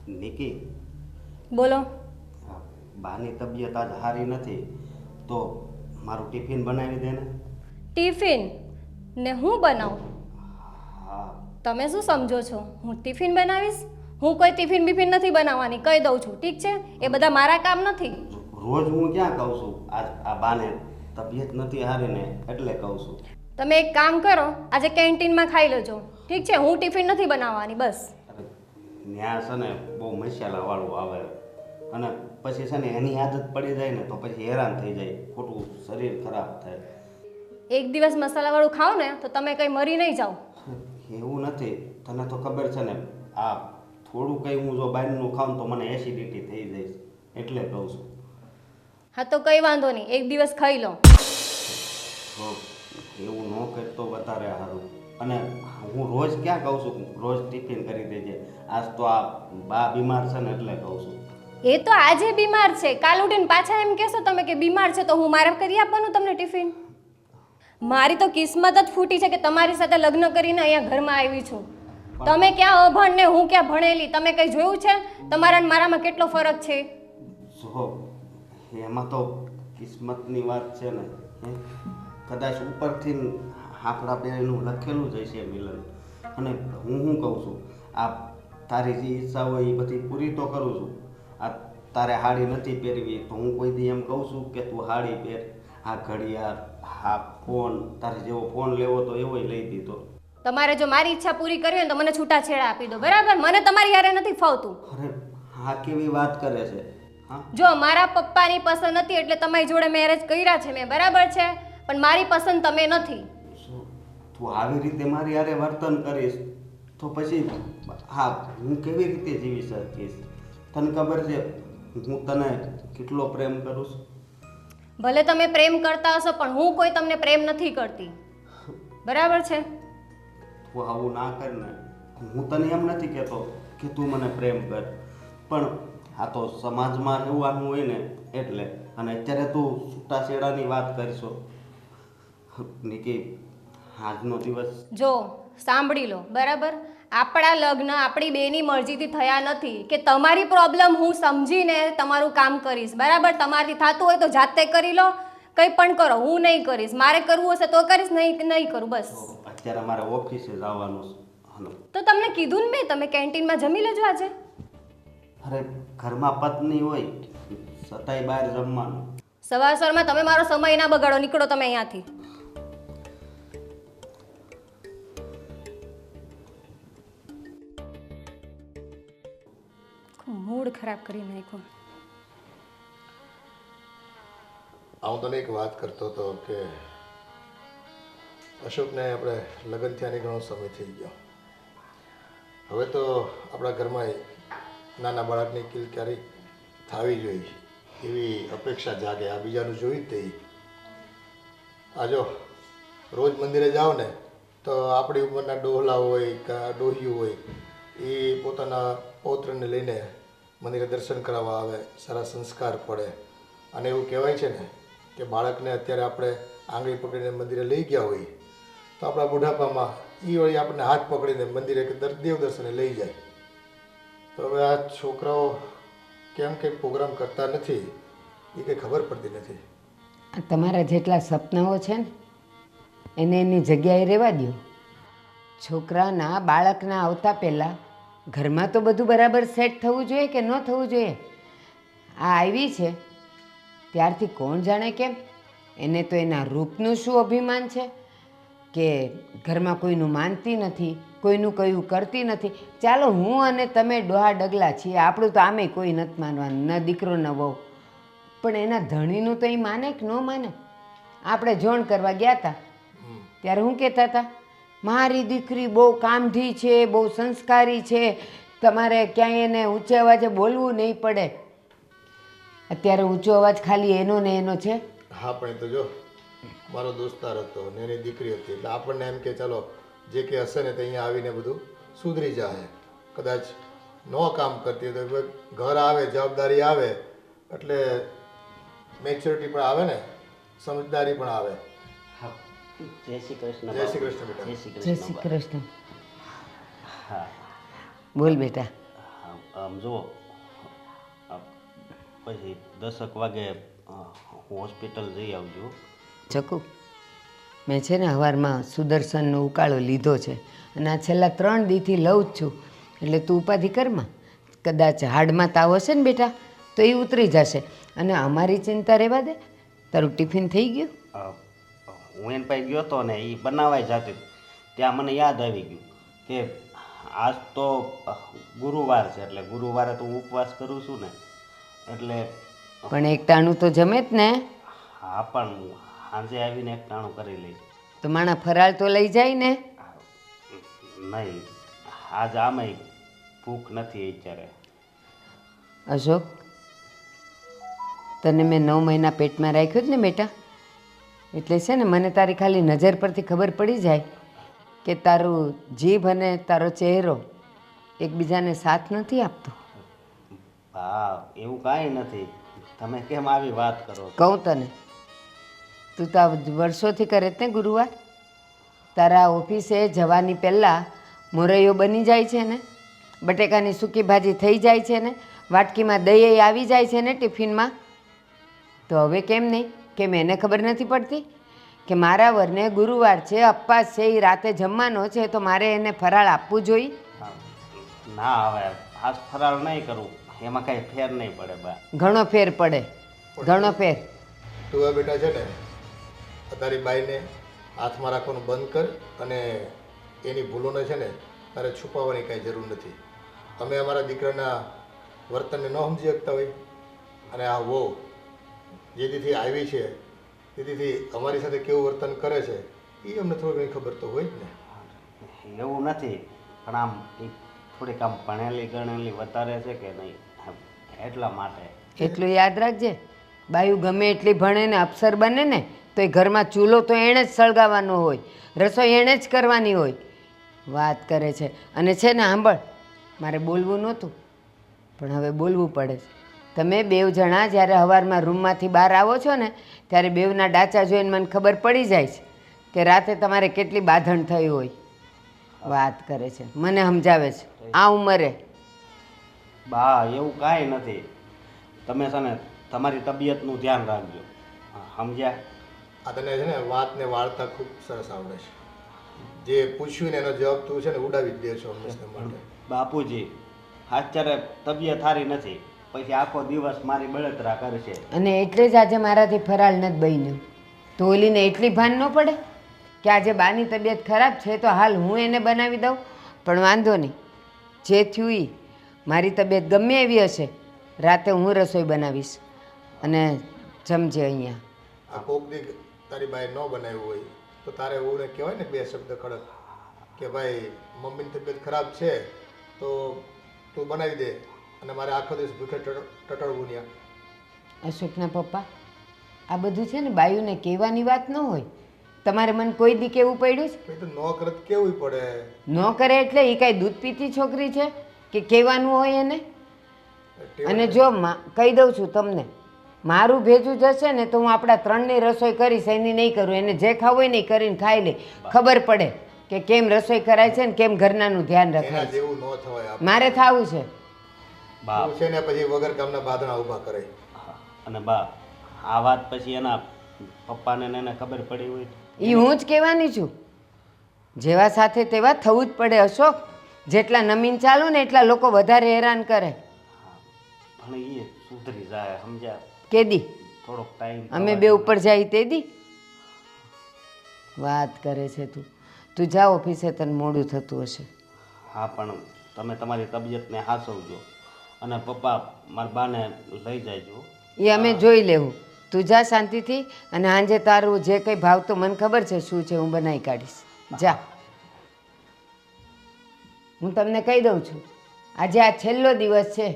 નિકી, બોલો. બાની તબિયત આજ સારી નથી તો મારું ટિફિન બનાવી દે ને. ટિફિન ને હું બનાવું? હા. તમે શું સમજો છો? હું ટિફિન બનાવીશ? હું કોઈ ટિફિન બિફિન નથી બનાવવાની, કહી દઉં છું, ઠીક છે? એ બધા મારા કામ નથી. રોજ હું ક્યાં કહું છું? આજ આ બાને તબિયત નથી સારી ને એટલે કહું છું. તમે એક કામ કરો, આજે કેન્ટીનમાં ખાઈ લેજો, ઠીક છે? હું ટિફિન નથી બનાવવાની, બસ. અરે ત્યાં છે ને બહુ મસાલાવાળું આવે અને પછી છે ને એની આદત પડી જાય ને તો પછી હેરાન થઈ જાય, ખોટું શરીર ખરાબ થાય. એક દિવસ મસાલાવાળું ખાઓ ને તો તમે કંઈ મરી નહીં જાઓ. એવું નથી, તને તો ખબર છે ને આ થોડું કંઈ હું જો બહારનું ખાઉં તો મને એસિડિટી થઈ જાય એટલે કહું છું. હા તો કંઈ વાંધો નહીં, એક દિવસ ખાઈ લો. તો એવું ન કરતો વધારે સારું. અને હું રોજ ક્યાં કહું છું રોજ ટિફિન કરી દેજે, આજ તો આ બા બીમાર છે ને એટલે કહું છું. એ તો આજે બીમાર છે, કાલ ઉઠીને પાછા એમ કહેશો તમે કે બીમાર છે તો હું મારે કરી આપવાનું તમને ટિફિન? મારી તો કિસ્મત જ ફૂટી છે કે તમારી સાથે લગ્ન કરીને અહીંયા ઘરમાં આવી છું. તમે ક્યાં અભણ ને હું ક્યાં ભણેલી, તમે કંઈ જોયું છે તમારા ને મારામાં કેટલો ફરક છે? જો એમાં તો કિસ્મતની વાત છે ને, કદાચ ઉપરથી આપણા બેનું લખેલું જ હશે મિલન. અને હું શું કહું છું, આ તારી જે ઈચ્છા હોય એ બધી પૂરી તો કરું છું. આ તારે હાડી નથી પહેરવી તો હું કોઈ દી એમ કહું છું કે તું હાડી પહેર. આ ઘડિયાળ, આ ફોન, તારે જેવો ફોન લેવો તો એવોય લઈ દીધો. તમારે જો મારી ઈચ્છા પૂરી કરવી હોય તો મને છૂટાછેડા આપી દો, બરાબર? મને તમારી હારે નથી ફાવતું. અરે હા, કેવી વાત કરે છે? હા, જો મારા પપ્પાની પસંદ હતી એટલે તમારી જોડે મેરેજ કર્યા છે મેં, બરાબર છે? પણ મારી પસંદ તમે નથી. શું તું આવી રીતે મારી હારે વર્તન કરીશ તો પછી હા હું કેવી રીતે જીવી શકીશ? તને ખબર છે હું તને કેટલો પ્રેમ કરું છું? ભલે તમે પ્રેમ કરતા હશો પણ હું કોઈ તમને પ્રેમ નથી કરતી, બરાબર છે? તું આવું ના કર ને. હું તને એમ નથી કહેતો કે તું મને પ્રેમ કર, પણ આ તો સમાજમાં રહેવાનું હોય ને એટલે. અને અત્યારે તું છૂટાછેડાની વાત કરશો. નિકી, આજનો દિવસ જો સાંભળી લો, બરાબર? આપણા લગ્ન આપણી બેની મરજીથી થયા નથી કે તમારી પ્રોબ્લેમ હું સમજીને તમારું કામ કરીશ, બરાબર? તમારાથી થતું હોય તો જાતે કરી લો, કંઈ પણ કરો, હું નહીં કરીશ. મારે કરવું હશે તો કરીશ, નહીં કરું, બસ. અત્યારે મારે ઓફિસે જવાનું છે. તો તમને કીધું ને મેં, તમે કેન્ટીનમાં જમી લેજો આજે. અરે ઘરમાં પત્ની હોય છતાંય બહાર જમવાનું. સવારમાં તમે મારો સમય ના બગાડો, નીકળો તમે અહીંયાથી. મૂડ ખરાબ કરી નાખ્યો. હું તને એક વાત કરતો હતો કે અશોકને આપણે લગ્ન થયાની ઘણો સમય થઈ ગયો. હવે તો આપણા ઘરમાં નાના બાળકની કિલકારી થવી જોઈએ એવી અપેક્ષા જાગે. આ બીજાનું જોઈ જ તે આ જો રોજ મંદિરે જાઓ ને તો આપણી ઉંમરના ડોહલા હોય કે ડોહિયું હોય એ પોતાના પૌત્રને લઈને મંદિરે દર્શન કરાવવા આવે, સારા સંસ્કાર પડે. અને એવું કહેવાય છે ને કે બાળકને અત્યારે આપણે આંગળી પકડીને મંદિરે લઈ ગયા હોય તો આપણા બુઢાપામાં એ વળી આપણને હાથ પકડીને મંદિરે કે દેવ દર્શને લઈ જાય. તો હવે આ છોકરાઓ કેમ કંઈ પ્રોગ્રામ કરતા નથી એ કંઈ ખબર પડતી નથી. તમારા જેટલા સપનાઓ છે ને એને એની જગ્યાએ રહેવા દો. છોકરાના બાળકના આવતા પહેલાં ઘરમાં તો બધું બરાબર સેટ થવું જોઈએ કે ન થવું જોઈએ? આ આવી છે ત્યારથી કોણ જાણે કેમ એને તો એના રૂપનું શું અભિમાન છે કે ઘરમાં કોઈનું માનતી નથી, કોઈનું કયું કરતી નથી. ચાલો હું અને તમે ડોહા ડગલા છીએ, આપણું તો આમે કોઈ નથી માનવાનું, ન દીકરો ન વહુ. પણ એના ધણીનું તો એ માને કે ન માને? આપણે જોણ કરવા ગયા હતા ત્યારે હું કહેતા હતા, મારી દીકરી બહુ કામઢી છે, બહુ સંસ્કારી છે, તમારે ક્યાંય એને ઊંચે અવાજે બોલવું નહીં પડે. અત્યારે ઊંચો અવાજ ખાલી એનો ને એનો છે. હા પણ એ તો જો મારો દોસ્તાર હતો ને એની દીકરી હતી એટલે આપણને એમ કે ચાલો જે કે હશે ને તે અહીંયા આવીને બધું સુધરી જાય. કદાચ ન કામ કરતી તો ઘર આવે, જવાબદારી આવે એટલે મેચ્યોરિટી પણ આવે ને, સમજદારી પણ આવે. જય શ્રી કૃષ્ણ. જય શ્રી કૃષ્ણ બેટા. જય શ્રી કૃષ્ણ. હા બોલ બેટા. હા, આમ જુઓ પછી 10 વાગે હું હોસ્પિટલ જઈ આવજો. ચકુ મેં છે ને સવારમાં સુદર્શનનો ઉકાળો લીધો છે અને આ છેલ્લા 3 દીથી લઉં જ છું, એટલે તું ઉપાધિ કરમાં. કદાચ હાડમાં તાવ હશે ને બેટા તો એ ઉતરી જશે. અને અમારી ચિંતા રહેવા દે. તારું ટિફિન થઈ ગયું? હું એને પાસે ગયો હતો ને એ બનાવાઈ જતી ત્યાં મને યાદ આવી ગયું કે આજ તો ગુરુવાર છે, એટલે ગુરુવારે તો હું ઉપવાસ કરું છું ને, એટલે પણ એક ટાણું તો જમે જ ને. હા પણ હું સાંજે આવીને એક ટાણું કરી લઈશ. તો માણા ફરાળ તો લઈ જાય ને. નહીં, આજ આમાંય ભૂખ નથી અત્યારે. અશોક, તને મેં 9 મહિના પેટમાં રાખ્યો જ ને બેટા, એટલે છે ને મને તારી ખાલી નજર પરથી ખબર પડી જાય કે તારું જીભ અને તારો ચહેરો એકબીજાને સાથ નથી આપતો. હા એવું કાંઈ નથી, તમે કેમ આવી વાત કરો છો? કહું તને, તું તો આ વર્ષોથી કરે જ ને ગુરુવાર. તારા ઓફિસે જવાની પહેલાં મોરૈયો બની જાય છે ને, બટેકાની સૂકી ભાજી થઈ જાય છે ને, વાટકીમાં દહીં આવી જાય છે ને ટિફિનમાં. તો હવે કેમ નહીં? કેમ એને ખબર નથી પડતી કે મારા વરને ગુરુવાર છે, અપવાસ છે, એ રાતે જમવાનો છે, તો મારે એને ફરાળ આપવું જોઈએ? ના હવે આજ ફરાળ નહીં કરું, એમાં કાંઈ ફેર નહીં પડે બા. ઘણો ફેર પડે, ઘણો ફેર. તું આ બેટા છે ને તારી બાઈને હાથમાં રાખવાનું બંધ કર અને એની ભૂલોને છે ને તારે છુપાવવાની કાંઈ જરૂર નથી. અમે અમારા દીકરાના વર્તનને ન સમજી શકતા હોય અને આ વહુ જે દીથી આવી છે તે દીથી અમારી સાથે કેવું વર્તન કરે છે એ અમને થોડી ઘણી ખબર તો હોય જ ને. એવું નથી, પણ આમ એ થોડીક આમ ભણેલી ગણેલી વધારે છે કે નહીં એટલા માટે. એટલું યાદ રાખજે, બાયું ગમે એટલી ભણે ને અફસર બને ને તો એ ઘરમાં ચૂલો તો એણે જ સળગાવવાનો હોય, રસોઈ એણે જ કરવાની હોય. વાત કરે છે. અને છે ને સાંભળ, મારે બોલવું નહોતું પણ હવે બોલવું પડે છે. તમે 2 જણા જ્યારે સવારમાં રૂમમાંથી બહાર આવો છો ને ત્યારે બેવના ડાચા જોઈને મને ખબર પડી જાય છે કે રાતે તમારે કેટલી બાંધણ થઈ હોય. વાત કરે છે, મને સમજાવે છે આ ઉંમરે. બા એવું કાંઈ નથી, તમે છે ને તમારી તબિયતનું ધ્યાન રાખજો, સમજ્યા? આ તને છે ને વાત ને વાર્તા ખૂબ સરસ આવડે છે. જે પૂછ્યું ને એનો જવાબ તું છે ને ઉડાવી જ દે છો હંમેશા માટે. બાપુજી અત્યારે તબિયત સારી નથી, પછી આખો દિવસ મારી બળતરા કરશે. અને એટલે જ આજે મારાથી ફરાળ નથી બન્યું. તો ઓલીને એટલી ભાન ન પડે કે આજે બાની તબિયત ખરાબ છે તો હાલ હું એને બનાવી દઉં. પણ વાંધો નહીં, જે થયું એ મારી તબિયત ગમે એવી હશે, રાતે હું રસોઈ બનાવીશ અને જમજે અહીંયા. આ કોક દી તારી બાઈ ન બનાવ્યું હોય તો તારે એવું કહેવાય ને 2 શબ્દ કડક કે ભાઈ મમ્મીની તબિયત ખરાબ છે તો તું બનાવી દે અને મારે આખો દિવસ ભૂખે ટટળવું નહીં. અશોકના પપ્પા, આ બધું છે ને બાયુને કહેવાની વાત ન હોય. તમારે મને કોઈ દી કહેવું પડ્યું છે? તો ન કરત કેવું પડે. ન કરે એટલે એ કાંઈ દૂધ પીતી છોકરી છે કે કહેવાનું હોય એને? અને જો કહી દઉં છું તમને, મારું ભેજું જશે ને તો હું આપણા 3ની રસોઈ કરીશ, એની નહીં કરું. એને જે ખાવું હોય ને એ કરીને ખાઈ લે, ખબર પડે કે કેમ રસોઈ કરાય છે ને કેમ ઘરનાનું ધ્યાન રખાય છે. જેવું ન થવાય. મારે થવું છે. બા છે ને પછી વગર કામના બાંધણા ઊભા કરે. અને બા આ વાત પછી એના પપ્પાને ને એને ખબર પડી હોય એ હું જ કહેવાની છું. જેવા સાથે તેવા થવું જ પડે અશોક. જેટલા નમીન ચાલો ને એટલા લોકો વધારે હેરાન કરે. પણ એ સુધરી જાય, સમજ્યા? કેદી? થોડોક ટાઈમ અમે 2 ઉપર જાય તેદી વાત કરે છે તું. તું જા ઓફિસે, તને મોડું થતું હશે. હા પણ તમે તમારી તબિયતને હાચવજો અને પપ્પા મારા બાને લઈ જાયજો. એ અમે જોઈ લેવું. તું જા શાંતિથી, અને સાંજે તારું જે કંઈ ભાવતું મને ખબર છે શું છે, હું બનાવી કાઢીશ. જા. હું તમને કહી દઉં છું, આજે આ છેલ્લો દિવસ છે.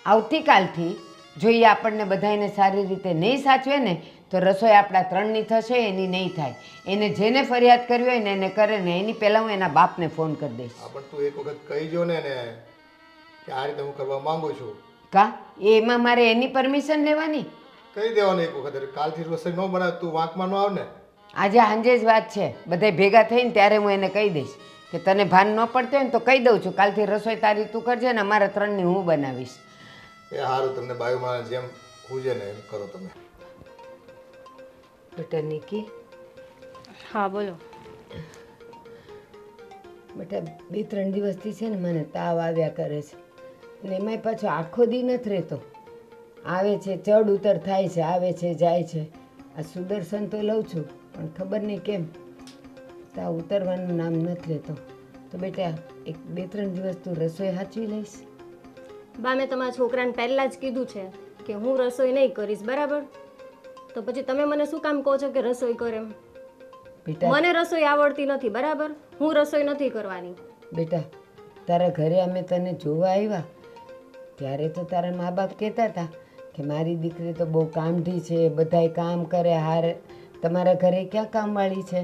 આવતીકાલથી જો એ આપણને બધાને સારી રીતે નહીં સાચવે ને તો રસોઈ આપણા 3ની થશે, એની નહીં થાય. એને જેને ફરિયાદ કરવી હોય ને એને કરે ને એની પહેલાં હું એના બાપને ફોન કરી દઈશ. પણ તું એક વખત કહી જો ને એને કે આ રીતે હું કરવા માંગુ છું. કા એમાં મારે એની પરમિશન લેવાની? કહી દેવાનું એક વખત. કાલથી રસોઈ ન બનાવે તું વાંકમાં ન આવ ને. આજે સાંજે જ વાત છે, બધાય ભેગા થઈને ત્યારે હું એને કહી દઈશ. કે તને ભાન ન પડતું હોય ને તો કહી દઉં છું, કાલથી રસોઈ તારી તું કરજે ને અમારા 3ની હું બનાવીશ. એ સારું, તમને બાયુમાં જેમ પૂજે ને એમ કરો તમે. બેટા નિકી, હા બોલો. બેટા 2-3 દિવસથી છે ને મને તાવ આવ્યા કરે છે અને એમાંય પાછો આખો દી નથી રહેતો. આવે છે, ચડ ઉતર થાય છે, આવે છે, જાય છે. આ સુદર્શન તો લઉં છું પણ ખબર નહીં કેમ તાવ ઉતરવાનું નામ નથી લેતો. તો બેટા 2-3 દિવસ તું રસોઈ સાચવી લઈશ? બા મેં તમારા છોકરાને પહેલાં જ કીધું છે કે હું રસોઈ નહીં કરીશ, બરાબર? તો પછી તમે મને શું કામ કહો છો કે રસોઈ કર એમ? બેટા મને રસોઈ આવડતી નથી, બરાબર? હું રસોઈ નથી કરવાની. બેટા તારા ઘરે અમે તને જોવા આવ્યા ત્યારે તો તારા મા બાપ કહેતા હતા કે મારી દીકરી તો બહુ કામઢી છે, બધાય કામ કરે. હારે તમારા ઘરે ક્યાં કામવાળી છે?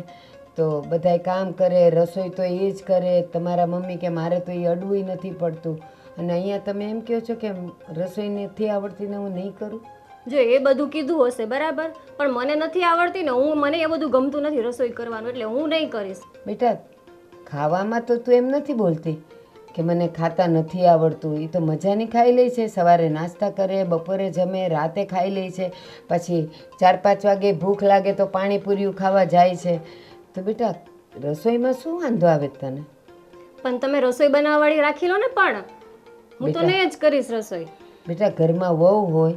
તો બધાય કામ કરે, રસોઈ તો એ જ કરે. તમારા મમ્મી કે મારે તો એ અડવું નથી પડતું, અને અહીંયા તમે એમ કહો છો કે રસોઈ નથી આવડતી ને હું નહીં કરું? જો એ બધું કીધું હશે, બરાબર, પણ મને નથી આવડતી ને મને એ બધું ગમતું નથી રસોઈ કરવાનું, એટલે હું નહીં કરીશ. બેટા ખાવામાં તો તું એમ નથી બોલતી કે મને ખાતા નથી આવડતું. એ તો મજાની ખાઈ લે છે, સવારે નાસ્તા કરે, બપોરે જમે, રાતે ખાઈ લે છે, પછી 4-5 વાગે ભૂખ લાગે તો પાણીપુરીયું ખાવા જાય છે. તો બેટા રસોઈમાં શું વાંધો આવે તને? પણ તમે રસોઈ બનાવવાળી રાખી લો ને. પણ હું તો નહીં જ કરીશ રસોઈ. બેટા ઘરમાં વહુ હોય,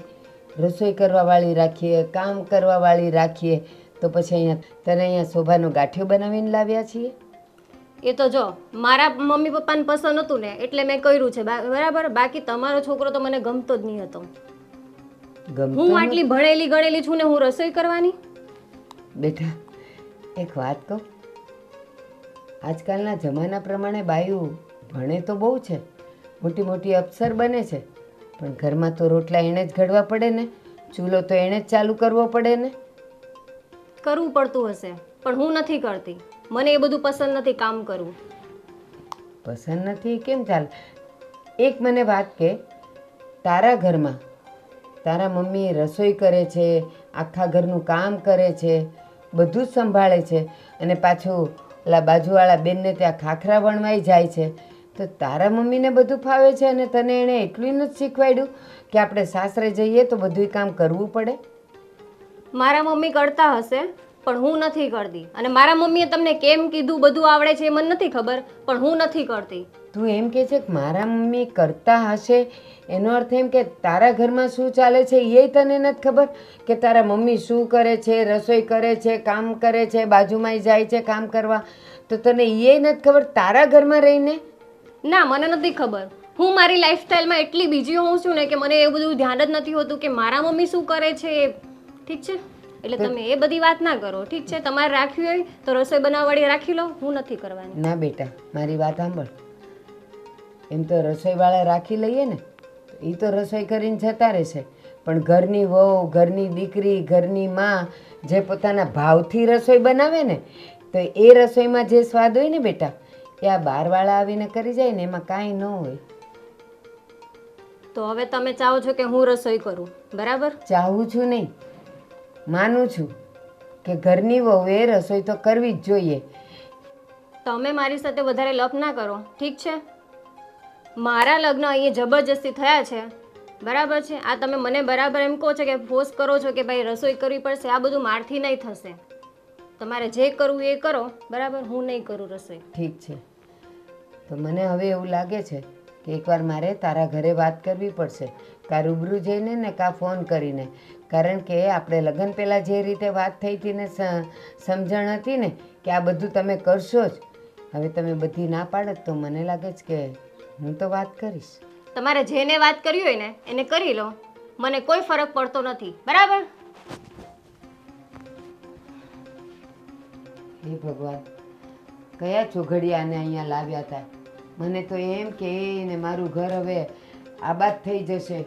રસોઈ કરવાવાળી રાખીએ, કામ કરવાવાળી રાખીએ, તો પછી અહીંયા શોભાનો ગાંઠિયો બનાવીને લાવ્યા છીએ. એ તો જો મારા મમ્મી પપ્પાને પસંદ હતું ને એટલે મેં કર્યું છે, બરાબર? બાકી તમારો છોકરો તો મને ગમતો જ નહીં હતો. હું આટલી ભણેલી ગણેલી છું ને હું રસોઈ કરવાની? બેટા એક વાત કહું, આજકાલના જમાના પ્રમાણે બાયું ભણે તો બહુ છે, મોટી મોટી અફસર બને છે, પણ ઘરમાં તો રોટલા એણે જ ઘડવા પડે ને, ચૂલો તો એણે જ ચાલુ કરવો પડે ને. કરવું પડતું હશે પણ હું નથી કરતી. મને એ બધું પસંદ નથી કામ કરવું. પસંદ નથી કેમ ચાલે? એક મને વાત કે, તારા ઘરમાં તારા મમ્મી રસોઈ કરે છે, આખા ઘરનું કામ કરે છે, બધું જ સંભાળે છે, અને પાછું ઓલા બાજુવાળા બેનને ત્યાં ખાખરા વણવાઈ જાય છે, તો તારા મમ્મીને બધું ફાવે છે અને તને એણે એટલું નથી શીખવાડ્યું કે આપણે સાસરે જઈએ તો બધું કામ કરવું પડે? મારા મમ્મી કરતા હશે પણ હું નથી કરતી. અને મારા મમ્મીએ તમને કેમ કીધું બધું આવડે છે એ મને નથી ખબર, પણ હું નથી કરતી. તું એમ કહે છે કે મારા મમ્મી કરતા હશે, એનો અર્થ એમ કે તારા ઘરમાં શું ચાલે છે એ તને નથી ખબર? કે તારા મમ્મી શું કરે છે, રસોઈ કરે છે, કામ કરે છે, બાજુમાં જાય છે કામ કરવા, તો તને એ નથી ખબર તારા ઘરમાં રહીને? ના, મને નથી ખબર. હું મારી લાઈફસ્ટાઈલમાં એટલી બીજી હોઉં છું ને કે મને એ બધું ધ્યાન જ નથી હોતું કે મારા મમ્મી શું કરે છે. ઠીક છે, એટલે તમે એ બધી વાત ના કરો. ઠીક છે, તમારે રાખવી હોય તો રસોઈ બનાવવાળી રાખી લો, હું નથી કરવાની. ના બેટા મારી વાત સાંભળ. એમ તો રસોઈવાળા રાખી લઈએ ને એ તો રસોઈ કરીને જતા રહેશે, પણ ઘરની વહુ, ઘરની દીકરી, ઘરની માં જે પોતાના ભાવથી રસોઈ બનાવે ને, તો એ રસોઈમાં જે સ્વાદ હોય ને બેટા, એ આ બહારવાળા આવીને કરી જાય ને એમાં કાંઈ ન હોય. તો હવે તમે ચાહો છો કે હું રસોઈ કરું, બરાબર? ચાહું છું નહીં, માનું છું કે ઘરની વહુએ રસોઈ તો કરવી જ જોઈએ. તમે મારી સાથે વધારે લપ ના કરો, ઠીક છે? મારા લગ્ન અહીંયા જબરજસ્તી થયા છે, બરાબર છે? આ તમે મને બરાબર એમ કહો છો કે ફોર્સ કરો છો કે ભાઈ રસોઈ કરવી પડશે, આ બધું મારથી નહીં થશે. તમારે જે કરવું એ કરો, બરાબર? હું નહીં કરું રસોઈ. ઠીક છે, તો મને હવે એવું લાગે છે કે એકવાર મારે તારા ઘરે વાત કરવી પડશે, કાં રૂબરૂ જઈને ને કાં ફોન કરીને. કારણ કે આપણે લગ્ન પહેલાં જે રીતે વાત થઈ હતી ને સમજણ હતી ને કે આ બધું તમે કરશો જ, હવે તમે બધી ના પાડત તો મને લાગે છે કે હું તો વાત કરીશ. તમારે જેને વાત કરવી હોય ને એને કરી લો, મને કોઈ ફરક પડતો નથી, બરાબર? હે ભગવાન, કયા ચોઘડિયાને અહીંયા લાવ્યા હતા? મને તો એમ કે એને મારું ઘર હવે આબાદ થઈ જશે,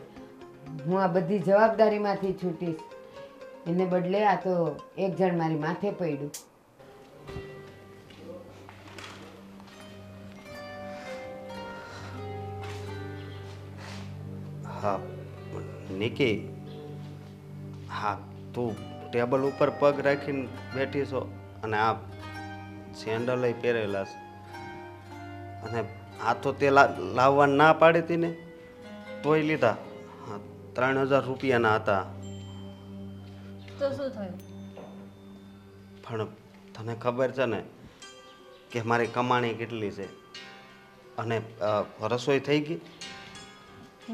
હું આ બધી જવાબદારીમાંથી છૂટીશ. એને બદલે આ તો એક જણ મારી માથે પડ્યું. હા નિકી, હા તું ટેબલ ઉપર પગ રાખીને બેઠી છો અને આ સેન્ડલ પહેરેલા છે, અને આ તો તે લાવવા ના પાડી હતી ને તોય લીધા. 3,000 રૂપિયાના હતા. તો શું થયું? પણ તને ખબર છે ને કે મારી કમાણી કેટલી છે અને રસોઈ થઈ ગઈ.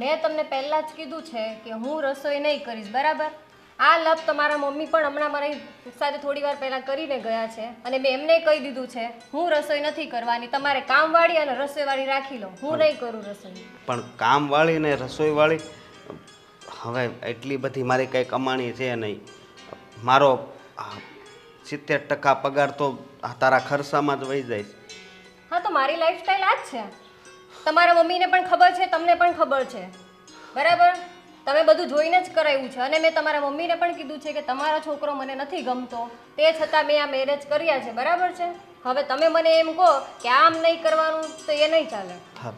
મેં તમને પહેલા જ કીધું છે કે હું રસોઈ નહીં કરીશ, બરાબર? આ લપ તમારા મમ્મી પણ હમણાં મારી સાથે થોડી વાર પહેલાં કરીને ગયા છે અને મેં એમને કહી દીધું છે હું રસોઈ નથી કરવાની, તમારે કામવાળી અને રસોઈવાળી રાખી લો, હું નહીં કરું રસોઈ. પણ કામવાળી ને રસોઈવાળી હવે એટલી બધી મારી કંઈ કમાણી છે નહીં. મારો 70% પગાર તો તારા ખર્ચામાં જ વહી જાય છે. હા, તો મારી લાઈફસ્ટાઈલ આ જ છે. તમારા મમ્મીને પણ ખબર છે, તમને પણ ખબર છે, બરાબર? તમે બધું જોઈને જ કરાવ્યું છે અને મેં તમારા મમ્મીને પણ કીધું છે કે તમારો છોકરો મને નથી ગમતો, તે છતાં મેં આ મેરેજ કર્યા છે, બરાબર છે? હવે તમે મને એમ કહો કે આમ નહીં કરવાનું તો એ નહીં ચાલે. હા,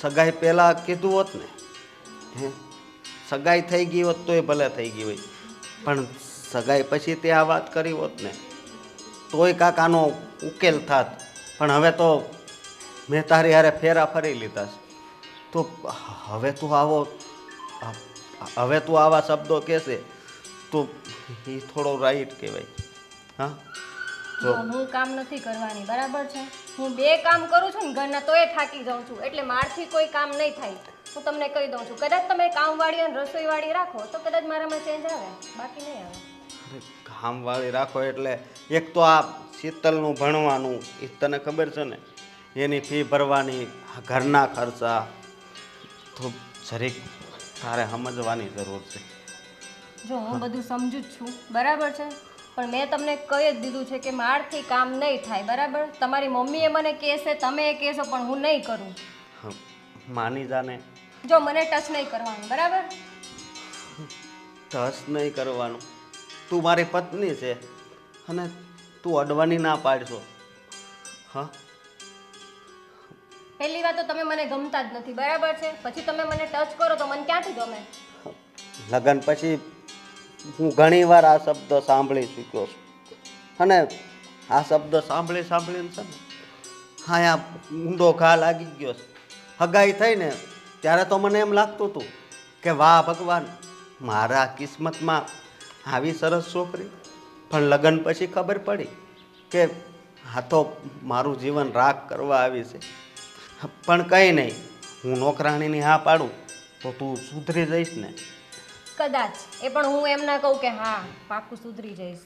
સગાઈ પહેલાં કીધું હોત ને, હે, સગાઈ થઈ ગઈ હોત તોય ભલે થઈ ગઈ હોય, પણ સગાઈ પછી તે આ વાત કરી હોત ને તોય કાંક આનો ઉકેલ થાત. પણ હવે તો મેં તારી હારે ફેરા ફરી લીધા છે, તો હવે તું આવા શબ્દો કહેશે તો એ થોડો રાઈટ કહેવાય. હા, જો હું કામ નથી કરવાની, બરાબર છે? હું 2 કામ કરું છું ને ઘરના, તોય થાકી જાઉં છું, એટલે મારથી કોઈ કામ નહીં થાય. હું તમને કહી દઉં છું, કદાચ તમે કામવાળી અને રસોઈવાળી રાખો તો કદાચ મારામાં ચેન્જ આવે, બાકી નહીં આવે. કામવાળી રાખો એટલે એક તો આ શીતલનું ભણવાનું એ તને ખબર છે ને, એની ફી ભરવાની, ઘરના ખર્ચા, તો જરીક તારે સમજવાની જરૂર છે. જો હું બધું સમજુ જ છું, બરાબર છે, પણ મેં તમને કહી જ દીધું છે કે મારથી કામ નહીં થાય, બરાબર? તમારી મમ્મીએ મને કહેશે, તમે એ કહેશો, પણ હું નહીં કરું. માની જાને. જો મને ટચ નહીં કરવાનું, બરાબર? ટચ નહીં કરવાનું. તું મારી પત્ની છે અને તું અડવાની ના પાડશો. હા, પહેલી વાત તો તમે મને ગમતા જ નથી, બરાબર છે? પછી તમે મને ટચ કરો તો મને ક્યાંથી ગમે? લગ્ન પછી હું ઘણીવાર આ શબ્દ સાંભળી ચૂક્યો છું અને આ શબ્દ સાંભળીને છે ને હા ઊંડો ઘા લાગી ગયો છે. હગાઈ થઈ ને ત્યારે તો મને એમ લાગતું હતું કે વાહ ભગવાન, મારા કિસ્મતમાં આવી સરસ છોકરી. પણ લગ્ન પછી ખબર પડી કે આ તો મારું જીવન રાખ કરવા આવી છે. પણ કંઈ નહીં, હું નોકરાણીની હા પાડું તો તું સુધરી જઈશ ને? કદાચ એ પણ હું એમ ના કહું કે હા પાક્કું સુધરી જઈશ.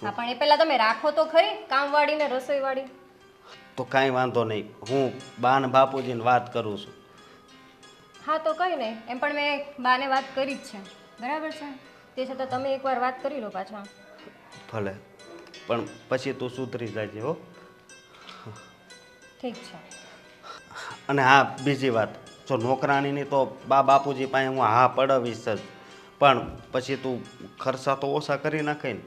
હા, પણ એ પહેલાં તમે રાખો તો ખરી કામવાળી ને રસોઈવાળી. તો કાંઈ વાંધો નહીં, હું બા ને બાપુજીને વાત કરું છું. હા, તો કંઈ નહીં, એમ પણ મેં બાને વાત કરી જ છે, બરાબર છે? તે છતાં તમે એકવાર વાત કરી લો પાછા. ભલે, પણ પછી તું સુધરી જાય હો. ઠીક છે. અને હા, બીજી વાત, જો નોકરાણીની તો બા બાપુજી પાસે હું હા પડાવીશ જ, પણ પછી તું ખર્ચા તો ઓછા કરી નાખે ને.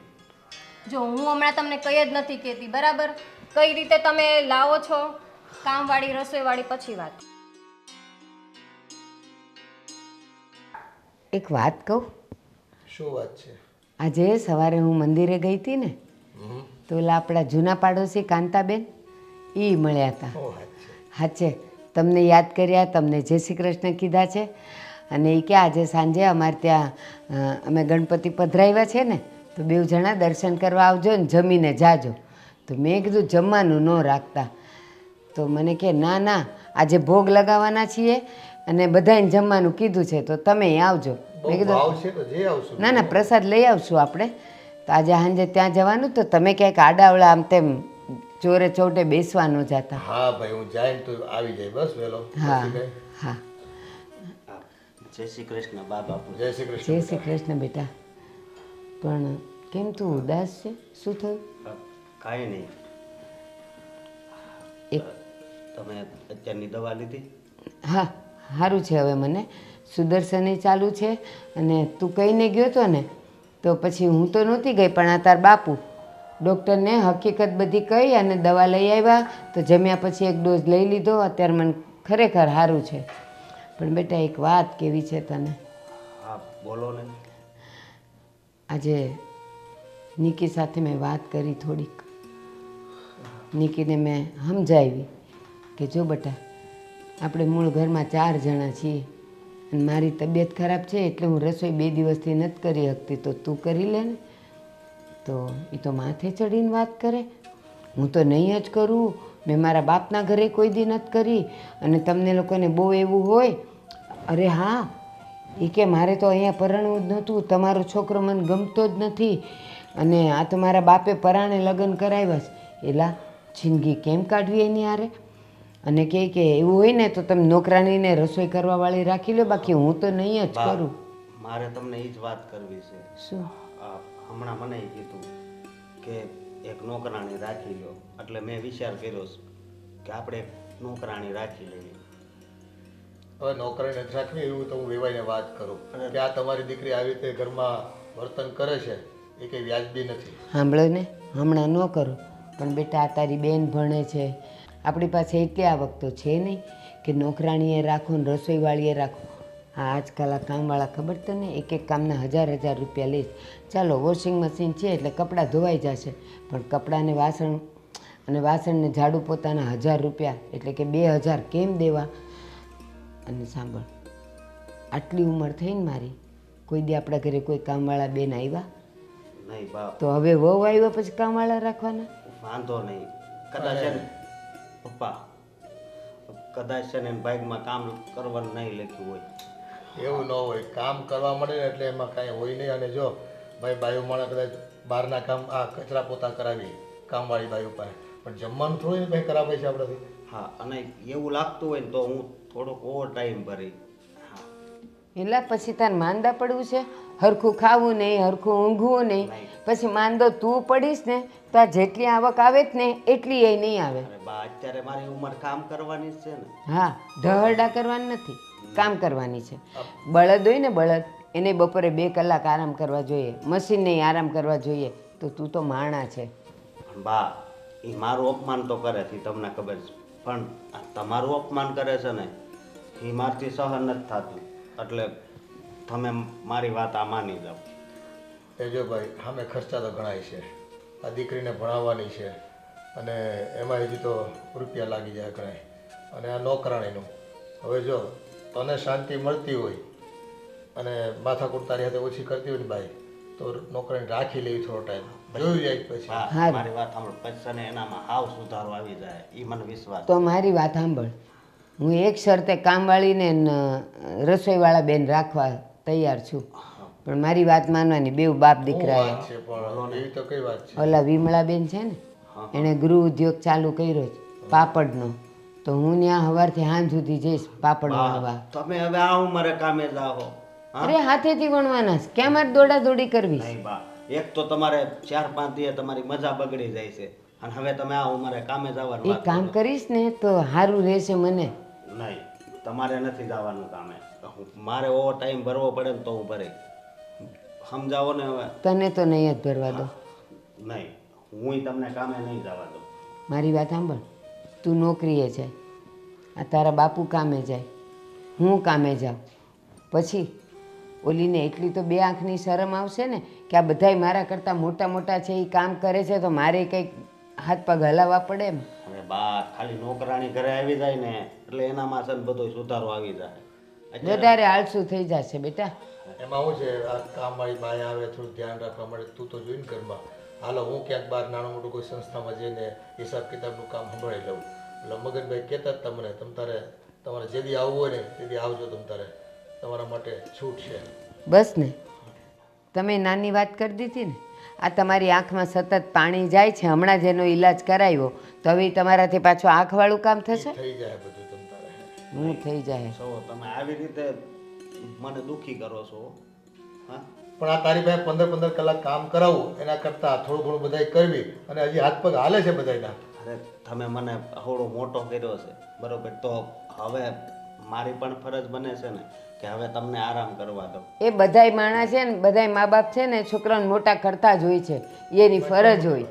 જો હું હમણાં તમને કંઈ જ નથી કહેતી, બરાબર? કઈ રીતે તમે લાવો છો કામવાળી રસોઈવાળી પછી વાત. એક વાત કહું? શું વાત છે? આજે સવારે હું મંદિરે ગઈ હતી ને, તો ઓલા આપણા જૂના પાડોશી કાંતાબેન એ મળ્યા હતા. હાચે તમને યાદ કર્યા, તમને જય શ્રી કૃષ્ણ કીધા છે. અને એ કે આજે સાંજે અમારે ત્યાં અમે ગણપતિ પધરાવ્યા છે ને, તો 2 જણા દર્શન કરવા આવજો ને જમીને જાજો. તો મેં કીધું જમવાનું ન રાખતા. તો મને કે ના ના, આજે ભોગ લગાવવાના છીએ અને બધાને જમવાનું કીધું છે, તો તમે આવજો. મેં કીધું ના ના, પ્રસાદ લઈ આવશું આપણે. તો આજે સાંજે ત્યાં જવાનું, તો તમે ક્યાંક આડાવડા આમ તેમ ચોરે ચોટે બેસવા ન જતા. હા ભાઈ, હું જાય તો આવી જાય બસ વેલો. હા હા. જય શ્રી કૃષ્ણ બા બાપુ. જય શ્રી કૃષ્ણ. જય શ્રી કૃષ્ણ બેટા. પણ કેમ તું ઉદાસ છે? શું થયું? કાંઈ નહીં. એક તમે અત્યારની દવા લીધી? હા, સારું છે હવે મને. સુદર્શને ચાલુ છે અને તું કહીને ગયો હતો ને, તો પછી હું તો નહોતી ગઈ, પણ આ તાર બાપુ ડૉક્ટરને હકીકત બધી કહી અને દવા લઈ આવ્યા. તો જમ્યા પછી 1 ડોઝ લઈ લીધો. અત્યારે મને ખરેખર સારું છે. પણ બેટા એક વાત કેવી છે તને. હા, બોલો ને. આજે નિકી સાથે મેં વાત કરી થોડીક. નિકીને મેં સમજાવી કે જો બેટા, આપણે મૂળ ઘરમાં 4 જણા છીએ અને મારી તબિયત ખરાબ છે એટલે હું રસોઈ 2 દિવસથી નથી કરી શકતી, તો તું કરી લે ને. તો એ તો માથે ચડીને વાત કરે, હું તો નહીં જ કરું, મેં મારા બાપના ઘરે કોઈ દી નથી કરી. અને તમને લોકોને બહુ એવું હોય, અરે હા એ કે મારે તો અહીંયા પરણવું જ નહોતું, તમારો છોકરો મને ગમતો જ નથી અને આ તો મારા બાપે પરાણે લગ્ન કરાવ્યા છે. એલા જિંદગી કેમ કાઢવી એની હારે? અને કહે કે એવું હોય ને તો તમે નોકરાણીને રસોઈ કરવાવાળી રાખી લો, બાકી હું તો નહીં જ બા, કરું. મારે તમને એ જ વાત કરવી છે. શું? હમણાં મને એ કીધું કે એક નોકરાણી રાખી લો, એટલે મેં વિચાર કર્યો કે આપણે એક નોકરાણી રાખી લેવી. હવે નોકરી નથી રાખવી એવું તો હું વેવાઈને વાત કરું કે આ તમારી દીકરી આવી રીતે ઘરમાં વર્તન કરે છે એ કંઈ વ્યાજબી નથી. સાંભળો ને, હમણાં ન કરો, પણ બેટા આ તારી બેન ભણે છે, આપણી પાસે એટલી આવક તો છે નહીં કે નોકરાણીએ રાખો ને રસોઈવાળીએ રાખો. આ આજકાલ આ કામવાળા ખબર તને એક એક કામના 1000 રૂપિયા લે. ચાલો વોશિંગ મશીન છે એટલે કપડાં ધોવાઈ જશે, પણ કપડાને વાસણને ઝાડુ પોતાના 1000 રૂપિયા, એટલે કે 2000 કેમ દેવા? અને સાંભળ, આટલી ઉંમર થઈને મારી, કોઈ દી આપણા ઘરે કોઈ કામવાળા બેન આવ્યા? નહીં બા, તો હવે વહુ આવ્યા પછી કામવાળા રાખવાના? વાંધો નહીં. કદાચ છે ને પપ્પા, કદાચ છે ને બાઇકમાં કામ કરવાનું નહીં લખ્યું હોય. એવું ન હોય, કામ કરવા મળે ને એટલે એમાં કાંઈ હોય નહીં. અને જો ભાઈ બાયુ માણસ કદાચ બહારના કામ આ કચરા પોતા કરાવી કામવાળી બાયુ પાસે, પણ જમવાનું થોડું ભાઈ કરાવે છે આપણાથી. હા, અને એવું લાગતું હોય ને તો હું થોડોક ઓવર ટાઈમ ભરી. હા, એટલે પછી તાર માંદા પડવું છે? હરખું ખાવું નહીં, હરખું ઊંઘવું નહીં, પછી માંદો તું પડીશ ને તો આ જેટલી આવક આવે જ ને એટલી એ નહીં આવે. અરે બા, અત્યારે મારી ઉંમર કામ કરવાની જ છે ને. હા, ઢહરડા કરવાની નથી, કામ કરવાની છે. બળદ હોય ને બળદ, એને બપોરે 2 કલાક આરામ કરવા જોઈએ, મશીનને આરામ કરવા જોઈએ. તો તું તો માણા છે. પણ બા, એ મારું અપમાન તો કરે છે, તમને ખબર છે, પણ આ તમારું અપમાન કરે છે ને એ મારથી સહન નથી થતું. એટલે તમે મારી વાત આ માની જાઓ. એ જો ભાઈ સામે ખર્ચા તો ઘણાય છે, આ દીકરીને ભણાવવાની છે અને એમાં હજી તો રૂપિયા લાગી જાય ઘણાય. અને આ નોકરાણીનું હવે જો તને શાંતિ મળતી હોય અને માથાકૂટ તારી સાથે ઓછી કરતી હોય ને ભાઈ, તો નોકરાણી રાખી લેવી થોડો ટાઈમ, જોયું જાય પછી. હા, મારી વાત સાંભળો, પછી ને એનામાં હાવ સુધારો આવી જાય, એ મને વિશ્વાસ. તો મારી વાત સાંભળ, હું એક શરતે કામવાળીને ને રસોઈવાળા બેન રાખવા તૈયાર છું, પણ મારી વાત માનવાની. બેવ બાપ દીકરા વાત છે પણ એવી તો કઈ વાત છે? ઓલા વિમળાબેન છે ને, એણે ગૃહ ઉદ્યોગ ચાલુ કર્યો છે પાપડનો, તો હું ત્યાં સવારથી સાંજ સુધી જઈશ પાપડ વણવા. તમે હવે આ ઉંમરે કામે જાઓ? અરે હાથેથી વણવાના છે, ક્યાં મારે દોડા દોડી કરવી? નહીં બા, એક તો તમારે 4-5 દિવસ તમારી મજા બગડી જાય છે, અને હવે તમે આ ઉંમરે કામે જવાનું એ કામ કરીશ ને તો સારું રહેશે મને. નહીં, તમારે નથી જવાનું કામે. મારે ઓવર ટાઈમ ભરવો પડે ને તો હું ભરે. સમજાવો ને હવે. તને તો નહીં જ ભરવા દો. નહીં, હું તમને કામે નહીં જવા દઉં. મારી વાત સાંભળ, તું નોકરીએ જાય, આ તારા બાપુ કામે જાય, હું કામે જાઉં, પછી ઓલીને એટલી તો 2 આંખની શરમ આવશે ને કે આ બધાય મારા કરતાં મોટા મોટા છે, એ કામ કરે છે તો મારે કંઈક હાથ પગ હલાવવા પડે એમ. હવે બા, ખાલી નોકરાણી ઘરે આવી જાય ને એટલે એનામાં છે ને બધો સુધારો આવી જાય. વધારે આળસુ થઈ જશે બેટા. એમાં શું છે, આ કામવાળી બાય આવે થોડું ધ્યાન રાખવા મળે, તું તો જોઈને ઘરમાં. હાલો હું ક્યાંક બહાર નાનું મોટું કોઈ સંસ્થામાં જઈને હિસાબ કિતાબનું કામ સંભાળી લઉં. એટલે મગનભાઈ કહેતા જ તમને તમારે જેદી આવવું હોય ને તેદી આવજો, તમારા માટે છૂટ છે. બસ ને, તમે નાની વાત કરી દીધી ને. આ તમારી આંખમાં સતત પાણી જાય છે, હમણાં જ એનો ઈલાજ કરાવ્યો તો હવે તમારાથી પાછું આંખવાળું કામ થશે? થઈ જાય બધું તમારે. હું થઈ જાય. છો તમે આવી રીતે મને દુખી કરો છો. હા, પણ આ તારી પાસે 15 કલાક કામ કરાવવું એના કરતાં થોડું ઘણું બધાય કરવી, અને હજી હાથ પગ હાલે છે બધાયના. અરે તમે મને હવડો મોટો કર્યો છે, બરોબર, તો હવે મારી પણ ફરજ બને છે ને કે હવે તમને આરામ કરવા દો. એ બધાય માણસ છે ને, બધાય મા બાપ છે ને છોકરાને મોટા કરતા જ હોય છે, એની ફરજ હોય.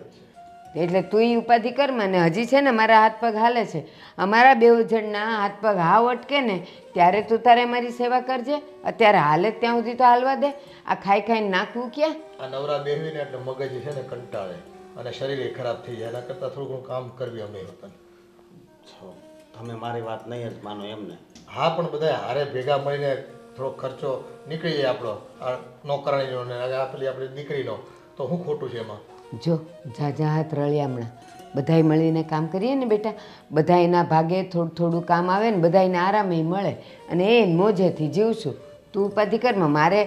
એટલે તું એ ઉપાધિ કર મને. હજી છે ને મારા હાથ પગ હાલે છે, અમારા 2 જણના હાથ પગ હાવ અટકે ને ત્યારે તું તારે મારી સેવા કરજે. અત્યારે હાલે ત્યાં સુધી તો હાલવા દે. આ ખાઈ ખાઈને નાખવું ક્યાં? આ નવરા બેહવીને એટલે મગજ છે ને કંટાળે અને શરીર ખરાબ થઈ જાય. એના કરતાં થોડું ઘણું કામ કરવી અમે હતા. તમે મારી વાત નહીં જ માનો એમને. હા પણ બધા હારે ભેગા મળીને થોડો ખર્ચો નીકળી જાય આપણો આ નોકરાણીનો ને આ પેલી આપણી દીકરીનો, તો શું ખોટું છે એમાં? જો ઝાઝા હાથ રળ્યા હમણાં બધાય મળીને કામ કરીએ ને બેટા, બધા એના ભાગે થોડું થોડું કામ આવે ને બધાને આરામે મળે અને એ મોજેથી જીવશું. તું ઉપાધિ કરમાં, મારે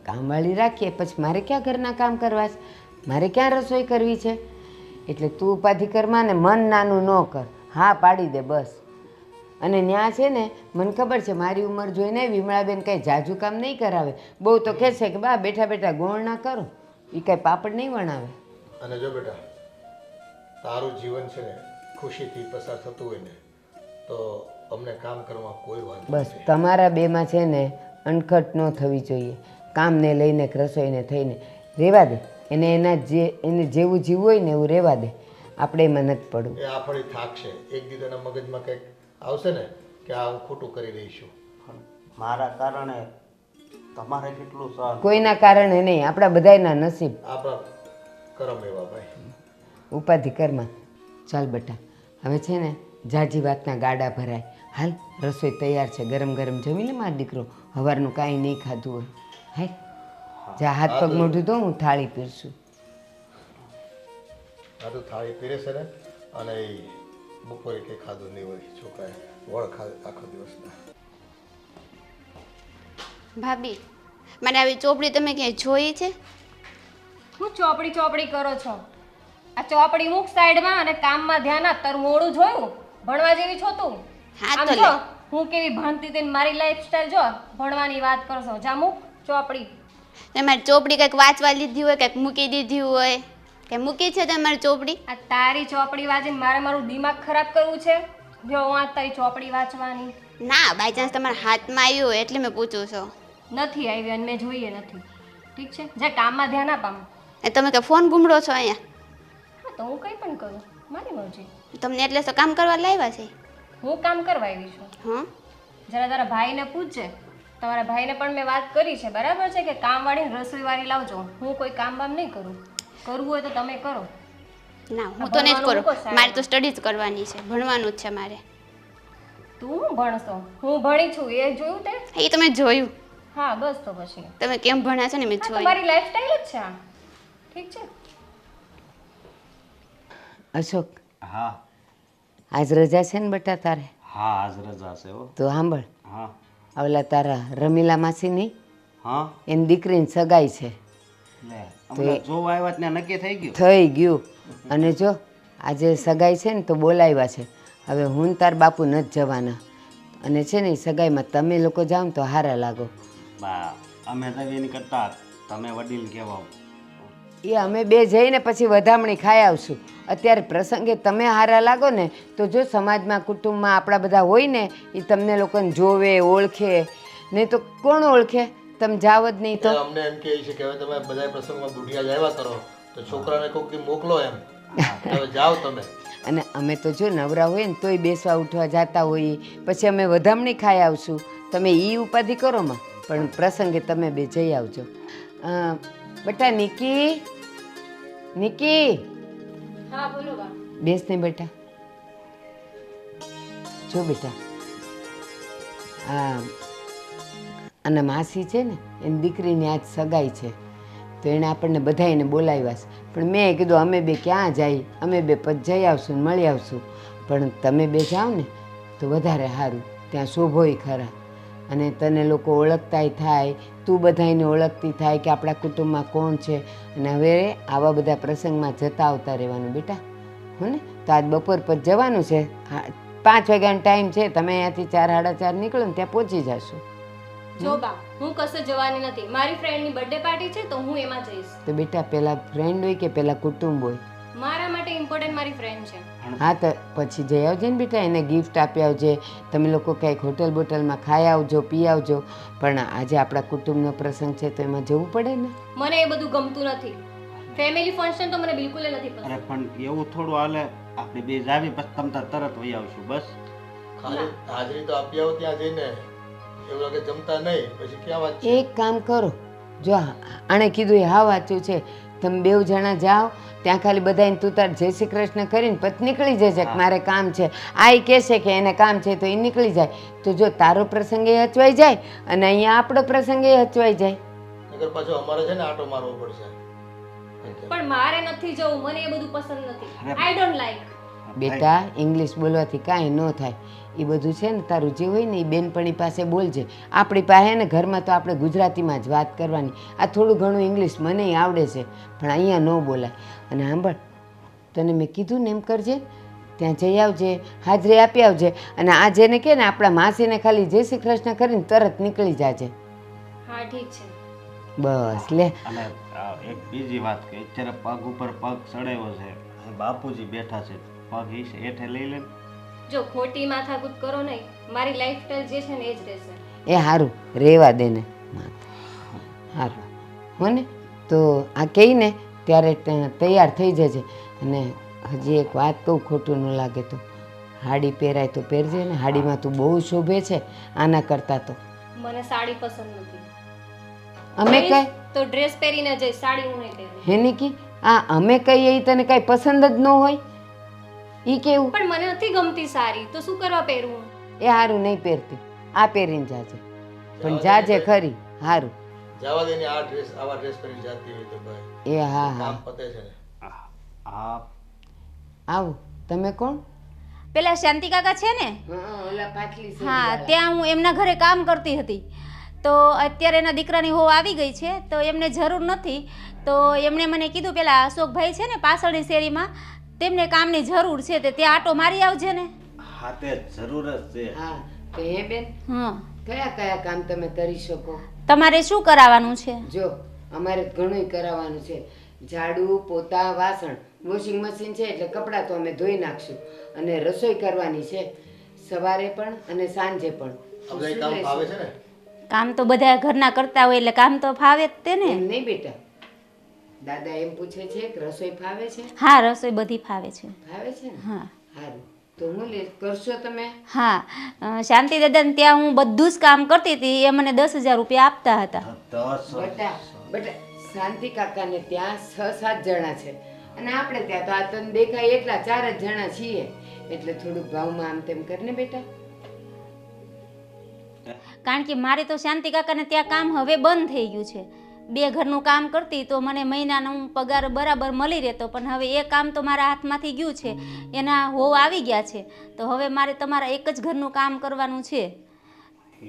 કામવાળી રાખીએ પછી મારે ક્યાં ઘરના કામ કરવા છે, મારે ક્યાં રસોઈ કરવી છે. એટલે તું ઉપાધિ કરમાં ને મન નાનું ન કર, હા પાડી દે બસ. અને ત્યાં છે ને મને ખબર છે મારી ઉંમર જોઈને વિમળાબેન કંઈ જાજુ કામ નહીં કરાવે. બહુ તો કહેશે કે બા બેઠા બેઠા ગોળ ના કરો, એ કાંઈ પાપડ નહીં વણાવે. અને જો બેટા તારું જીવન છે ને ખુશીથી પસાર થતું હોય ને તો અમને કામ કરવામાં કોઈ વાંધો બસ નથી. તમારા બેમાં છે ને અણખટ ન થવી જોઈએ. કામને લઈને કે રસોઈને થઈને રહેવા દે એને, એને જેવું જીવવું હોય ને એવું રહેવા દે. આપણે એમાં નથી પડવું. એ આફળી થાકશે, એક દી તેના મગજમાં કંઈક આવશે ને કે આ હું ખોટું કરી રહી છું. મારા કારણે તમારે કેટલું સહન. કોઈના કારણે નહીં, આપણા બધાયના નસીબ. આપણા કરમ એવા ભાઈ. ઉપાધિ કરમાં. ચાલ બેટા હવે છે ને જાજી વાતના ગાડા ભરાય. હાલ રસોઈ તૈયાર છે, ગરમ ગરમ જમી લે મારો દીકરો, સવારનું કાંઈ નહીં ખાધું હોય. હાલ જા હાથ પગ મોઢું ધો, હું થાળી પીરશું. આ તો થાળી પીરે છે ને અને એ બપોરે કંઈ ખાધું નહીં હોય છોકરાએ, વળ ખાધે આખો દિવસના. ભાભી મને આવી ચોપડી તમે ક્યાંય જોઈ છે? હું ચોપડી ચોપડી કરો છો? આ ચોપડી મૂક સાઈડમાં અને કામમાં ધ્યાન આપ. તારું મોડું જોયું? ભણવા જેવી છો તું? હા આમ તો જો લે. હું કેવી ભણતી હતી ને મારી લાઈફસ્ટાઈલ જો, ભણવાની વાત કરશો. જા મૂક ચોપડી. તમારી ચોપડી કંઈક વાંચવા લીધી હોય, કંઈક મૂકી દીધી હોય, કે મૂકી છે તમારી ચોપડી? આ તારી ચોપડી વાંચીને મારે મારું દિમાગ ખરાબ કરવું છે? જો હું આ તારી ચોપડી વાંચવાની ના, બાય ચાન્સ તમારા હાથમાં આવ્યું હોય એટલે મેં પૂછું છું. નથી આવી અને મેં જોઈએ નથી. ઠીક છે, જા કામમાં ધ્યાન આપ. આમ એ તમે કે ફોન ઘૂમડો છો અહીંયા? હા તો હું કંઈ પણ કરું, મારી મરજી. તમને એટલે તો કામ કરવા લાવ્યા છે. હું કામ કરવા આવી છું. હા જરા તારા ભાઈને પૂછજે. તમારા ભાઈને પણ મેં વાત કરી છે, બરાબર છે કે કામવાળી રસોઈવાળી લાવજો. હું કોઈ કામ બામ નહીં કરું. કરવું હોય તો તમે કરો. ના હું તો નહીં જ ભણવાનું કરું, મૂકો સાઈડ. મારે તો સ્ટડી જ કરવાની છે, ભણવાનું જ છે મારે. તું હું ભણશો? હું ભણી છું એ જોયું તે? એ તમે જોયું, હા બસ તો પછી તમે કેમ ભણ્યા છો ને મેં આ જોયું. તમારી લાઈફસ્ટાઈલ જ છે આ. ઠીક છે. અશોક હા આજ રજા છે ને બેટા તારે? હા આજ રજા છે હો. તો સાંભળ, હા ઓલા તારા રમીલા માસી નહીં, હા એની દીકરીની સગાઈ છે. લે હમણાં જોવા આવ્યા ત્યાં નક્કી થઈ ગયું. થઈ ગયું. અને જો આજે સગાઈ છે ને તો બોલાવ્યા છે. હવે હું ને તાર બાપુ નથી જવાના. અને છે ને એ સગાઈમાં તમે લોકો જાઓ ને તો હારા લાગો. બા અમે તો એની કરતા તમે વડીલ કહેવાઓ. એ અમે બે જઈને પછી વધામણી ખાઈ આવશું. અત્યારે પ્રસંગે તમે હારા લાગો ને તો જો સમાજમાં કુટુંબમાં આપણા બધા હોય ને એ તમને લોકોને જોવે ઓળખે, નહીં તો કોણ ઓળખે? તમે જાવ જ નહીં તો. અમને એમ કહે છે કે હવે તમે બધા પ્રસંગમાં બુઢિયા જ આવ્યા કરો તો છોકરાને કોઈક દી મોકલો એમ, હવે જાઓ તમે. અને અમે તો જો નવરા હોય ને તોય બેસવા ઉઠવા જતા હોઈએ, પછી અમે વધામણી ખાઈ આવશું. તમે એ ઉપાધિ કરો માં, પણ પ્રસંગે તમે બે જઈ આવજો. બેટા નિકી, નિકી હા બોલો બા. બેસ ને બેટા. જો બેટા અને માસી છે ને એની દીકરીની આજ સગાઈ છે તો એણે આપણને બધાને બોલાવ્યા છે. પણ મેં કીધું અમે બે ક્યાં જાય, અમે બે પછી જઈ આવશું ને મળી આવશું. પણ તમે બે જાઓ ને તો વધારે સારું, ત્યાં શોભોય ખરા અને તને લોકો ઓળખતાય થાય, તું બધાને ઓળખતી થાય કે આપણા કુટુંબમાં કોણ છે. અને હવે આવા બધા પ્રસંગમાં જતા આવતા રહેવાનું બેટા, હો ને? તો આજ બપોર પર જવાનું છે, 5 વાગ્યાનો ટાઈમ છે. તમે અહીંયાથી 4 સાડા 4 નીકળો ને ત્યાં પહોંચી જશો. જો બા હું કશે જવાની નથી. મારી ફ્રેન્ડની બર્થડે પાર્ટી છે તો હું એમાં જઈશ. તો બેટા પહેલાં ફ્રેન્ડ હોય કે પહેલાં કુટુંબ હોય? મારા માટે ઇમ્પોર્ટન્ટ મારી ફ્રેન્ડ છે. હા તો પછી જઈ આવજે ને બેટા, એને ગિફ્ટ આપી આવજે. તમે લોકો કંઈક હોટલ બોટલમાં ખાઈ આવજો, પી આવજો. પણ આજે આપણા કુટુંબનો પ્રસંગ છે તો એમાં જવું પડે ને. મને એ બધું ગમતું નથી. ફેમિલી ફંક્શન તો મને બિલકુલ નથી પસંદ. અરે પણ એવું થોડું હાલે, આપણે બે જાવી પછી તમતા તરત વહી આવશું બસ. ખાલી હાજરી તો આપી આવો ત્યાં જઈને, એવું લાગે જમતા નહીં પછી ક્યાં વાત છે? એક કામ કરો, જો આણે કીધું એ હા વાંચ્યું છે, તમે બેવ જણા જાઓ ત્યાં ખાલી બધાને તું તાર જય શ્રી કૃષ્ણ કરીને પછી નીકળી જશે કે મારે કામ છે. આ કહેશે કે એને કામ છે તો એ નીકળી જાય. તો જો તારો પ્રસંગ એ હચવાઈ જાય અને અહીંયા આપણો પ્રસંગ એ હચવાઈ જાય. નગર પાછો અમારે છે ને આટો મારવો પડશે. પણ મારે નથી જવું, મને એ બધું પસંદ નથી. I don't like. બેટા ઇંગ્લિશ બોલવાથી કાંઈ ન થાય. એ બધું છે ને તારું જે હોય ને એ બેનપણી પાસે બોલજે. આપણી પાસે ને ઘરમાં તો આપણે ગુજરાતીમાં જ વાત કરવાની. આ થોડું ઘણું ઇંગ્લિશ મને આવડે છે પણ અહીંયા ન બોલાય. અને સાંભળ, તને મેં કીધું ને એમ કરજે, ત્યાં જઈ આવજે, હાજરી આપી આવજે. અને આ જેને કે ને આપણા માસીને ખાલી જય શ્રી કૃષ્ણ કરીને તરત નીકળી જાજે. હા ઠીક છે. બસ લે. અને એક બીજી વાત કે અત્યારે પગ ઉપર પગ ચડાવ્યો છે, અહીં બાપુજી બેઠા છે, પગ ઈ હેઠે લઈ લે. જો ખોટી માથાકૂટ કરો નહીં, મારી લાઈફસ્ટાઈલ જે છે ને એ જ રહેશે. એ સારું રેવા દે ને સારું હો ને. તો આ કહીને ત્યારે તૈયાર થઈ જજે. અને હજી એક વાત કહું, ખોટું ન લાગે તો હાડી પહેરાય તો પહેરજે ને. હાડીમાં તું બહુ શોભે છે આના કરતાં તો. મને સાડી પસંદ નથી. અમે કઈ તો ડ્રેસ પહેરીને જઈશ, સાડી હું નહીં પહેરું. હેની કી આ અમે કહીએ એ તને કાંઈ પસંદ જ ન હોય એ કેવું? પણ મને નથી ગમતી સાડી, તો શું કરવા પહેરવું? એ સારું નહીં પહેરતી, આ પહેરીને જાજે. પણ જાજે ખરી. સારું જવા દે ને. આ ડ્રેસ આવા ડ્રેસ પહેરીને જાતી હોય તો ભાઈ એ હા હા કામ પતે છે ને. હા આવું. તમે કોણ? પેલા શાંતિ કાકા છે ને, ઓલા પાટલી હા, ત્યાં હું એમના ઘરે કામ કરતી હતી. તો અત્યારે એના દીકરાની હોવ આવી ગઈ છે તો એમને જરૂર નથી. તો એમણે મને કીધું પેલા અશોકભાઈ છે ને પાછળની શેરીમાં, તેમને કામની જરૂર છે, તે ત્યાં આટો મારી આવજે ને. હા તે જરૂર જ છે. હા તો હે બેન, હા, કયા કયા કામ તમે કરી શકો? તમારે શું કરાવવાનું છે? જો અમારે ઘણું કરાવવાનું છે. ઝાડુ, પોતા, વાસણ. વોશિંગ મશીન છે એટલે કપડાં તો અમે ધોઈ નાખશું. અને રસોઈ કરવાની છે સવારે પણ અને સાંજે પણ. આ બધા કામ ભાવે છે ને? કામ તો બધા ઘરના કરતા હોય એટલે કામ તો ફાવે જ તે ને. એમ નહીં બેટા, દાદા એમ પૂછે છે કે રસોઈ ફાવે છે? હા, રસોઈ બધી ફાવે છે. ફાવે છે ને? હા સારું. તો હું કરશો તમે? હા, શાંતિ દાદાને ત્યાં હું બધું જ કામ કરતી હતી. એ મને 10,000 રૂપિયા આપતા હતા. 10 બેટા બેટા શાંતિ કાકાને ત્યાં 6-7 જણા છે અને આપણે ત્યાં તો આ તને દેખાય એટલા 4 જ જણા છીએ. એટલે થોડુંક ભાવમાં આમ તેમ કરીને બેટા. કારણ કે મારે તો શાંતિ કાકાને ત્યાં કામ હવે બંધ થઈ ગયું છે. 2 ઘરનું કામ કરતી તો મને મહિનાનો પગાર બરાબર મળી રહેતો, પણ હવે એ કામ તો મારા હાથમાંથી ગયું છે. એના હોવ આવી ગયા છે તો હવે મારે તમારા એક જ ઘરનું કામ કરવાનું છે.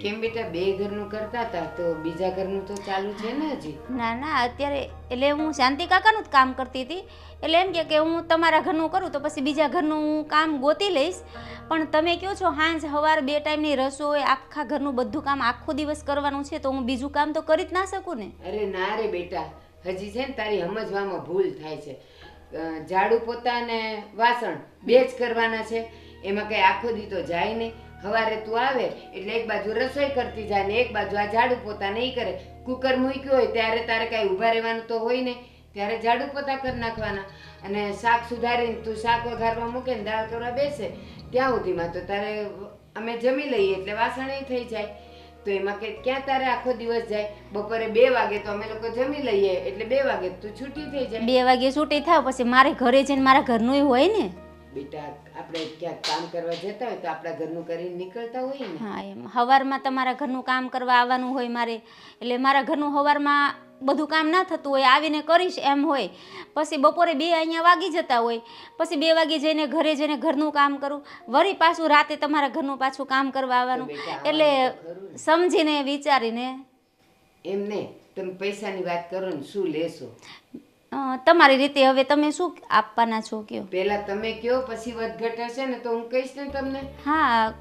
કેમ બેટા 2 ઘરનું કરતા હતા તો બીજા ઘરનું તો ચાલુ છે ને હજી? ના ના, અત્યારે એટલે હું શાંતિ કાકાનું જ કામ કરતી હતી. એટલે એમ કે હું તમારા ઘરનું કરું તો પછી બીજા ઘરનું હું કામ ગોતી લઈશ. પણ તમે કહો છો સાંજ સવાર 2 ટાઈમની રસોઈ, આખા ઘરનું બધું કામ આખો દિવસ કરવાનું છે, તો હું બીજું કામ તો કરી જ ના શકું ને. અરે ના રે બેટા, હજી છે ને તારી સમજવામાં ભૂલ થાય છે. ઝાડુ, પોતા ને વાસણ 2 જ કરવાના છે. એમાં કઈ આખો દી તો જાય નહીં. સવારે તું આવે એટલે એક બાજુ રસોઈ કરતી જાય ને એક બાજુ આ ઝાડુ પોતા નહીં કરે. કુકર મૂક્યું હોય ત્યારે તારે કાંઈ ઊભા રહેવાનું તો હોય ને, ત્યારે ઝાડુ પોતા કરી નાખવાના. અને શાક સુધારીને તું શાક વઘારવા મૂકે ને દાળ કરવા બેસે ત્યાં સુધીમાં તો તારે અમે જમી લઈએ એટલે વાસણ થઈ જાય. તો એમાં કે ક્યાં તારે આખો દિવસ જાય? બપોરે 2 વાગે તો અમે લોકો જમી લઈએ એટલે 2 વાગે તું છૂટી થઈ જાય. 2 વાગે છૂટી થાવ પછી મારે ઘરે જઈને મારા ઘરનું હોય ને. બેટા આપણે ક્યાંક કામ કરવા જતા હોય તો આપણા ઘરનું કરીને નીકળતા હોય ને. હા, એમ સવારમાં તમારા ઘરનું કામ કરવા આવવાનું હોય મારે, એટલે મારા ઘરનું સવારમાં બધું કામ ના થતું હોય, આવીને કરીશ એમ હોય. પછી બપોરે 2 અહીંયા વાગી જતા હોય, પછી 2 વાગે જઈને ઘરે જઈને ઘરનું કામ કરું, વળી પાછું રાતે તમારા ઘરનું પાછું કામ કરવા આવવાનું. એટલે સમજીને વિચારીને. એમ ને તમે પૈસાની વાત કરો ને શું લેશો? તમારી રીતે હવે તમે શું આપવાના છો કયો? પહેલા તમે કયો પછી વધઘટ હશે ને તો હું કહીશ ને તમને. હા,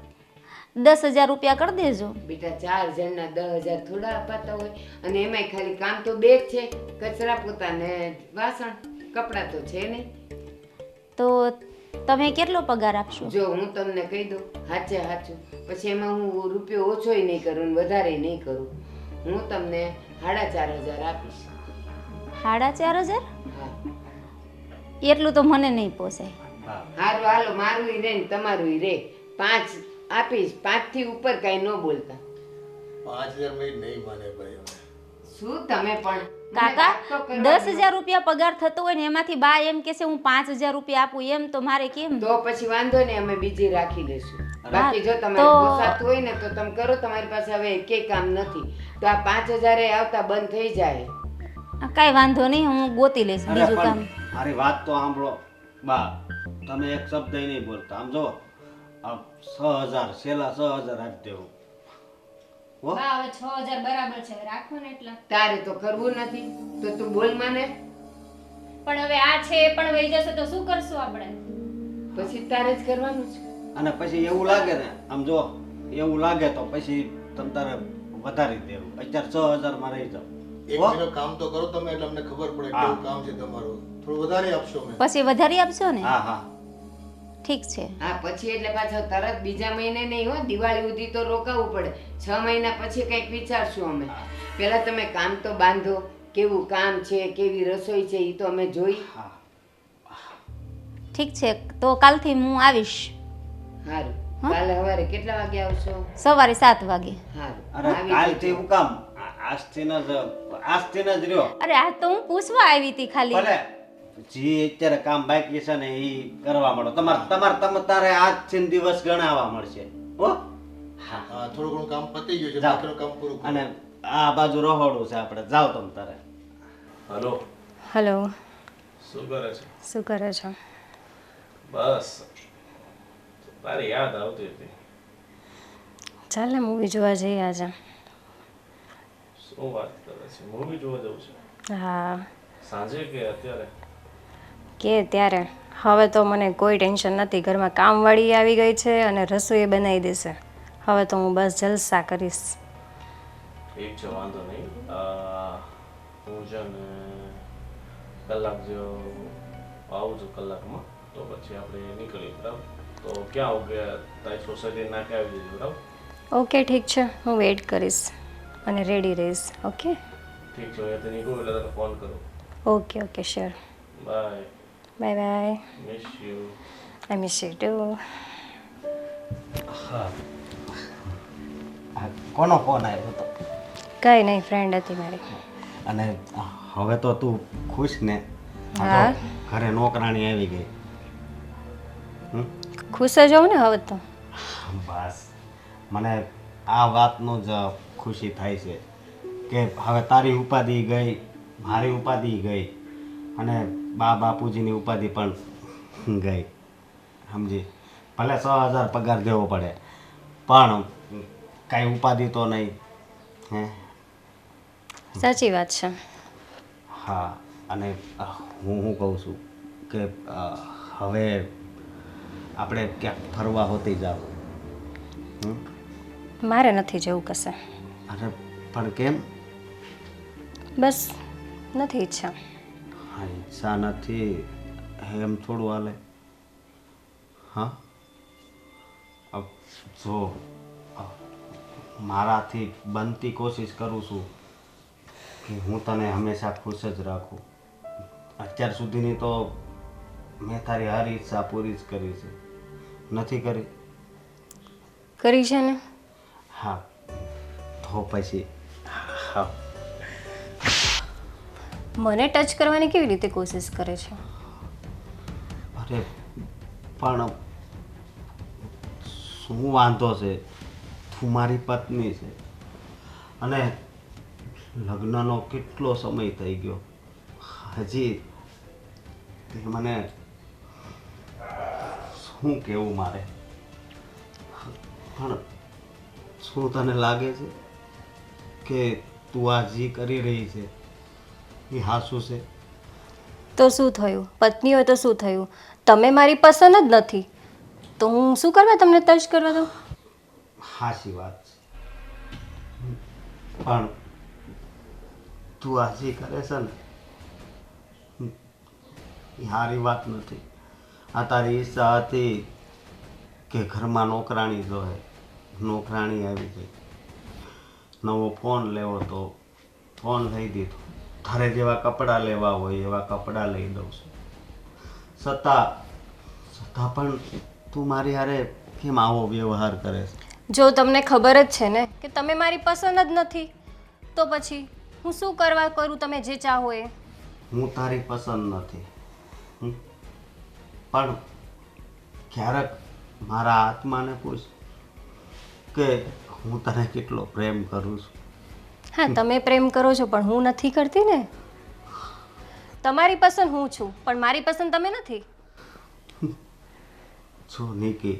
10,000 રૂપિયા કરી દેજો. બેટા 4 જણના 10,000 થોડા અપાતા હોય? અને એમાંય ખાલી કામ તો 2 જ છે, કચરા પોતા ને વાસણ. કપડાં તો છે નહીં. તો તમે કેટલો પગાર આપશો? જો હું તમને કહી દઉં સાચે સાચું, પછી એમાં હું રૂપિયો ઓછોય નહીં કરું ને વધારે નહીં કરું. હું તમને 4,500 આપીશ. 4,500? હા એટલું તો મને નહીં પોસાય. હારું હાલો, મારું રે ને તમારું રે. 5 આપીશ, 5 થી ઉપર કઈ ન બોલતા. 5,000 મેં નહીં માને ભાઈ. હવે શું તમે પણ કાકા મને વાત તો કરવા 10,000 રૂપિયા પગાર થતો હોય ને એમાંથી બા એમ કહેશે હું 5,000 રૂપિયા આપું, એમ તો મારે કેમ? તો પછી વાંધો ને અમે બીજી રાખી લેશું. બાકી જો તમારે તો- પોસાતું હોય ને તો તમે કરો, તમારી પાસે હવે એકેય કામ નથી તો આ 5,000 આવતા બંધ થઈ જાય. કાંઈ વાંધો નહીં, હું ગોતી લઈશ અરે બીજું પણ કામ. મારી વાત તો સાંભળો બા, તમે એક શબ્દ નહીં બોલતા. આમ જો આ 6,000 છેલ્લા 6,000 આપી દેવું હો. બા હવે 6,000 બરાબર છે, રાખો ને એટલા. તારે તો કરવું નથી તો તું બોલ મને. પણ હવે આ છે એ પણ વહી જશે તો શું કરશું આપણે? પછી તારે જ કરવાનું છે. અને પછી એવું લાગે ને, આમ જો એવું લાગે તો પછી તમ તારે વધારી દેવું. અત્યારે 6,000 માં રહી જાવ. એક હો? મહિનો કામ તો કરો તમે, એટલે અમને ખબર પડે હા. કેવું કામ છે તમારું. થોડું વધારે આપશો મેં. પછી વધારી આપશો ને? હા હા ઠીક છે. હા પછી એટલે પાછો તરત બીજા મહિને નહીં હો, દિવાળી સુધી તો રોકાવું પડે. 6 મહિના પછી કંઈક વિચારશું અમે. પહેલા તમે કામ તો બાંધો, કેવું કામ છે, કેવી રસોઈ છે એ તો અમે જોઈ. હા. ઠીક છે, તો કાલથી હું આવીશ. સારું, કાલે સવારે કેટલા વાગે આવશો? સવારે 7 વાગે. સારું, અરે આવી કાલથી જજો. હું કામ આજથી જ રહ્યો. અરે આ તો હું પૂછવા આવી હતી ખાલી. ભલે જી અત્યારે કામ બાકી છે ને એ કરવા માંડો. તારે આજથી દિવસ ગણાવવા મળશે હો. હા હા, થોડું ઘણું કામ પતી ગયું છે, જાઓ. બાકીનું કામ પૂરું કરો. અને આ બાજુ રહોડું છે આપણે, જાઓ તમ તારે. હલો, હલો, શું કરે છે? શું કરે છો? બસ તારી યાદ આવતી હતી. ચાલ ને મૂવી જોવા જઈએ આજે. શું વાત કરે છે? મૂવી જોવા જવું છે? હા, સાંજે કે અત્યારે? કે ત્યારે હવે તો મને કોઈ ટેન્શન નથી. ઘરમાં કામવાળી આવી ગઈ છે અને રસોઈ બનાવી દેશે. હવે તો હું બસ જલસા કરીશ. ઠીક છે, વાંધો નહીં. હું છે ને કલાક જેવો આવું છું, કલાકમાં તો પછી આપણે નીકળીએ, બરાબર? તો ક્યાં આવું કે તારી સોસાયટી નાખે આવી જજો, બરાબર? ઓકે ઠીક છે, હું વેઇટ કરીશ અને રેડી રહીશ. ઓકે ઠીક છે, અહીંયાથી નીકળું એટલે તને ફોન કરું. Okay okay sure. Bye, bye bye. Miss you. I miss you too. આ કોનો ફોન આવ્યો હતો? કંઈ નહીં, ફ્રેન્ડ હતી મારી. અને હવે તો તું ખુશ ને? આ હા. તો ઘરે નોકરાણી આવી ગઈ. ખુશ જ હોઉં ને હવે તો. બસ મને આ વાતનું જ ખુશી થાય છે કે હવે તારી ઉપાધિ ગઈ, મારી ઉપાધિ ગઈ અને બા બાપુજીની ઉપાધિ પણ ગઈ. સમજી? ભલે 6,000 પગાર દેવો પડે પણ કાંઈ ઉપાધિ તો નહીં. હે? સાચી વાત છે. હા. અને હું કહું છું કે હવે આપણે ક્યાંક ફરવા હોતી જાવ. મારે નથી જવું કશે. અરે પણ કેમ? બસ નથી ઈચ્છા. હા, ઈચ્છા નથી એમ થોડું હાલે. હા જો મારાથી બનતી કોશિશ કરું છું કે હું તને હંમેશા ખુશ જ રાખું. અત્યાર સુધીની તો મેં તારી હર ઈચ્છા પૂરી જ કરી છે. નથી કરી? કરી છે ને? હા તો પછી હા. મને ટચ કરવાની કેવી રીતે કોશિશ કરે છે? અરે પણ શું વાંધો છે? તું મારી પત્ની છે અને લગ્નનો કેટલો સમય થઈ ગયો, હજી તે મને શું કહેવું મારે? પણ શું તને લાગે છે કે તું આ જે કરી રહી છે એ હાસું છે? તો શું થયું? પત્ની હોય તો શું થયું? તમે મારી પસંદ જ નથી તો હું શું કરવા તમને ટચ કરવા દઉં? હાચી વાત છે પણ તું આ જે કરે છે ને એ સારી વાત નથી. આ તારી ઈચ્છા હતી કે ઘરમાં નોકરાણી જોહે, નોકરાણી આવી ગઈ. નવો ફોન લેવો તો ફોન લઈ દીધો. તારે જેવા કપડાં લેવા હોય એવા કપડાં લઈ દઉં છું. છતાં પણ તું મારી હારે કેમ આવો વ્યવહાર કરે છે? જો તમને ખબર જ છે ને કે તમે મારી પસંદ જ નથી તો પછી હું શું કરવા કરું તમે જે ચાહો એ. હું તારી પસંદ નથી હમ? પણ ક્યારેક મારા આત્માને પૂછ કે હું તને કેટલો પ્રેમ કરું છું. હા તમે પ્રેમ કરો છો પણ હું નથી કરતી ને. તમારી પસંદ હું છું પણ મારી પસંદ તમે નથી. જો નિકી,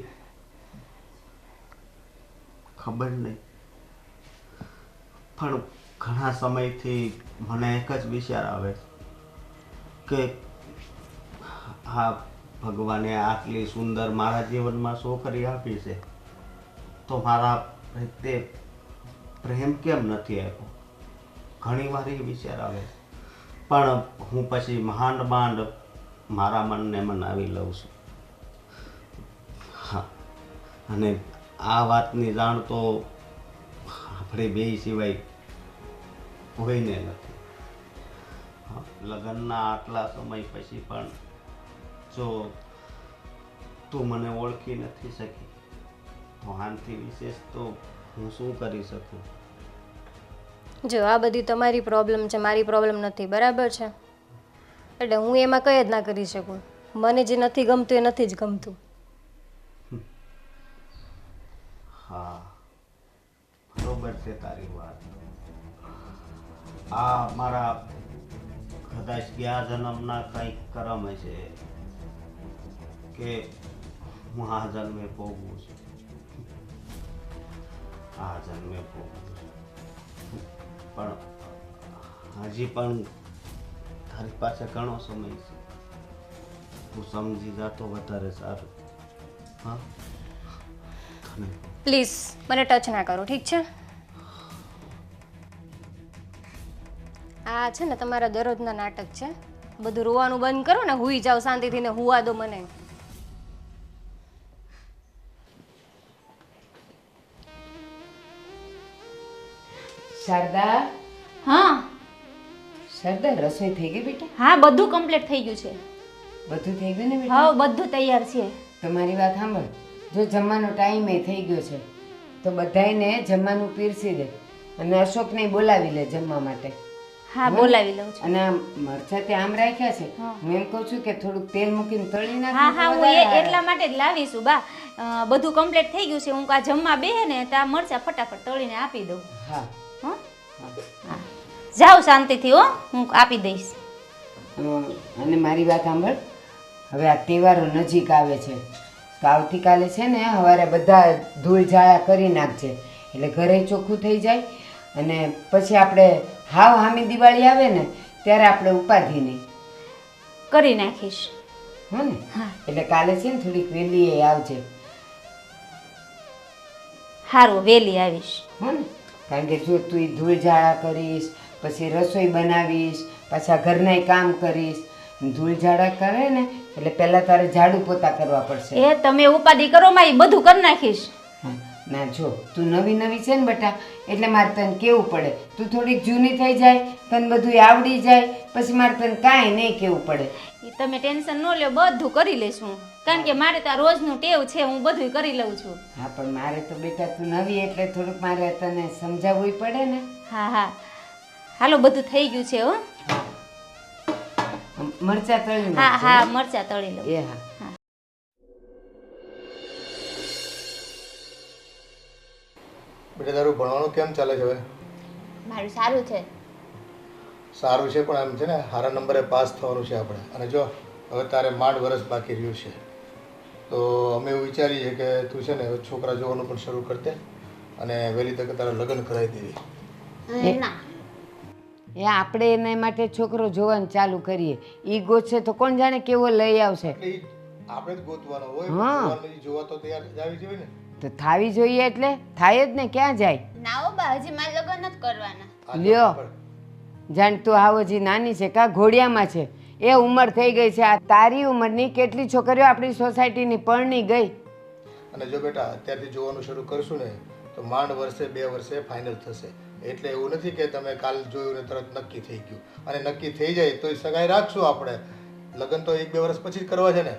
ખબર નહીં પણ ઘણા સમયથી મને એક જ વિચાર આવે કે હા ભગવાને આટલી સુંદર મારા જીવનમાં છોકરી આપી છે તો મારા પ્રત્યે પ્રેમ કેમ નથી આપ્યો. ઘણી વાર એ વિચાર આવે પણ હું પછી માંડ મારા મનને મનાવી લઉં છું. હા, અને આ વાતની જાણ તો આપણે બે સિવાય કોઈને નથી. હા, લગ્નના આટલા સમય પછી પણ જો તું મને ઓળખી નથી શકી તો આનાથી વિશેષ તો હું શું કરી શકું. જો આ બધી તમારી પ્રોબ્લેમ છે, મારી પ્રોબ્લેમ નથી, બરાબર છે? એટલે હું એમાં કંઈ જ ના કરી શકું. મને જે નથી ગમતું એ નથી જ ગમતું. હા, બરોબર છે તારી વાત. આ મારા કદાચ ગયા જન્મના કંઈક કર્મ છે કે હું આ જન્મે ભોગવું છું. આ જન્મે ભોગવું છું. પણ હજી પણ તારી પાસે ઘણો સમય છે. તું સમજી જા તો વધારે સારું. હા, તને પ્લીઝ મને ટચ ના કરો, ઠીક છે? આ છે ને તમારા દરરોજના નાટક છે. બધું રોવાનું બંધ કરો ને, હુઈ જાઓ શાંતિથી ને હુવા દો મને. શારદા, હા શારદા રસોઈ થઈ ગઈ બેટા? હા બધું કમ્પ્લીટ થઈ ગયું છે. બધું થઈ ગયું ને બેટા? હા બધું તૈયાર છે. તમારી વાત સાંભળ, જો જમવાનો ટાઈમ એ થઈ ગયો છે તો બધાયને જમવાનું પીરસી દે અને અશોકને બોલાવી લે જમવા માટે. હા બોલાવી લઉં છું. અને આ મરચાં તે આમ રાખ્યા છે, હા. હું એમ કહું છું કે થોડુંક તેલ મૂકીને તળી નાખ. હા હા હું એટલા માટે જ લાવીશું બા. બધું કમ્પ્લીટ થઈ ગયું છે. હું આ જમવા બેહે ને ત્યાં મરચા ફટાફટ તળીને આપી દઉં. હા હો હા જાઓ શાંતિથી હો, હું આપી દઈશ. અને મારી વાત સાંભળ, હવે આ તહેવારો નજીક આવે છે તો આવતીકાલે છે ને સવારે બધા ધૂળ ઝાડા કરી નાખજે એટલે ઘરે ચોખ્ખું થઈ જાય. અને પછી આપણે હાવ હામી દિવાળી આવે ને ત્યારે આપણે ઉપાધિ નહીં. કરી નાખીશ. હો ને? હા એટલે કાલે છે ને થોડીક વહેલી એ આવજે. સારું વહેલી આવીશ. હો ને? કારણ કે જો તું ધૂળ ઝાડા કરીશ, પછી રસોઈ બનાવીશ, પાછા ઘરનાય કામ કરીશ, ધૂળ ઝાડા કરે ને એટલે પહેલાં તારે ઝાડુ પોતા કરવા પડશે. એ તમે ઉપાધિ કરો માં એ બધું કરી નાખીશ. હા, ના જો તું નવી નવી છે ને બેટા એટલે મારે તને કેવું પડે. તું થોડીક જૂની થઈ જાય, તને બધું આવડી જાય, પછી મારે તને કાંઈ નહીં કેવું પડે. એ તમે ટેન્શન ન લ્યો, બધું કરી લઈશ હું. કારણ કે મારે તો આ રોજનું ટેવ છે, હું બધું કરી લઉં છું. હા પણ મારે તો બેટા તું નવી એટલે થોડુંક મારે તને સમજાવવું પડે ને. હા હા હાલો બધું થઈ ગયું છે હો. મરચા તળી હા નાખજે, હા હો? મરચા તળી લઉં. એ હા. બેટા તારું ભણવાનું કેમ ચાલે છે હવે? મારું સારું છે. સારું છે પણ આમ છે ને સારા નંબરે પાસ થવાનું છે આપણે. અને જો હવે તારે માંડ વર્ષ બાકી રહ્યું છે તો અમે એવું વિચારીએ કે તું છે ને હવે છોકરા જોવાનું પણ શરૂ કરતે અને વહેલી તકે તારા લગ્ન કરાવી દેવી. ના એ આપણે એના માટે છોકરો જોવાનું ચાલુ કરીએ. ઈ ગોતશે તો કોણ જાણે કેવો લઈ આવશે. એટલે ઈ આપણે જ ગોતવાનો હોય. હા. જોવાનું ઈ જોવા તો તૈયાર જ આવી જોઈએ ને. તો થાવી જોઈએ એટલે થાય જ ને, ક્યાં જાય? ના હો બા હજી મારે લગ્ન નથી કરવાના. આ લ્યો. પણ જાણ તું આવો હજી નાની છે કા ઘોડિયામાં છે? એ ઉંમર થઈ ગઈ છે. આ તારી ઉંમરની કેટલી છોકરીઓ આપણી સોસાયટીની પરણી ગઈ. અને જો બેટા અત્યારથી જોવાનું શરૂ કરશું ને તો માંડ વર્ષે 2 વર્ષે ફાઇનલ થશે. એટલે એવું નથી કે તમે કાલ જોયું ને તરત નક્કી થઈ ગયું. અને નક્કી થઈ જાય તો સગાઈ રાખશું આપણે. લગ્ન તો 1-2 વર્ષ પછી જ કરવા છે ને.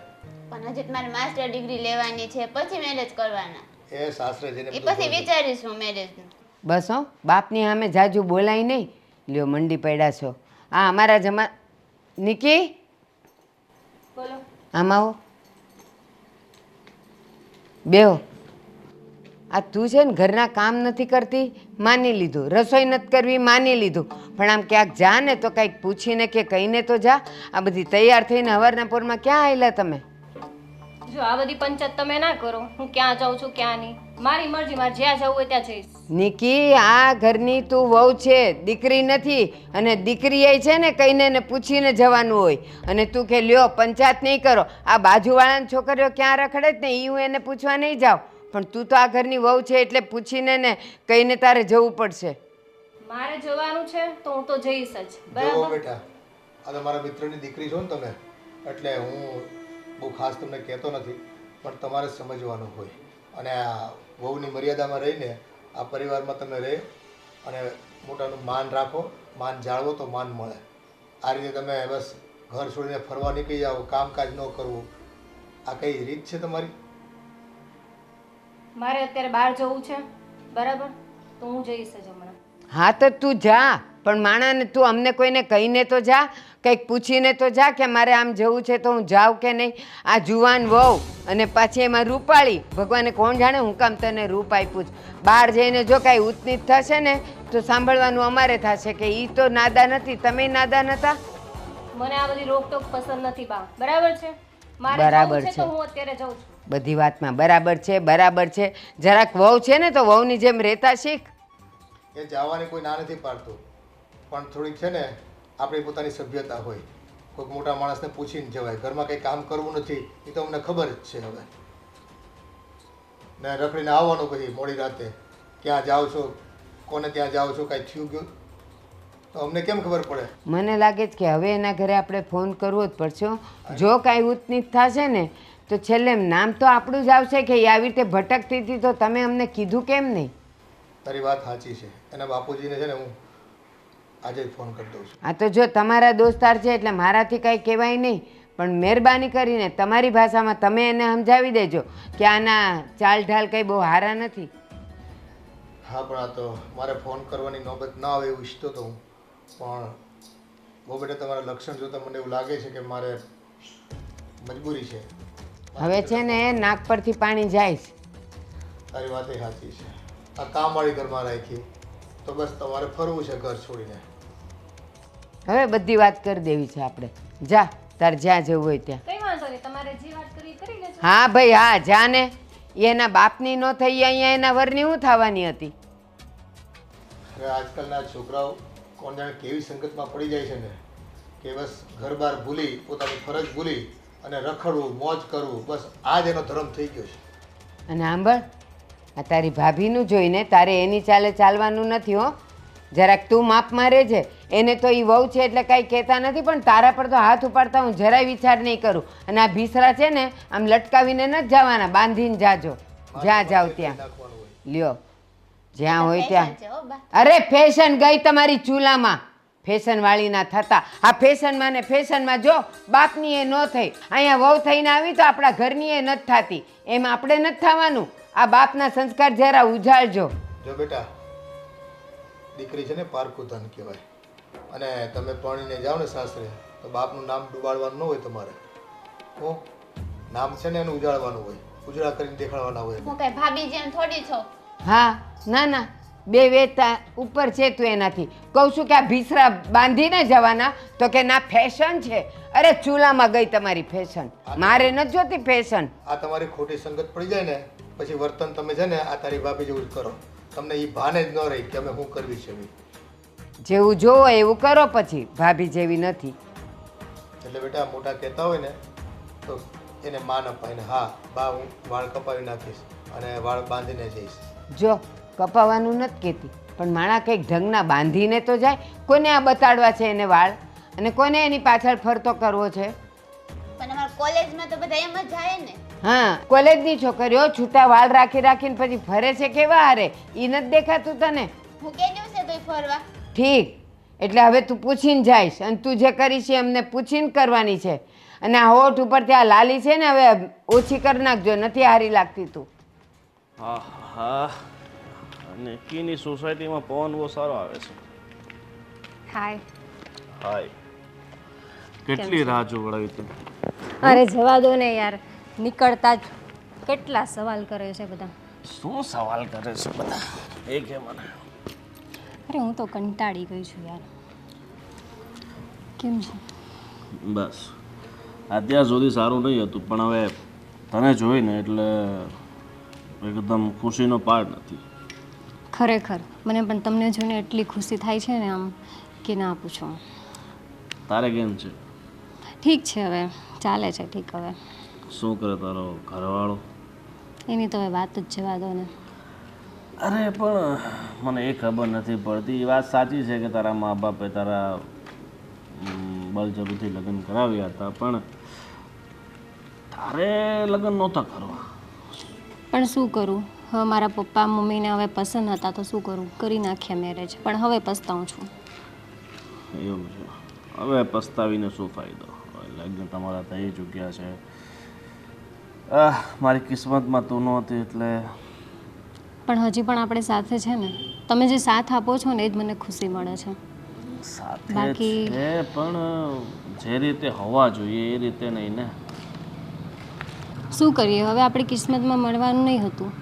પણ હજી મારે માસ્ટર ડિગ્રી લેવાની છે, પછી મેરેજ કરવાના. એ સાસરે જઈને એ બધું પછી જોજો. વિચારીશું મેરેજનું. બસ હો, બાપની સામે જાજુ બોલાય નહીં. લ્યો મંડી પડ્યા છો. આ અમારા જમા નિકી બોલો. આમાં આવો બેહો. આ તું છે ને ઘરના કામ નથી કરતી માની લીધું, રસોઈ નથી કરવી માની લીધું, પણ આમ ક્યાંક જા ને તો કંઈક પૂછીને કે કહીને તો જા. આ બધી તૈયાર થઈને હવારના પોરમાં ક્યાં આવેલા તમે? જો આ બધી પંચાયત તમે ના કરો. હું ક્યાં જાઉં છું ક્યાં નહીં, મારી મરજી, મારે જ્યાં જવું હોય ત્યાં જઈશ. નિકી આ ઘરની તું વહુ છે, દીકરી નથી. અને દીકરી એ છે ને કહીને ને પૂછીને જવાનું હોય. અને તું કે લ્યો પંચાયત નહીં કરો. આ બાજુવાળાની છોકરીઓ ક્યાં રખડે જ ને એ હું એને પૂછવા નહીં જાઉં, પણ તું તો આ ઘરની વહુ છે એટલે પૂછીને ને કહીને તારે જવું પડશે. મારે જવાનું છે તો હું તો જઈશ જ. જો બરાબર. બેટા, આ તો મારા મિત્રની દીકરી છો ને તમે, એટલે હું બહુ ખાસ તમને કહેતો નથી, પણ તમારે સમજવાનું હોય. અને આ વહુની મર્યાદામાં રહીને આ પરિવારમાં તમે રહે અને મોટાનું માન રાખો, માન જાળવો તો માન મળે. આ રીતે તમે બસ ઘર છોડીને ફરવા નીકળી જાઓ, કામકાજ ન કરવું, આ કઈ રીત છે તમારી? મારે અત્યારે બહાર જવું છે, બરાબર, તો હું જઈશ જ હમણાં. હા તો તું જા, પણ માણાને તું અમને કોઈને કહીને તો જા, કંઈક પૂછીને તો જા કે મારે આમ જવું છે તો હું જાઉં કે નહીં. આ જુવાન વહુ અને પાછી એમાં રૂપાળી, ભગવાને કોણ જાણે હું કામ તને રૂપ આપ્યું છે. બહાર જઈને જો કાંઈ ઉતનીત થશે ને તો સાંભળવાનું અમારે થશે કે એ તો નાદા નથી, તમે નાદા નતા. મને આ બધી રોકટોક પસંદ નથી બા, બરાબર છે? મારે બરાબર જવું છે છે. તો હું અત્યારે જાઉં છું. બધી વાતમાં બરાબર છે, બરાબર છે. જરાક વહુ છે ને તો વહુની જેમ રહેતા શીખ. એ જવાની કોઈ ના નથી પાડતું, પણ થોડીક છે ને આપણી પોતાની સભ્યતા હોય. કોઈક મોટા માણસને પૂછીને જવાય. ઘરમાં કંઈ કામ કરવું નથી એ તો અમને ખબર જ છે. હવે ને રખડીને આવવાનું પછી મોડી રાતે ક્યાં જાઓ છો, કોને ત્યાં જાઓ છો, કાંઈ થયું ગયું તો અમને કેમ ખબર પડે? મને લાગે છે કે હવે એના ઘરે આપણે ફોન કરવો જ પડશે હો. જો કાંઈ ઉતનીત થશે ને તો છેલ્લે નામ તો આપણું જ આવશે કે એ આવી રીતે ભટકતી હતી તો તમે અમને કીધું કેમ નહીં? તારી વાત સાચી છે. એના બાપુજીને છે ને હું આજે જ ફોન કરી દઉં છું. આ તો જો તમારા દોસ્તાર છે એટલે મારાથી કાંઈ કહેવાય નહીં, પણ મહેરબાની કરીને તમારી ભાષામાં તમે એને સમજાવી દેજો કે આના ચાલ ઢાલ કંઈ બહુ સારા નથી. હા, પણ આ તો મારે ફોન કરવાની નોબત ના આવે એવું ઈચ્છતો હતો હું, પણ બહુ બેટા તમારા લક્ષણ જોતા મને એવું લાગે છે કે મારે મજબૂરી છે. હવે છે ને નાક પરથી પાણી જાય છે. તારી વાત એ સાચી છે. આ કામવાળી ઘરમાં રાખી તો બસ તમારે ફરવું છે ઘર છોડીને. હવે બધી વાત કરી દેવી છે આપણે. જા તાર જ્યાં જવું હોય ત્યાં. કઈ વાંધો નહીં, તમારે જે વાત કરવી કરી લેજો. હા ભાઈ હા, જા ને. એના બાપની ન થઈ અહીંયા એના વરની હું થવાની હતી. હવે આજકાલના છોકરાઓ કોણ જાણે કેવી સંગતમાં પડી જાય છે ને કે બસ ઘર બાર ભૂલી, પોતાની ફરજ ભૂલી અને રખડવું, મોજ કરવું, બસ આ જ એનો ધર્મ થઈ ગયો છે. અને સાંભળ, આ તારી ભાભીનું જોઈને તારે એની ચાલે ચાલવાનું નથી હો. જરાક તું માપમાં રહેજે. એને તો એ વહુ છે એટલે કાંઈ કહેતા નથી, પણ તારા પર તો હાથ ઉપાડતા હું જરાય વિચાર નહીં કરું. અને આ ભીસરા છે ને આમ લટકાવીને નથી જવાના, બાંધીને જાજો જ્યાં જાવ ત્યાં. નાખવાનું હોય. લ્યો જ્યાં હોય ત્યાં. Fashion છે હો બા. અરે ફેશન ગઈ તમારી ચૂલામાં, ફેશન વાળી ના થતા. આ ફેશનમાં ને ફેશનમાં જો બાપની એ ન થઈ, અહીંયા વહુ થઈને આવી તો આપણા ઘરની એ નથી થતી, એમ આપણે નથી થવાનું. આ બાપના સંસ્કાર જરા ઉજાળજો. જો બેટા, દીકરી છે ને પારકું ધન કહેવાય, અને તમે પરણીને જાઓ ને સાસરે તો બાપનું નામ ડૂબાડવાનું ન હોય તમારે. હું નામ છે ને એનું ઉજાળવાનું હોય, ઉજળા કરીને દેખાડવાના હોય. હું કઈ ભાભી જેમ થોડી છો. હા ના ના, બે વેતા ઉપર છે તું એનાથી. કહું છું કે આ ભીસરા બાંધીને જવાના તો કે ના ફેશન છે. અરે ચૂલામાં ગઈ તમારી ફેશન, મારે નથી જોતી ફેશન. આ તમારી ખોટી સંગત પડી જાય ને પછી વર્તન તમે છે ને આ તારી ભાભી જેવું જ કરો. તમને એ ભાને જ ન રહી કે અમે શું કરવી છે એવી. જેવું જોવો એવું કરો, પછી ભાભી જેવી નથી. એટલે બેટા મોટા કહેતા હોય ને તો એને માન અપાય ને હા બા હું વાળ કપાવી નાખીશ અને વાળ બાંધીને જઈશ. જો કપાવાનું નથી કહેતી, પણ માણા કંઈક ઢંગના બાંધીને તો જાય. કોને આ બતાડવા છે એને વાળ, અને કોને એની પાછળ ફરતો કરવો છે? પણ અમારા કોલેજમાં તો બધા એમ જ જાય ને. હા, કોલેજની છોકરીઓ છૂટા વાળ રાખી રાખીને પછી ફરે છે કેવા હારે, એ નથી દેખાતું તને? હું કે દિવસે તોય ફરવા. ઠીક, એટલે હવે તું પૂછીને જઈશ, અને તું જે કરીશ એ અમને પૂછીને કરવાની છે. અને આ હોઠ ઉપર ત્યાં લાલી છે ને હવે ઓછી કરી નાખજો, નથી હારી લાગતી તું. હા હા, અને કીની સોસાયટીમાં પવન બહુ સારો આવે છે. હાય. હાય. કેટલી રાહ જોવડાવી તું? અરે જવા દો ને યાર, નીકળતા જ કેટલા સવાલ કરે છે બધા. શું સવાલ કરે છે બધા એ કે મને? અરે હું તો કંટાળી ગઈ છું યાર. કેમ છે? બસ અત્યાર સુધી સારું નહીં હતું, પણ હવે તને જોઈને એટલે એકદમ ખુશીનો પાર નથી. ખરેખર મને પણ તમને જોઈને એટલી ખુશી થાય છે ને આમ કે ના પૂછો. તારે કેમ છે? ઠીક છે, હવે ચાલે છે ઠીક. હવે શું કરે તારો ઘરવાળો? એની તો હવે વાત જ જવા દો ને. અરે પણ મને એ ખબર નથી પડતી. એ વાત સાચી છે કે તારા મા બાપે તારા બળજબરીથી લગ્ન કરાવ્યા હતા, પણ તારે લગ્ન નહોતા કરવા. પણ શું કરું, હવે મારા પપ્પા મમ્મીને હવે પસંદ હતા તો શું કરું, કરી નાખ્યા મેરેજ. પણ હવે પસ્તાવું છું. એવું છે? હવે પસ્તાવીને શું ફાયદો? લગ્ન તમારા થઈ ચૂક્યા છે. મારી કિસ્મતમાં તું નહોતી એટલે. પણ હજી પણ આપણે સાથે છે ને. તમે જે સાથ આપો છો ને એ જ મને ખુશી મળે છે. સાથે બાકી- છે પણ જે રીતે હોવા જોઈએ એ રીતે નહીં ને. શું કરીએ, હવે આપણી કિસ્મતમાં મળવાનું નહીં હતું.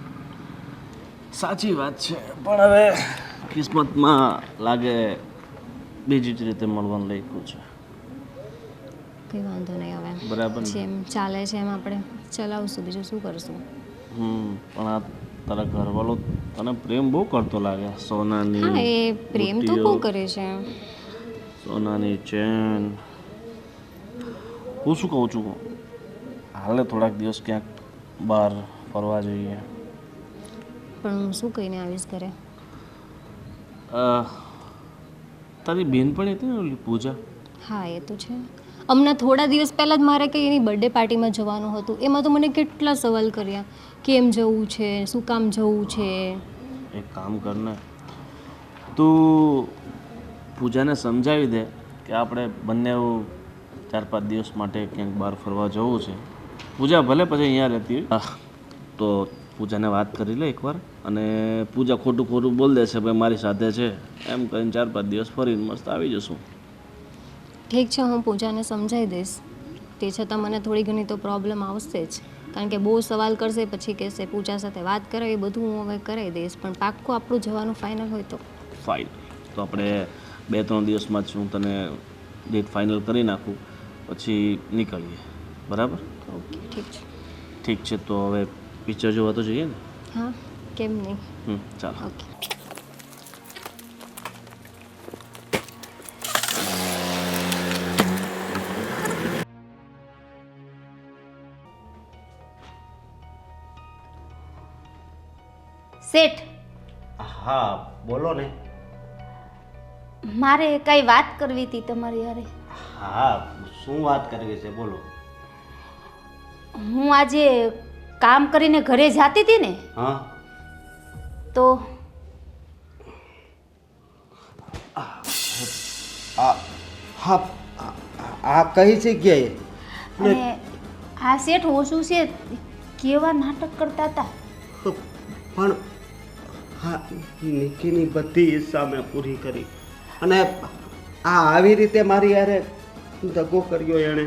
સાચી વાત છે, પણ હવે કિસ્મતમાં લાગે બીજી જ રીતે મળવાનું લખ્યું છે. કંઈ વાંધો નહીં, હવે બરાબર ને? જેમ ચાલે છે એમ આપણે ચલાવશું, બીજું શું કરશું. પણ આ તારા ઘરવાળો તને પ્રેમ બહુ કરતો લાગે. સોનાની હા, એ પ્રેમ તો બુટ્ટીઓ, બહુ કરે છે. સોનાની ચેન. હું શું કહું છું, હાલે થોડાક દિવસ ક્યાંક બહાર ફરવા જઈએ. પણ હું શું કહીને આવીશ ઘરે? તારી બેનપણી હતી ને ઓલી પૂજા? હા એ તો છે. હમણાં થોડા દિવસ પહેલાં જ મારે કંઈ એની બર્થડે પાર્ટીમાં જવાનું હતું. એમાં તો મને કેટલા સવાલ કર્યા, કેમ જવું છે, શું કામ જવું છે. એક કામ કરને, તું પૂજાને સમજાવી દે કે આપણે બંને 4-5 દિવસ માટે ક્યાંક બહાર ફરવા જવું છે. પૂજા ભલે પછી અહીંયા રહેતી હોય તો પૂજાને વાત કરી લે એકવાર, અને પૂજા ખોટું ખોટું બોલ દેશે ભાઈ મારી સાથે છે એમ કરીને 4-5 દિવસ ફરીને મસ્ત આવી જશું. ઠીક છે, હું પૂજાને સમજાવી દઈશ. તે છતાં મને થોડી ઘણી તો પ્રોબ્લેમ આવશે જ, કારણ કે બહુ સવાલ કરશે, પછી કહેશે પૂજા સાથે વાત કરે. એ બધું હું હવે કરાવી દઈશ. પણ પાક્કું આપણું જવાનું ફાઇનલ હોય તો ફાઇન. તો આપણે 2-3 દિવસમાં જ હું તને ડેટ ફાઇનલ કરી નાખું, પછી નીકળીએ. બરાબર? ઓકે ઠીક છે. ઠીક છે, તો હવે પિક્ચર જોવા તો જઈએ ને? હા, કેમ નહીં. ચાલો. ઓકે. શેઠ, હા બોલો ને. મારે કઈ વાત કરવી હતી તમારી યારે. હા, શું વાત કરવી છે બોલો. હું આજે કામ કરીને ઘરે જાતી હતી ને, હા તો આ હા આ કઈ જગ્યાએ? અને આ શેઠ ઓછું છે કેવા નાટક કરતા હતા. પણ હા, નિકીની બધી ઈચ્છા મેં પૂરી કરી, અને આ આવી રીતે મારી યારે દગો કર્યો એણે.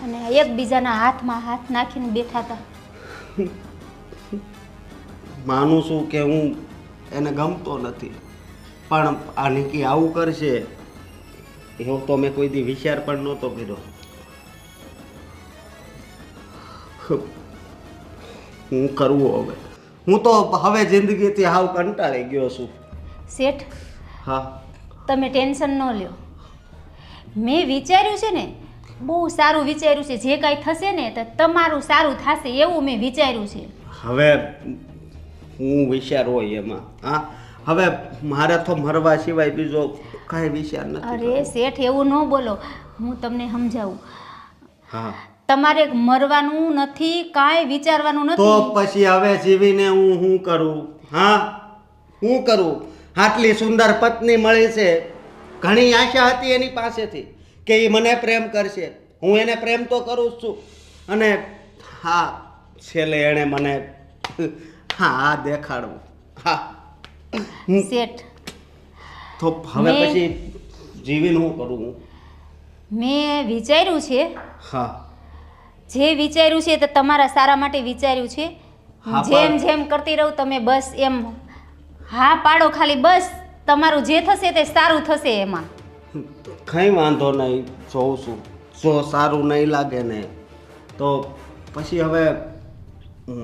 અને એકબીજાના હાથમાં હાથ નાખીને બેઠા હતા. માનું છું કે હું એને ગમતો નથી, પણ આ નિકી આવું કરશે એવું તો મેં કોઈ દી વિચાર પણ નહોતો કર્યો. હું કરવું હવે? હું તો હવે જિંદગીથી હાવ કંટાળી ગયો છું. શેઠ, હા તમે ટેન્શન ન લ્યો. મેં વિચાર્યું છે ને, બહુ સારું વિચાર્યું છે. જે કાંઈ થશે ને તો તમારું સારું થશે એવું મેં વિચાર્યું છે. હવે હું વિચાર હોય એમાં? હા, હવે મારે તો મરવા સિવાય બીજો કાંઈ વિચાર નથી. અરે શેઠ, એવું ન બોલો. હું તમને સમજાવું. હા, તમારે મરવાનું નથી, કાંઈ વિચારવાનું તો નથી. પછી હવે જીવીને હું શું કરું? હા, હું કરું? આટલી સુંદર પત્ની મળી છે, ઘણી આશા હતી એની પાસેથી કે એ મને પ્રેમ કરશે. હું એને પ્રેમ તો કરું જ છું, અને હા છેલ્લે એણે મને હા દેખાડવું. હા શેઠ, તો હવે મેં- પછી જીવીને શું કરું હું? મેં વિચાર્યું છે, હા જે વિચાર્યું છે તે તમારા સારા માટે વિચાર્યું છે. હા, જેમ પણ- જેમ કરતી રહું તમે બસ એમ હા પાડો ખાલી, બસ તમારું જે થશે તે સારું થશે એમાં. કંઈ વાંધો નહીં, જોઉં છું. જો સારું નહીં લાગે ને તો પછી હવે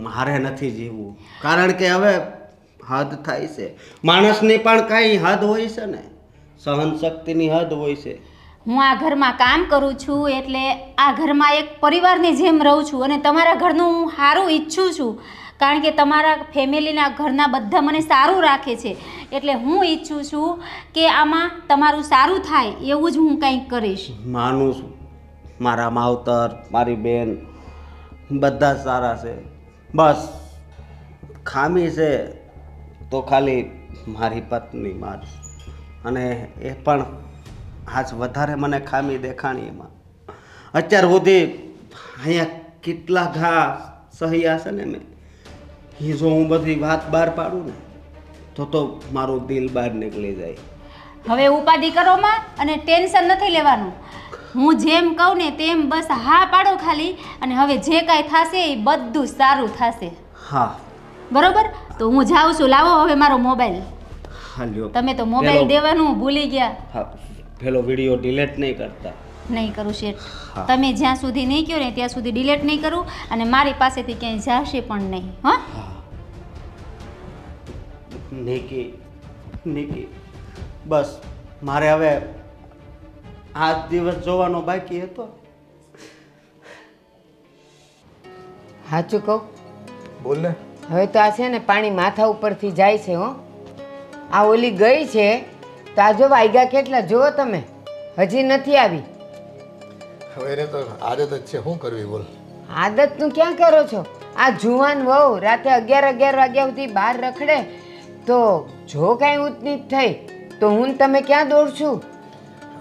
મારે નથી જીવવું, કારણ કે હવે હદ થાય છે. માણસની પણ કાંઈ હદ હોય છે ને, સહન શક્તિની હદ હોય છે. હું આ ઘરમાં કામ કરું છું એટલે આ ઘરમાં એક પરિવારની જેમ રહું છું અને તમારા ઘરનું હું સારું ઈચ્છું છું, કારણ કે તમારા ફેમિલીના ઘરના બધા મને સારું રાખે છે. એટલે હું ઈચ્છું છું કે આમાં તમારું સારું થાય એવું જ હું કંઈક કરીશ. માનું છું, મારા માવતર, મારી બેન બધા જ સારા છે. બસ ખામી છે તો ખાલી મારી પત્નીમાં જ, અને એ પણ આજ વધારે મને ખામી દેખાણી એમાં. અત્યાર સુધી અહીંયા કેટલા ઘા સહ્યા છે ને મેં, એ જો હું બધી વાત બહાર પાડું ને તો મારું દિલ બહાર નીકળી જાય. હવે ઉપાધિ કરોમાં અને ટેન્શન નથી લેવાનું. હું જેમ કહું ને તેમ બસ હા પાડો ખાલી, અને હવે જે કાંઈ થશે એ બધું સારું થશે. હા બરોબર? તો હું જાઉં છું. લાવો હવે મારો મોબાઈલ. હાલ્યો. તમે તો મોબાઈલ દેવાનું ભૂલી ગયા. હા, પેલો વિડીયો ડિલીટ નહીં કરતા. નહીં કરું શેઠ. હા. તમે જ્યાં સુધી નહીં કહો ને ત્યાં સુધી ડિલીટ નહીં કરું, અને મારી પાસેથી ક્યાંય જશે પણ નહીં. હા, હા નિકી, નિકી, બસ મારે હવે આ દિવસ જોવાનો બાકી હતો. સાચું કહું, બોલ ને. હવે તો આ છે ને પાણી માથા ઉપરથી જાય છે હો. આ ઓલી ગઈ છે તો આ જો વાગ્યા કેટલા જુઓ તમે, હજી નથી આવી. હવે એને તો આદત જ છે, શું કરવી બોલ. આદતનું ક્યાં કરો છો? આ જુવાન વહુ રાતે 11 વાગ્યા સુધી બહાર રખડે તો જો કાંઈ ઊંચનીચ થઈ તો હું ને તમે ક્યાં દોડશું?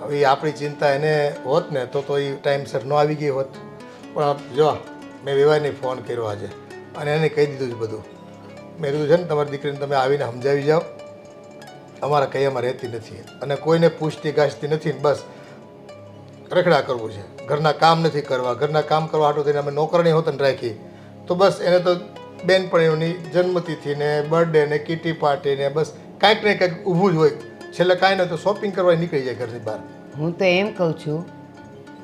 હવે એ આપણી ચિંતા એને હોત ને તો એ ટાઈમસર ન આવી ગઈ હોત. પણ જો મેં વિવાહને ફોન કર્યો આજે અને એને કહી દીધું છે બધું. મેં કીધું છે ને તમારી દીકરીને તમે આવીને સમજાવી જાઓ, અમારા કૈયામાં રહેતી નથી અને કોઈને પૂછતી ગાછતી નથી ને બસ રખડા કરવું છે. ઘરના કામ નથી કરવા, ઘરના કામ કરવા હાટું થઈને અમે નોકરણી હોત ને રાખી તો બસ એને તો બેનપણીઓની જન્મતિથિ ને બર્થડે ને કીટી પાર્ટી ને બસ કાંઈક ને કાંઈક ઊભું જ હોય. છેલ્લે કાંઈ નહીં તો શોપિંગ કરવા નીકળી જાય ઘરની બહાર. હું તો એમ કહું છું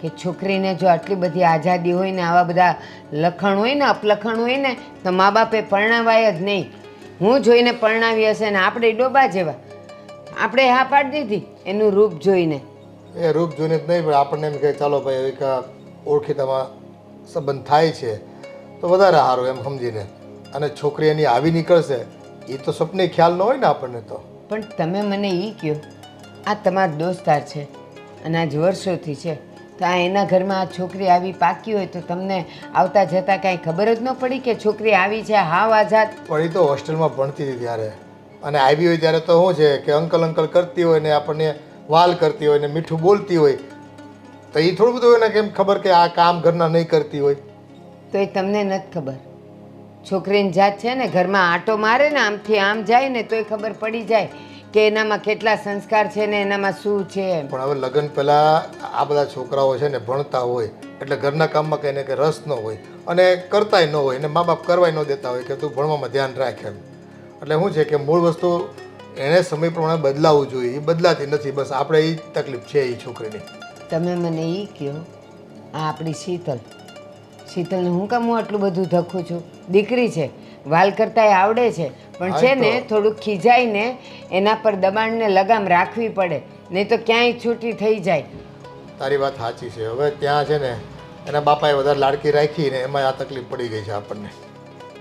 કે છોકરીને જો આટલી બધી આઝાદી હોય ને આવા બધા લખણ હોય ને અપલખણ હોય ને તો મા બાપે પરણાવાય જ નહીં. હું જોઈને પરણાવી હશે ને આપણે ડોબા જેવા, આપણે હા પાડી દીધી એનું રૂપ જોઈને. એ રૂપ જોઈને જ નહીં પણ આપણને એમ કહે ચાલો ભાઈ એક ઓળખીતામાં સંબંધ થાય છે તો વધારે સારું એમ સમજીને. અને છોકરી એની આવી નીકળશે એ તો સપને ખ્યાલ ન હોય ને આપણને તો. પણ તમે મને એ કહો, આ તમારો દોસ્તાર છે અને આજ વર્ષોથી છે તો આ એના ઘરમાં આ છોકરી આવી પાકી હોય તો તમને આવતા જતાં કાંઈ ખબર જ ન પડી કે છોકરી આવી છે હાવ આઝાદ? પણ એ તો હોસ્ટેલમાં ભણતી હતી ત્યારે, અને આવી હોય ત્યારે તો શું છે કે અંકલ અંકલ કરતી હોય ને આપણને વાલ કરતી હોય ને મીઠું બોલતી હોય તો એ થોડું બધું હોય ને કેમ ખબર કે આ કામ ઘરના નહીં કરતી હોય. તો એ તમને નથી ખબર. છોકરીની જાત છે ને ઘરમાં આંટો મારે ને આમથી આમ જાય ને તોય ખબર પડી જાય કે એનામાં કેટલા સંસ્કાર છે ને એનામાં શું છે એમ. પણ હવે લગ્ન પહેલાં આ બધા છોકરાઓ છે ને ભણતા હોય એટલે ઘરના કામમાં કંઈ ને કંઈ રસ ન હોય અને કરતાય ન હોય અને મા બાપ કરવાય ન દેતા હોય કે તું ભણવામાં ધ્યાન રાખ એમ. એટલે શું છે કે મૂળ વસ્તુ એણે સમય પ્રમાણે બદલાવવું જોઈએ, એ બદલાતી નથી. બસ આપણે એ તકલીફ છે એ છોકરીની. તમે મને એ કહો, આ આપણી શીતલને હું કામ હું આટલું બધું ધખું છું? દીકરી છે, વાલ કરતાંય આવડે છે, પણ છે ને થોડુંક ખીજાઈને એના પર દબાણને લગામ રાખવી પડે, નહીં તો ક્યાંય છૂટી થઈ જાય. તારી વાત સાચી છે. હવે ત્યાં છે ને એના બાપાએ વધારે લાડકી રાખી ને એમાં આ તકલીફ પડી ગઈ છે આપણને.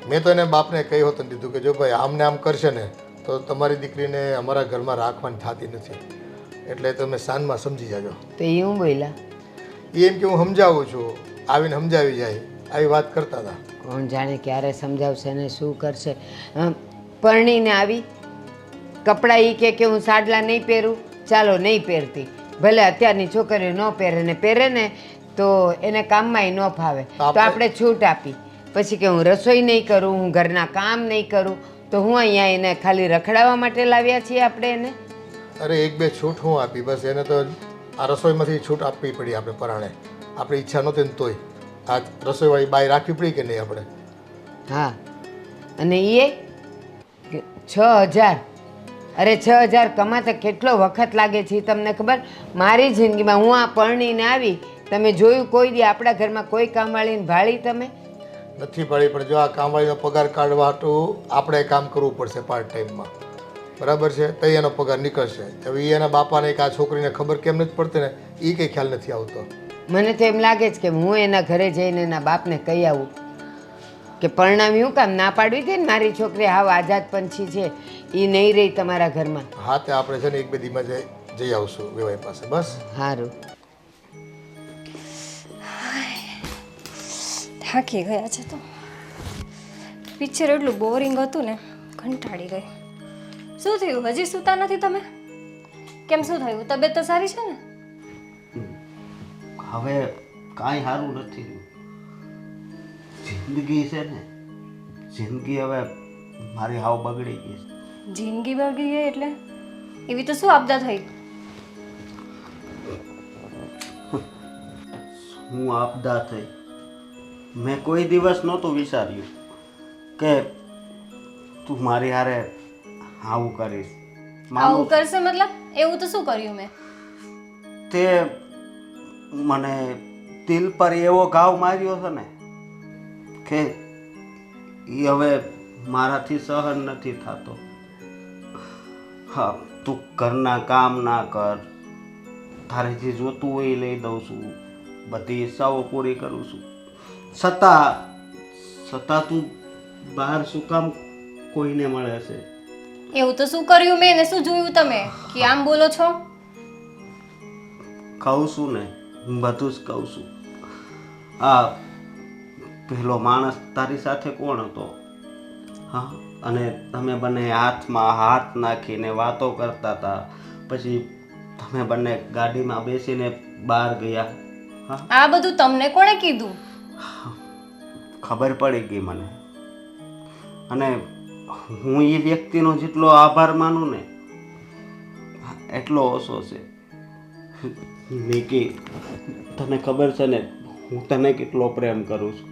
મેં તો એને બાપને કહી હોત દીધું કે જો ભાઈ આમને આમ કરશે ને તો તમારી દીકરીને અમારા ઘરમાં રાખવાની થતી નથી, એટલે તમે સાંજમાં સમજી જાજો. તો એ હું બોલ્યા? એ એમ કે હું સમજાવું છું, આવીને સમજાવી જાય, આવી વાત કરતા હતા. કોણ જાણે ક્યારે સમજાવશે ને શું કરશે. પરણીને આવી કપડાં એ કે હું સાડલા નહીં પહેરું, ચાલો નહીં પહેરતી. ભલે અત્યારની છોકરીઓ ન પહેરે ને પહેરે ને તો એને કામમાંય ન ફાવે તો આપણે છૂટ આપી. પછી કે હું રસોઈ નહીં કરું, હું ઘરના કામ નહીં કરું, તો હું અહીંયા એને ખાલી રખડાવવા માટે લાવ્યા છીએ આપણે એને? અરે એક બે છૂટ હું આપી, બસ એને તો આ રસોઈમાંથી છૂટ આપવી પડી આપણે પરાણે. આપણી ઈચ્છા નહોતી ને તોય આ રસોઈવાળી બાઈ રાખવી પડી કે નહીં આપણે? હા, અને એ 6,000, અરે 6,000 કમાતા કેટલો વખત લાગે છે ઈ તમને ખબર? મારી જિંદગીમાં હું આ પરણીને આવી, તમે જોયું કોઈ દી આપણા ઘરમાં કોઈ કામવાળીને ભાળી તમે? નથી પડી, પણ જો આ કામવાળીનો પગાર કાઢવા હાટું આપણે કામ કરવું પડશે પાર્ટ ટાઈમમાં, બરાબર છે? તો એનો પગાર નીકળશે. હવે એના બાપાને કે આ છોકરીને ખબર કેમ નથી પડતી ને એ કંઈ ખ્યાલ નથી આવતો. મને તો એમ લાગે છે કે હું એના ઘરે જઈને એના બાપને કહી આવું કે પરણાવી હું કામ ના પાડવી હતી ને, મારી છોકરી હાવ આઝાદ પંછી છે, એ નહીં રહી તમારા ઘરમાં. હા, તે આપણે છે ને એક બે દીમાં જઈ આવશું વેવાઈ પાસે. બસ સારું. થાકી ગયા છે તો. પિક્ચર એટલું બોરિંગ હતું ને, કંટાળી ગઈ. શું થયું? હજી સૂતા નથી તમે? કેમ, શું થયું? તબિયત તો સારી છે ને? હવે કાંઈ સારું નથી રહ્યું. જિંદગી છે ને, જિંદગી હવે મારી હાવ બગડી ગઈ છે. જિંદગી બગડી ગઈ એટલે? એવી તો શું આપદા થઈ? હું આપદા થઈ? મેં કોઈ દિવસ નહોતું વિચાર્યું કે તું મારી હારે આવું કરીશ. આવું કરશે મતલબ? એવું તો શું કર્યું મેં? તે મને દિલ પર એવો ઘાવ માર્યો છે ને કે એ હવે મારાથી સહન નથી થતો. હા, તું ઘરના કામ ના કર, તારે જે જોતું હોય એ લઈ દઉં છું, બધી ઈચ્છાઓ પૂરી કરું છું, છતાં તું બહાર શું કામ કોઈને મળે છે? એવું તો શું કર્યું મેં ને શું જોયું તમે કે આમ બોલો છો? કહું છું ને, બધું જ કહું છું. આ પહેલો માણસ તારી સાથે કોણ હતો? હા, અને તમે બંને હાથમાં હાથ નાખીને વાતો કરતા હતા, પછી તમે બંને ગાડીમાં બેસીને બહાર ગયા. હા, આ બધું તમને કોણે કીધું? ખબર પડી ગઈ મને. અને હું એ વ્યક્તિનો જેટલો આભાર માનું ને એટલો ઓછો છે. નિકી, તને ખબર છે ને હું તને કેટલો પ્રેમ કરું છું.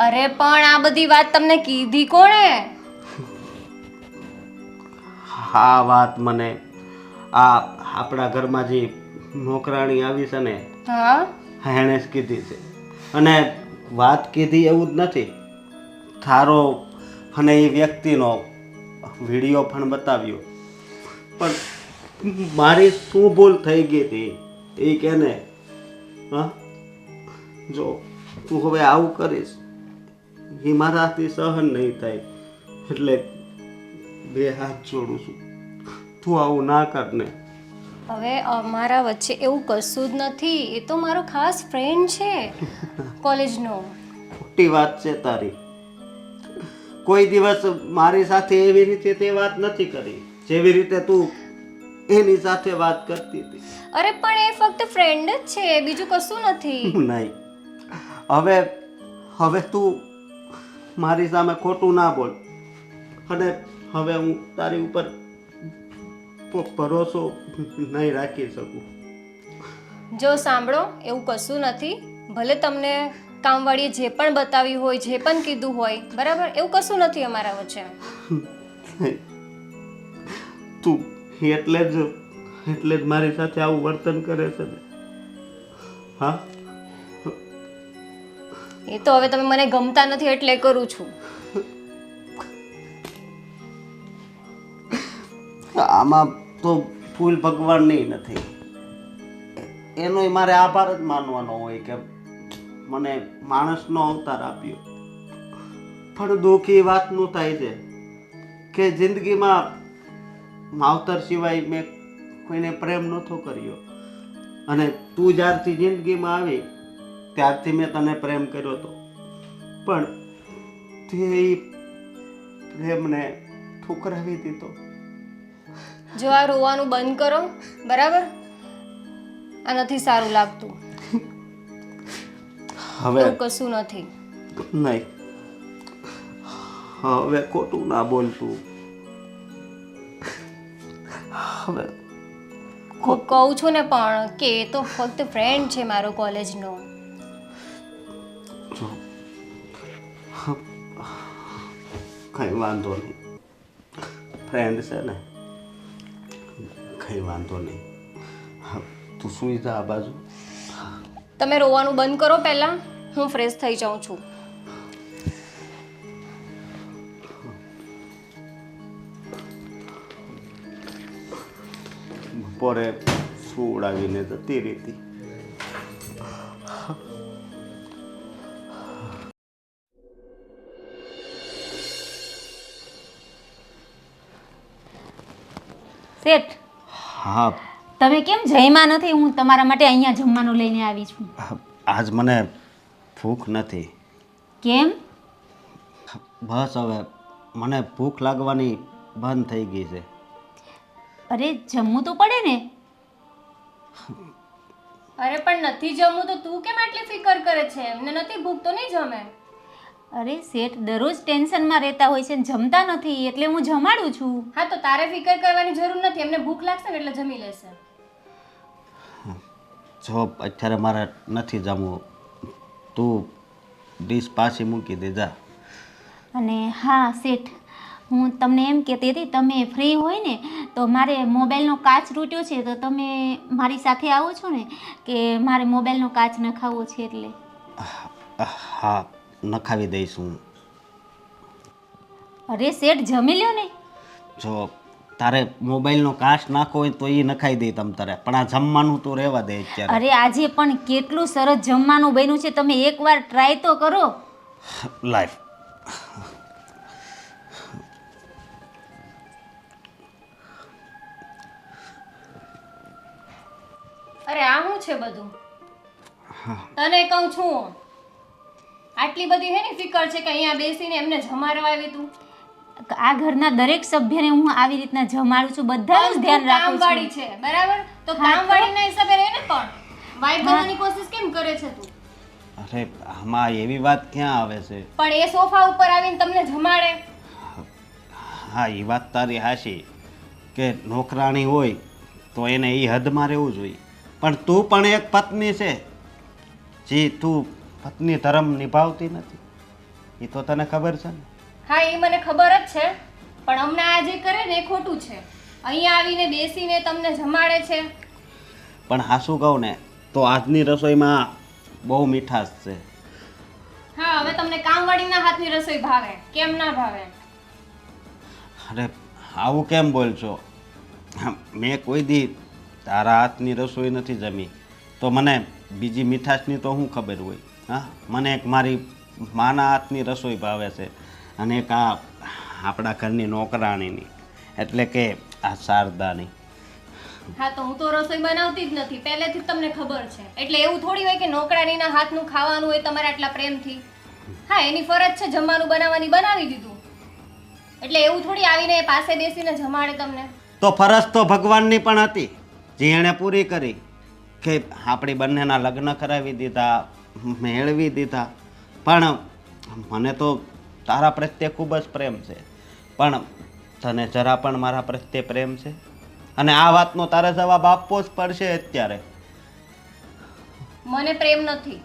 અરે પણ આ બધી વાત તમને કીધી કોણે? આ વાત મને આપણા ઘરમાં જે નોકરાણી આવી છે ને હા, એણે જ કીધી છે. અને વાત કીધી એવું જ નથી, તારો અને એ વ્યક્તિનો વિડીયો પણ બતાવ્યો. પણ મારી શું ભૂલ થઈ ગઈ હતી એ કે ને? હા, જો તું હવે આવું કરીશ એ મારાથી સહન નહીં થાય, એટલે બે હાથ જોડું છું, તું આવું ના કર ને. હવે અમારા વચ્ચે એવું કશું જ નથી. એ તો મારો ખાસ ફ્રેન્ડ છે કોલેજનો. ખોટી વાત છે તારી. કોઈ દિવસ મારી સાથે એવી રીતે તે વાત નથી કરી જેવી રીતે તું એની સાથે વાત કરતી હતી. અરે પણ એ ફક્ત ફ્રેન્ડ જ છે, બીજું કશું નથી. નહીં, હવે તું મારી સામે ખોટું ના બોલ. અને હવે હું તારી ઉપર ભરોસો નહીં રાખી શકું. જો સાંભળો, એવું કશું નથી. ભલે તમને કામવાળીએ જે પણ બતાવ્યું હોય, જે પણ કીધું હોય, બરાબર, એવું કશું નથી અમારા વચ્ચે. તું એટલે જ મારી સાથે આવું વર્તન કરે છે ને? હા, એ તો હવે તમે મને ગમતા નથી એટલે કરું છું. આમાં તો ફૂલ ભગવાનની નથી, એનોય મારે આભાર જ માનવાનો હોય કે મને માણસનો અવતાર આપ્યો. પણ દુઃખ એ વાતનું થાય છે કે જિંદગીમાં માવતર સિવાય મેં કોઈને પ્રેમ નહોતો કર્યો. અને તું જ્યારથી જિંદગીમાં આવી ત્યારથી મેં તને પ્રેમ કર્યો હતો, પણ તે પ્રેમને ઠુકરાવી દીધો. જો આ રોવાનું બંધ કરો, બરાબર? આ નથી સારું લાગતું. હવે એવું કશું નથી. નહીં, હવે ખોટું ના બોલતું. હવે હું કહું છું ને પણ કે એ તો ફક્ત ફ્રેન્ડ છે મારો કોલેજનો. જો કંઈ વાંધો નહીં, ફ્રેન્ડ છે ને, કંઈ વાંધો નહીં. હા, તું સુઈ જા આ બાજુ. તમે રોવાનું બંધ કરો પહેલાં, હું ફ્રેશ થઈ જાઉં છું. બપોરે સુવડાવીને જતી રીતી. શેઠ, હા, તમે કેમ જમ્યા નથી? હું તમારા માટે અહીંયા જમવાનું લઈને આવી છું. આજ મને ભૂખ નથી. કેમ? બસ હવે મને ભૂખ લાગવાની બંધ થઈ ગઈ છે. અરે જમવું તો પડે ને. અરે પણ નથી જમવું તો તું કેમ આટલી ફિકર કરે છે? એમને નથી ભૂખ તો નહીં જમે. અરે શેઠ દરરોજ ટેન્શનમાં રહેતા હોય છે ને જમતા નથી, એટલે હું જમાડું છું. હા તો તારે ફિકર કરવાની જરૂર નથી, એમને ભૂખ લાગશે ને એટલે જમી લેશે. જો અત્યારે મારે નથી જમવું, તું ડીશ પાછી મૂકી દે જા. અને હા શેઠ, હું તમને એમ કહેતી હતી, તમે ફ્રી હોય ને તો મારે મોબાઈલનો કાચ તૂટ્યો છે, તો તમે મારી સાથે આવો છો ને? કે મારે મોબાઈલનો કાચ નખાવવો છે એટલે. હા, નખાવી દઈશું. અરે શેઠ જમી લ્યો ને. જો તારે મોબાઈલનો કાચ નાખવો હોય તો એ નખાઈ દે તમ તારે, પણ આ જમવાનું તો રહેવા દે અત્યારે. અરે આજે પણ કેટલું સરસ જમવાનું બન્યું છે, તમે એકવાર ટ્રાય તો કરો. લાઈફ અરે આ શું છે બધું? તને કહું છું, આટલી બધી હે ને ફિકર છે કે અહીંયા બેસીને એમને જમાડવા આવી તું? આ ઘરના દરેક સભ્યને હું આવી રીતના જમાડું છું, બધાનું ધ્યાન રાખું છું. કામવાળી છે બરાબર, તો કામવાળીના હિસાબે રહે ને. પણ વાઈફ બનવાની કોશિશ કેમ કરે છે તું? અરે આમાં એવી વાત ક્યાં આવે છે? પણ એ સોફા ઉપર આવીને તમને જમાડે. હા, એ વાત તારી હાશી કે નોકરાણી હોય તો એને એ હદમાં રહેવું જોઈએ, પણ તું પણ એક પત્ની છે. જે તું પત્ની ધર્મ નિભાવતી નથી એ તો તને ખબર છે ને? હા એ મને ખબર જ છે, પણ હમણાં આ જે કરે ને એ ખોટું છે. અહીંયા આવીને બેસીને તમને જમાડે છે. પણ હાસું કહું ને તો આજની રસોઈમાં બહુ મીઠાશ છે. હા હવે તમને કામવાળીના હાથની રસોઈ ભાવે, કેમ ના ભાવે? અરે આવું કેમ બોલ છો? મેં કોઈ દી તારા હાથની રસોઈ નથી જમી, તો મને બીજી મીઠાશની તો શું ખબર હોય? હા, મને એક મારી માના હાથની રસોઈ ભાવે છે, અને એક આ આપણા ઘરની નોકરાણીની, એટલે કે આ શારદાની. હા તો હું તો રસોઈ બનાવતી જ નથી, પહેલેથી જ તમને ખબર છે. એટલે એવું થોડી હોય કે નોકરાણીના હાથનું ખાવાનું હોય તમારે આટલા પ્રેમથી. હા એની ફરજ છે જમવાનું બનાવવાની, બનાવી દીધું. એટલે એવું થોડી આવીને પાસે બેસીને જમાડે તમને. તો ફરજ તો ભગવાનની પણ હતી, જે એણે પૂરી કરી, કે આપણી બંનેના લગ્ન કરાવી દીધા, મેળવી દીધા. પણ મને તો તારા પ્રત્યે ખૂબ જ પ્રેમ છે, પણ તને જરા પણ મારા પ્રત્યે પ્રેમ છે? અને આ વાતનો તારે જવાબ આપવો જ પડશે અત્યારે. મને પ્રેમ નથી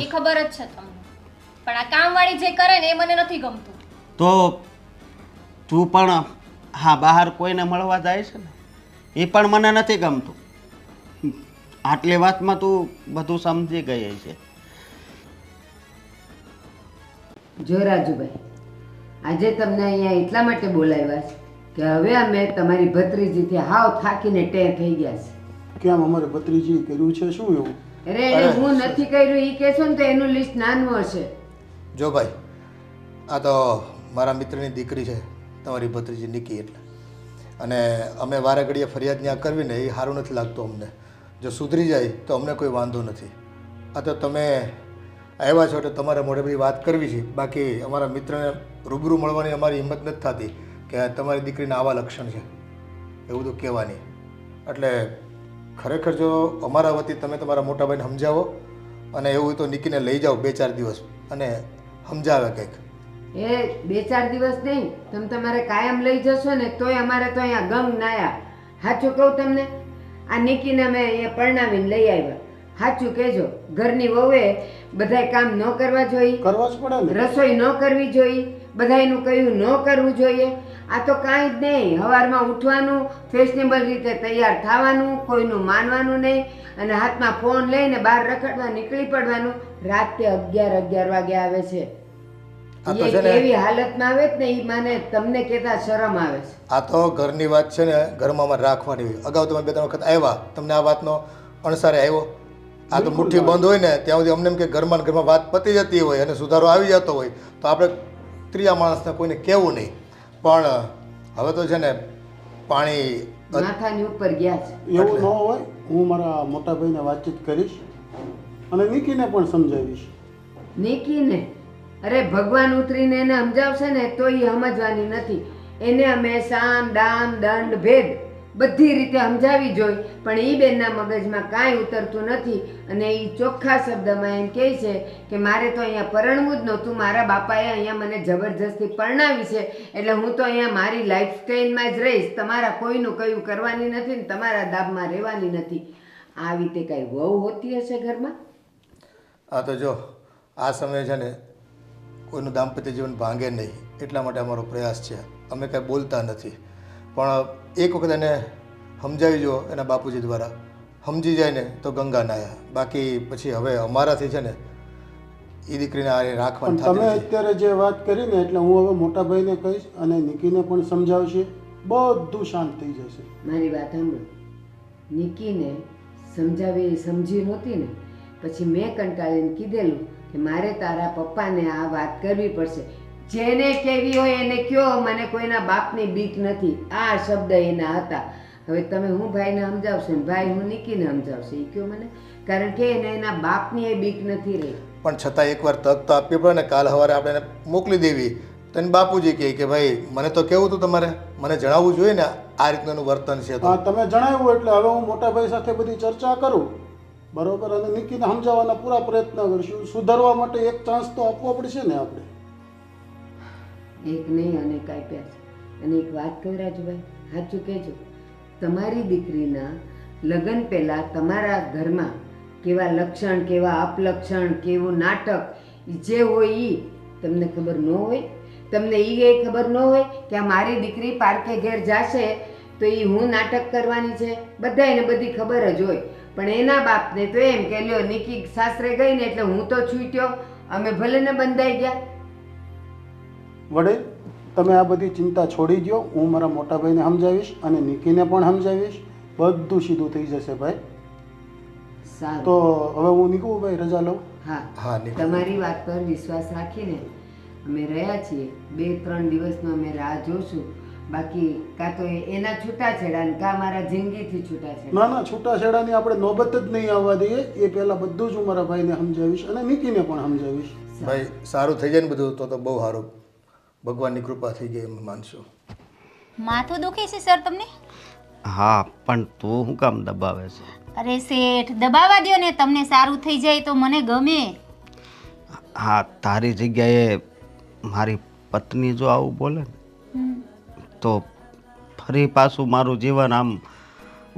એ ખબર જ છે તમને, પણ આ કામવાળી જે કરે ને એ મને નથી ગમતું. તો તું પણ હા બહાર કોઈને મળવા જાય છે ને, એ પણ મને નથી ગમતું. આટલી વાતમાં તું બધું સમજી ગઈ છે. જો રાજુભાઈ, આજે તમને અહીંયા એટલા માટે બોલાવ્યા છે કે હવે અમે તમારી ભત્રીજીથી હાવ થાકીને ટેં થઈ ગયા છે. કેમ અમારે ભત્રીજી કર્યું છે શું એવું? અરે એને હું નથી કર્યું એ કહેશો ને તો એનું લિસ્ટ નાનું હશે. જો ભાઈ, આ તો મારા મિત્રની દીકરી છે, તમારી ભત્રીજી નિકી. એટલે અને અમે વારે ઘડીએ ફરિયાદ ત્યાં કરવી ને એ સારું નથી લાગતું અમને. જો સુધરી જાય તો અમને કોઈ વાંધો નથી. આ તો તમે આવ્યા છો એટલે તમારે મોઢે બધી વાત કરવી છે, બાકી અમારા મિત્રને રૂબરૂ મળવાની અમારી હિંમત નથી થતી કે તમારી દીકરીના આવા લક્ષણ છે એવું તો કહેવાની. એટલે ખરેખર જો અમારા વતી તમે તમારા મોટા ભાઈને સમજાવો, અને એવું તો નિકીને લઈ જાઓ 2-4 દિવસ અને સમજાવે કંઈક. એ 2-4 દિવસ નહીં, તમે તમારે કાયમ લઈ જશો ને તોય અમારે તો અહીંયા ગંગ નાયા. સાચું કહું તમને, આ નિકીને અમે અહીંયા પરણાવીને લઈ આવ્યા. સાચું કહેજો, ઘરની વહુએ બધાય કામ ન કરવા જોઈએ, કરવા જ પડે ને. રસોઈ ન કરવી જોઈએ, બધાયનું કહ્યું ન કરવું જોઈએ. આ તો કાંઈ જ નહીં. સવારમાં ઉઠવાનું, ફેશનેબલ રીતે તૈયાર થવાનું, કોઈનું માનવાનું નહીં, અને હાથમાં ફોન લઈને બહાર રખડવા નીકળી પડવાનું. રાતે 11 વાગે આવે છે. આ તો એ છે ને- કેવી હાલતમાં આવે જ ને એ મને તમને કહેતા શરમ આવે છે. આ તો ઘરની વાત છે ને, ઘરમાં અમારે રાખવાની હોય. અગાઉ તમે 2-3 વખત આવ્યા, તમને આ વાતનો અણસારે આવ્યો? આ તો મુઠ્ઠી બંધ હોય ને ત્યાં સુધી અમને એમ કે ઘરમાં ને ઘરમાં વાત પતી જતી હોય અને સુધારો આવી જતો હોય તો આપણે ત્રીજા માણસને કોઈને કહેવું નહીં. પણ હવે તો છે ને પાણી માથાની ઉપર ગયા છે. એવું ન હોય. હું મારા મોટા ભાઈને વાતચીત કરીશ અને નિકીને પણ સમજાવીશ. નિકીને અરે ભગવાન ઉતરીને એને સમજાવશે ને તો એ સમજવાની નથી. એને અમે સામ દામ દંડ ભેદ બધી રીતે સમજાવી જોઈ, પણ એ બેનના મગજમાં કાંઈ ઉતરતું નથી. અને એ ચોખ્ખા શબ્દમાં એમ કહે છે કે મારે તો અહીંયા પરણવું જ નહોતું, મારા બાપાએ અહીંયા મને જબરજસ્તી પરણાવી છે, એટલે હું તો અહીંયા મારી લાઈફસ્ટાઈલમાં જ રહીશ, તમારા કોઈનું કયું કરવાની નથી ને તમારા દાબમાં રહેવાની નથી. આવી રીતે કાંઈ વહુ હોતી હશે ઘરમાં? આ તો જો આ સમયે છે ને કોઈનું દાંપત્ય જીવન ભાંગે નહીં, એટલા માટે અમારો પ્રયાસ છે. અમે કાંઈ બોલતા નથી, પણ એક વખત એને સમજાવી જો એના બાપુજી દ્વારા, સમજી જાય ને તો ગંગા નાયા. બાકી પછી હવે અમારાથી છે ને એ દીકરીને આ રાખવાની પણ તમે થતી નથી. અત્યારે જે વાત કરી ને એટલે હું હવે મોટા ભાઈને કહીશ અને નિકીને પણ સમજાવશે. બધું શાંત થઈ જશે. મારી વાત સાંભળો. નિકીને સમજાવી એ સમજી નહોતી ને, પછી મેં કંટાળીને કીધેલું કે મારે તારા પપ્પાને આ વાત કરવી પડશે. જેને કહેવી હોય એને કયો, મને કોઈના બાપની બીક નથી. આ શબ્દ એના હતા. હવે તમે હું ભાઈને સમજાવશો ને ભાઈ હું નિકીને સમજાવશે, એ કયો મને, કારણ કે એને એના બાપની એ બીક નથી રહી. પણ છતાં એકવાર તક તો આપવી પડે ને. કાલ સવારે આપણે એને મોકલી દેવી તો એને બાપુજી કહે કે ભાઈ મને તો કેવું હતું, તમારે મને જણાવવું જોઈએ ને આ રીતનું એનું વર્તન છે. તો હા, તમે જણાવ્યું એટલે હવે હું મોટા ભાઈ સાથે બધી ચર્ચા કરું, બરોબર, અને નિકીને સમજાવવાના પૂરા પ્રયત્ન કરશું. સુધારવા માટે એક ચાન્સ તો આપવો પડશે ને આપણે. એક નહીં અને કાંઈ પ્યાસ. અને એક વાત કહું રાજુભાઈ, સાચું કહેજો, તમારી દીકરીના લગ્ન પહેલાં તમારા ઘરમાં કેવા લક્ષણ, કેવા અપલક્ષણ, કેવું નાટક જે હોય એ તમને ખબર ન હોય? તમને એ ખબર ન હોય કે આ મારી દીકરી પારકે ઘેર જશે તો એ હું નાટક કરવાની છે? બધાને બધી ખબર જ હોય, પણ એના બાપને તો એમ કે લ્યો નિકી સાસરે ગઈ ને એટલે હું તો છૂટ્યો, અમે ભલે ને બંધાઈ ગયા. વડીલ, તમે આ બધી ચિંતા છોડી દો. હું મારા મોટા ભાઈને સમજાવીશ અને નિકીને પણ સમજાવીશ. બધું સીધું થઈ જશે ભાઈ. સારું, તો હવે હું નીકળું ભાઈ, રજા લઉં. હા હા, નીકળો. તમારી વાત પર વિશ્વાસ રાખીને અમે રહ્યા છીએ. 2-3 દિવસનો અમે રાહ જોશું. બાકી કાં તો એના છૂટાછેડા ને કાં મારા જિંદગીથી છૂટાછેડા. ના ના, છૂટાછેડાની આપણે નોબત જ નહીં આવવા દઈએ. એ પહેલાં બધું જ હું મારા ભાઈને સમજાવીશ અને નિકીને પણ સમજાવીશ. ભાઈ સારું થઈ જાય ને બધું તો બહુ સારું. ભગવાનની કૃપા થઈ ગઈ એમ માનશું. માથું દુખે છે સર તમને? હા, પણ તું શું કામ દબાવે છે? અરે શેઠ, દબાવા દ્યો ને, તમને સારું થઈ જાય તો મને ગમે. હા, તારી જગ્યાએ મારી પત્ની જો આવું બોલે ને તો ફરી પાછું મારું જીવન આમ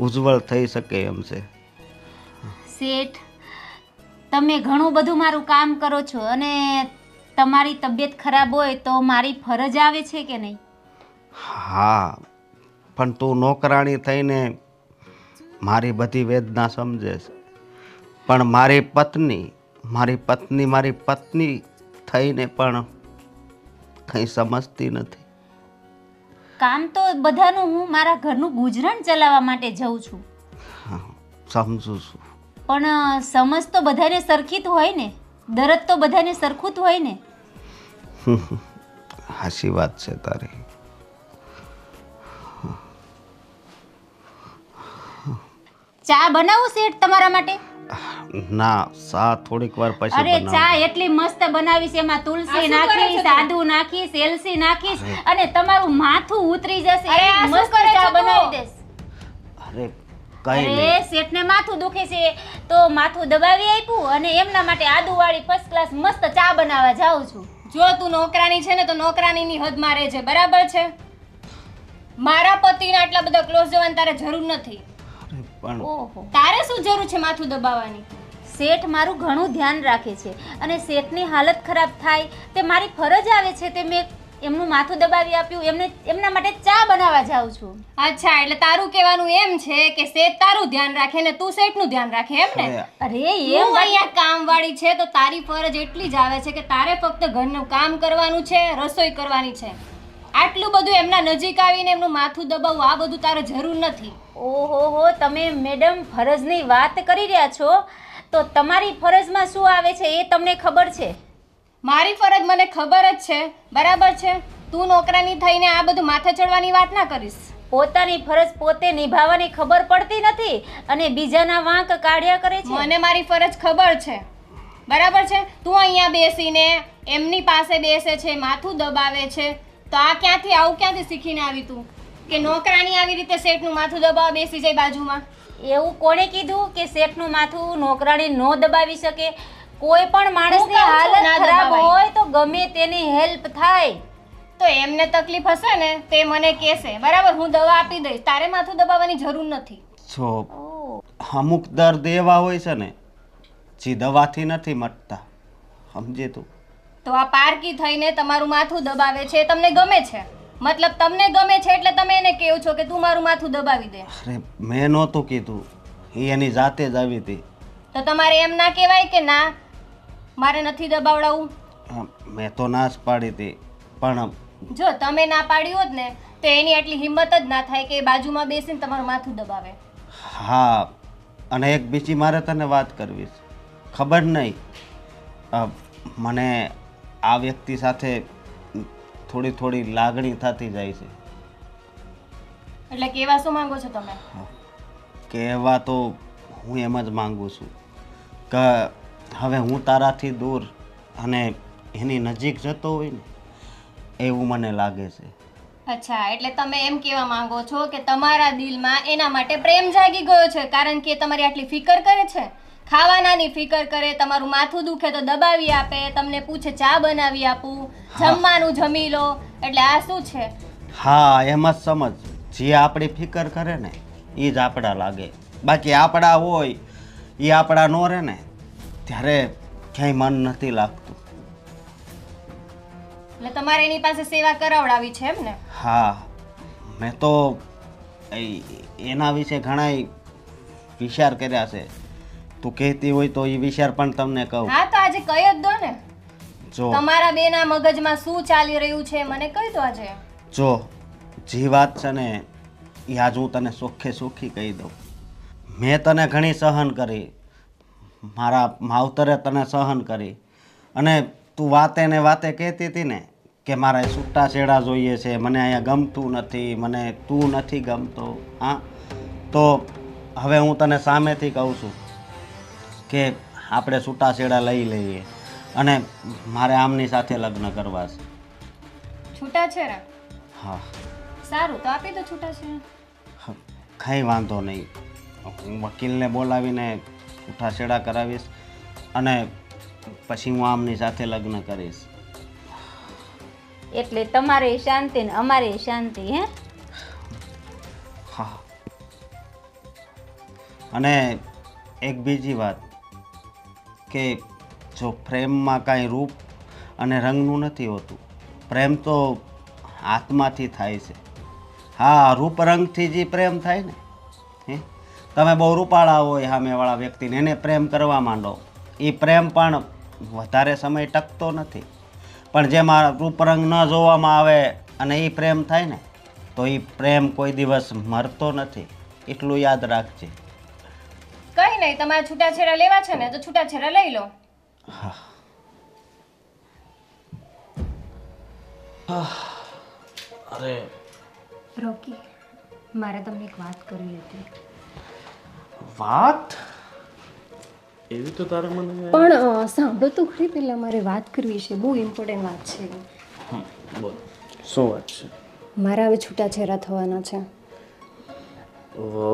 ઉજ્જવળ થઈ શકે એમ છે. શેઠ, તમે ઘણું બધું મારું કામ કરો છો અને તમારી તબિયત ખરાબ હોય તો મારી ફરજ આવે છે કે નહીં? હા, પણ તું નોકરાણી થઈને મારી બધી વેદના સમજે છે, પણ મારી પત્ની થઈને પણ કંઈ સમજતી નથી. કામ તો બધાનું હું મારા ઘરનું ગુજરાન ચલાવવા માટે જઉં છું, હા, સમજું છું. પણ સમજ તો બધાને સરખી જ હોય ને, દરદ તો બધાને સરખું જ હોય ને. હાચી વાત છે તારી. ચા બનાવું શેઠ તમારા માટે? ના, સા થોડીક વાર પછી અરે બનાવું. ચા એટલી મસ્ત બનાવીશ, એમાં તુલસી નાખીશ, આદુ નાખીશ, એલસી નાખીશ અને તમારું માથું ઉતરી જશે. એવી મસ્ત ચા બનાવી દઈશ. અરે કઈ અરે નહીં. શેઠને માથું દુખે છે તો માથું દબાવી આપ્યું અને એમના માટે આદુવાળી ફર્સ્ટ ક્લાસ મસ્ત ચા બનાવવા જાઉં છું. જો તું નોકરાની છે ને તો નોકરાનીની હદમાં રહેજે, બરાબર છે? મારા પતિના આટલા બધા ક્લોઝ જવાની તારે જરૂર નથી. પણ ઓહો, તારે શું જરૂર છે માથું દબાવવાની? શેઠ મારું ઘણું ધ્યાન રાખે છે અને શેઠની હાલત ખરાબ થાય તે મારી ફરજ આવે છે તે મેં એમનું માથું દબાવી આપ્યું, એમના માટે ચા બનાવવા જાઉં છું. અચ્છા, એટલે તારું કહેવાનું એમ છે કે શેઠ તારું ધ્યાન રાખે ને તું શેઠનું ધ્યાન રાખે, એમ ને? અરે હું એમ અહીંયા કામવાળી છે તો તારી ફરજ એટલી જ આવે છે કે તારે ફક્ત ઘરનું કામ કરવાનું છે, રસોઈ કરવાની છે. આટલું બધું એમના નજીક આવીને એમનું માથું દબાવવું આ બધું તારે જરૂર નથી. ઓહો, તમે મેડમ ફરજની વાત કરી રહ્યા છો તો તમારી ફરજમાં શું આવે છે એ તમને ખબર છે? મારી ફરજ મને ખબર જ છે, બરાબર છે. તું નોકરાની થઈને આ બધું માથે ચડવાની વાત ના કરીશ. પોતાની ફરજ પોતે નિભાવવાની ખબર પડતી નથી અને બીજાના વાંક કાઢ્યા કરે છે. મને મારી ફરજ ખબર છે, બરાબર છે. તું અહીંયા બેસીને એમની પાસે બેસે છે, માથું દબાવે છે, તો આ ક્યાંથી શીખીને આવી તું કે નોકરાની આવી રીતે શેઠનું માથું દબાવવા બેસી જાય બાજુમાં? એવું કોણે કીધું કે શેઠનું માથું નોકરાણી નો દબાવી શકે? કોઈ પણ માણસની હું કહું છું, હાલત ના ખરાબ દબાવાય. હોય તો ગમે તેની હેલ્પ થાય. તો એમને તકલીફ હશે ને તે મને કહેશે, બરાબર? હું દવા આપી દઈશ, તારે માથું દબાવવાની જરૂર નથી. જો અમુક દર્દ એવા હોય છે ને જે દવાથી નથી મટતા, સમજે તું? તો આ પારકી થઈને તમારું માથું દબાવે છે, એ તમને ગમે છે? મતલબ તમને ગમે છે એટલે તમે એને કહો છો કે તું મારું માથું દબાવી દે. અરે મેં નહોતું કીધું, એ એની જાતે જ આવી હતી. તો તમારે એમ ના કહેવાય કે ના મારે નથી દબાવડાવું? મેં તો ના જ પાડી હતી, પણ જો તમે ના પાડી હોત ને તો એની આટલી હિંમત જ ના થાય કે એ બાજુમાં બેસીને તમારું માથું દબાવે. હા, અને એક બીજી મારે તને વાત કરવી છે. ખબર નહીં, મને આ વ્યક્તિ સાથે થોડી લાગણી થતી જાય છે. એટલે કેવા શું માંગો છો તમે? કહેવા તો હું એમ જ માંગુ છું કે હવે હું તારાથી દૂર અને એની નજીક જતો હોય ને એવું મને લાગે છે. અચ્છા, એટલે તમે એમ કહેવા માંગો છો કે તમારા દિલમાં એના માટે પ્રેમ જાગી ગયો છે કારણ કે એ તમારી આટલી ફિકર કરે છે, ખાવાનાની ફિકર કરે, તમારું માથું દુખે તો દબાવી આપે, તમને પૂછે ચા બનાવી આપું, જમવાનું જમી લો, એટલે આ શું છે? હા, એમ જ સમજ. જે આપણી ફિકર કરે ને એ જ આપણા લાગે, બાકી આપણા હોય એ આપણા નો રહે ને ત્યારે ક્યાંય મન નથી લાગતું. એટલે તમારે એની પાસે સેવા કરાવડાવી છે એમ ને? હા, મેં તો એના વિશે ઘણા વિચાર કર્યા છે. તું કહેતી હોય તો એ વિચાર પણ તમને કહું. હા, તો આજે કહી જ દો ને. જો તમારા બેના મગજમાં શું ચાલી રહ્યું છે મને કહી દો આજે. જો જે વાત છે ને એ આજ હું તને સોખે સોખી કહી દઉં. મેં તને ઘણી સહન કરી, મારા માવતરે તને સહન કરી, અને તું વાતે ને વાતે કહેતી હતી ને કે મારે છૂટાછેડા જોઈએ છે, મને અહીંયા ગમતું નથી, મને તું નથી ગમતો. હા, તો હવે હું તને સામેથી કહું છું કે આપણે છૂટાછેડા લઈ લઈએ અને મારે આમની સાથે લગ્ન કરવા છે. છૂટાછેડા? હા. સારું, તો આપી દો છૂટાછેડા. કંઈ વાંધો નહીં, હું વકીલને બોલાવીને છૂટાછેડા કરાવીશ અને પછી હું આમની સાથે લગ્ન કરીશ. એટલે તમારે શાંતિ ને અમારે શાંતિ. હે? હા, અને એક બીજી વાત કે જો પ્રેમમાં કાંઈ રૂપ અને રંગનું નથી હોતું, પ્રેમ તો આત્માથી થાય છે. હા, રૂપ રંગથી જે પ્રેમ થાય ને, તમે બહુ રૂપાળા હોય સામેવાળા વ્યક્તિને એને પ્રેમ કરવા માંડો, એ પ્રેમ પણ વધારે સમય ટકતો નથી. પણ જેમાં રૂપ રંગ ન જોવામાં આવે અને એ પ્રેમ થાય ને તો એ પ્રેમ કોઈ દિવસ મરતો નથી, એટલું યાદ રાખજે. કઈ નહીં, તમારે છૂટાછેડા લેવા છે ને તો છૂટાછેડા લઈ લો. હા. અરે રોકી, મારે તમને એક વાત કરવી હતી. વાત એવી તો તારે મને પણ સાંભળો તો ખરી, પહેલા મારે વાત કરવી છે, બહુ ઇમ્પોર્ટન્ટ વાત છે. બોલ, શું વાત છે? મારા હવે છૂટાછેડા થવાના છે,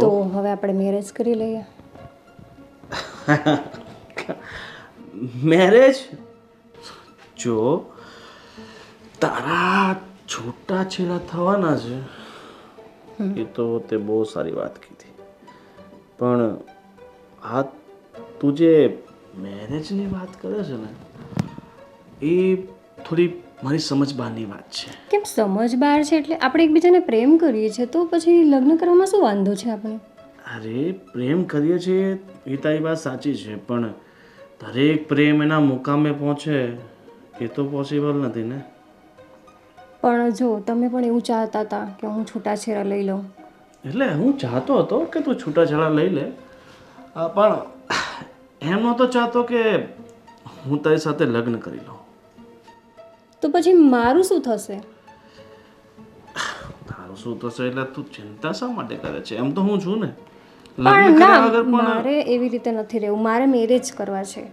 તો હવે આપણે મેરેજ કરી લઈએ. મેરેજ? જો તારા છૂટાછેડા થવાના છે એ તો તે બહુ સારી વાત કીધી, પણ આ તું જે મેરેજની વાત કરે છે ને એ થોડી મારી સમજ બહારની વાત છે. કેમ સમજ બહાર છે એટલે આપણે એકબીજાને પ્રેમ કરીએ છીએ તો પછી લગ્ન કરવામાં શું વાંધો છે આપણે? અરે પ્રેમ કરીએ છીએ એ તારી વાત સાચી છે, પણ દરેક પ્રેમ એના મુકામે પહોંચે એ તો પોસિબલ નથી ને. પણ જો તમે પણ એવું ચાહતા હતા કે હું છૂટાછેડા લઈ લઉં. એટલે હું ચાહતો હતો કે તું છૂટાછેડા લઈ લે, પણ એમ નહોતો ચાહતો કે હું તારી સાથે લગ્ન કરી લઉં. તો પછી મારું શું થશે? તારું શું થશે એટલે તું ચિંતા શા માટે કરે છે? એમ તો હું છું ને. પણ લગ્ન કર્યા ના, વગર પણ મારે એવી રીતે નથી રહેવું. મારે મેરેજ કરવા છે.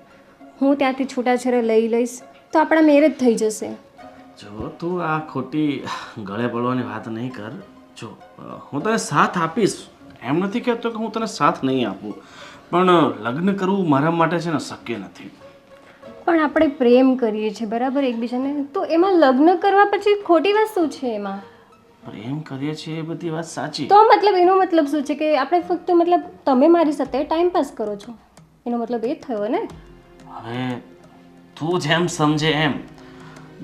હું ત્યાંથી છૂટાછેડા લઈ લઈશ તો આપણા મેરેજ થઈ જશે. જો તું આ ખોટી ગળે પડવાની વાત નહીં કર. જો હું તને સાથ આપીશ, એમ નથી કહેતો કે હું તને સાથ નહીં આપું, પણ લગ્ન કરવું મારા માટે છે ને શક્ય નથી. પણ આપણે પ્રેમ કરીએ છીએ બરાબર એકબીજાને, તો એમાં લગ્ન કરવા પછી ખોટી વાત શું છે એમાં? પ્રેમ કરીએ છીએ એ બધી વાત સાચી, તો મતલબ એનો મતલબ શું છે કે આપણે ફક્ત મતલબ તમે મારી સાથે ટાઈમ પાસ કરો છો, એનો મતલબ એ જ થયો ને? હવે તું જેમ સમજે એમ.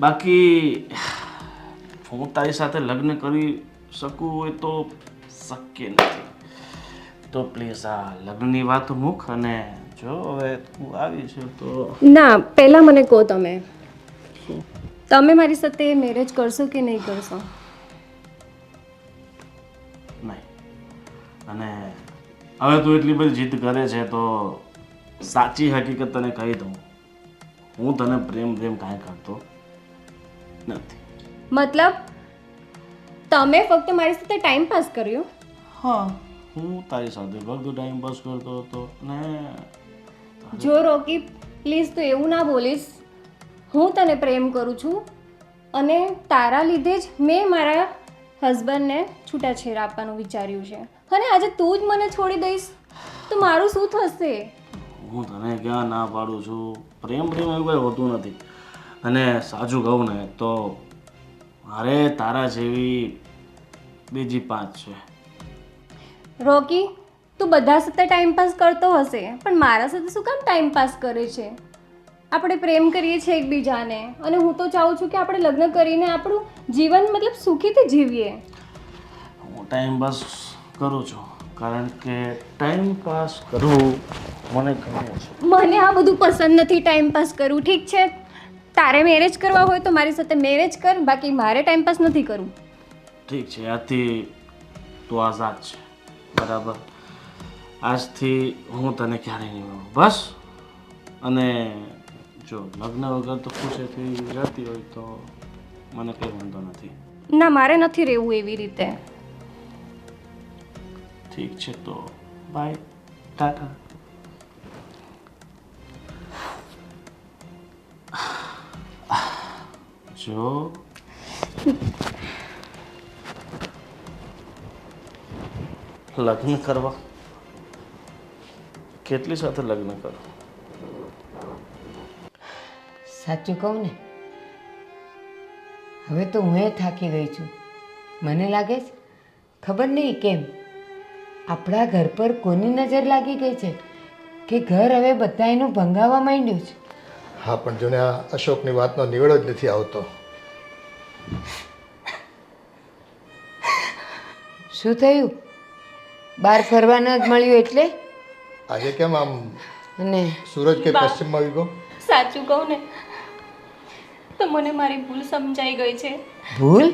બાકી હું તારી સાથે લગ્ન કરી શકું હોય તો શક્ય નથી. તો પ્લીઝ આ લગ્નની વાત મૂક, અને જો હવે તું આવી છે તો ના, પહેલા મને કહો તમે મારી સાથે મેરેજ કરશો કે નહીં કરશો? નહીં. અને હવે તું એટલી બધી જીદ કરે છે તો સાચી હકીકત તને કહી દઉં, હું તને પ્રેમ કાંઈ કરતો નથી. મતલબ તમે ફક્ત મારી સાથે ટાઈમ પાસ કર્યો? હા, હું તારી સાથે ફક્ત ટાઈમ પાસ કરતો હતો ને. જો રોકી પ્લીઝ તું એવું ના બોલીશ. હું તને પ્રેમ કરું છું અને તારા લીધે જ મેં મારા હસબન્ડને છૂટાછેડા આપવાનું વિચાર્યું છે, અને આજે તું જ મને છોડી દઈશ તો મારું શું થશે? હું તને ક્યાં ના પાડું છું? પ્રેમ એવું કંઈ હોતું નથી. અને સાચું કહું ને તો મારે તારા જેવી બીજી 5 છે. રોકી, તું બધા સાથે ટાઈમ પાસ કરતો હશે, પણ મારા સાથે શું કામ ટાઈમ પાસ કરે છે? આપણે પ્રેમ કરીએ છીએ એકબીજાને, અને હું તો ચાહું છું કે આપણે લગ્ન કરીને આપણું જીવન મતલબ સુખીથી જીવીએ. હું ટાઈમ પાસ કરું છું કારણ કે ટાઈમ પાસ કરવું મને ગમે છે. મને આ બધું પસંદ નથી ટાઈમ પાસ કરવું. ઠીક છે, તારે મેરેજ કરવા હોય તો મારી સાથે મેરેજ કર, બાકી મારે ટાઈમ પાસ નથી કરવું. ઠીક છે, આજથી તું આઝાદ છે, બરાબર? આજથી હું તને ક્યારેય નહીં મળું, બસ. અને જો લગ્ન વગર તો ખુશીથી રહેતી હોય તો મને કંઈ વાંધો નથી. ના, મારે નથી રહેવું એવી રીતે. ઠીક છે, તો બાય, ટાટા. જો લગ્ન કરવા, કેટલી સાથે લગ્ન કરો? સાચું કહું ને, હવે તો હું થાકી ગઈ છું. મને લાગે છે ખબર નહીં કેમ આપણા ઘર પર કોની નજર લાગી ગઈ છે કે ઘર હવે બધા એનું ભંગાવા માંડ્યું છે. હા, પણ જોને આ અશોકની વાતનો નિવેડો જ નથી આવતો. શું થયું? બહાર ફરવા ન જ મળ્યું એટલે? આજે કેમ આમ અને સૂરજ કે પશ્ચિમમાં આવી ગયો? સાચું કહું ને તો મને મારી ભૂલ સમજાઈ ગઈ છે. ભૂલ?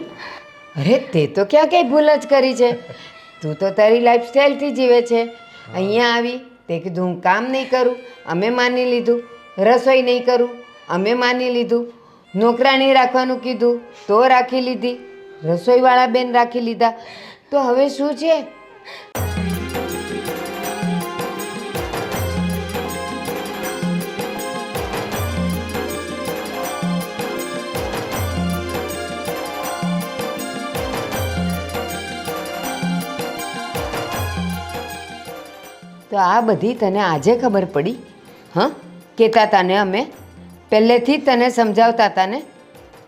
અરે તે તો ક્યાં કઈ ભૂલ જ કરી છે. તું તો તારી લાઈફસ્ટાઈલથી જીવે છે. અહીંયા આવી તે કીધું હું કામ નહીં કરું, અમે માની લીધું. રસોઈ નહીં કરું, અમે માની લીધું. નોકરાણી રાખવાનું કીધું તો રાખી લીધી. રસોઈવાળા બેન રાખી લીધા. તો હવે શું છે? તો આ બધી તને આજે ખબર પડી? હા, કહેતા હતા ને અમે પહેલેથી જ તને સમજાવતા હતા ને,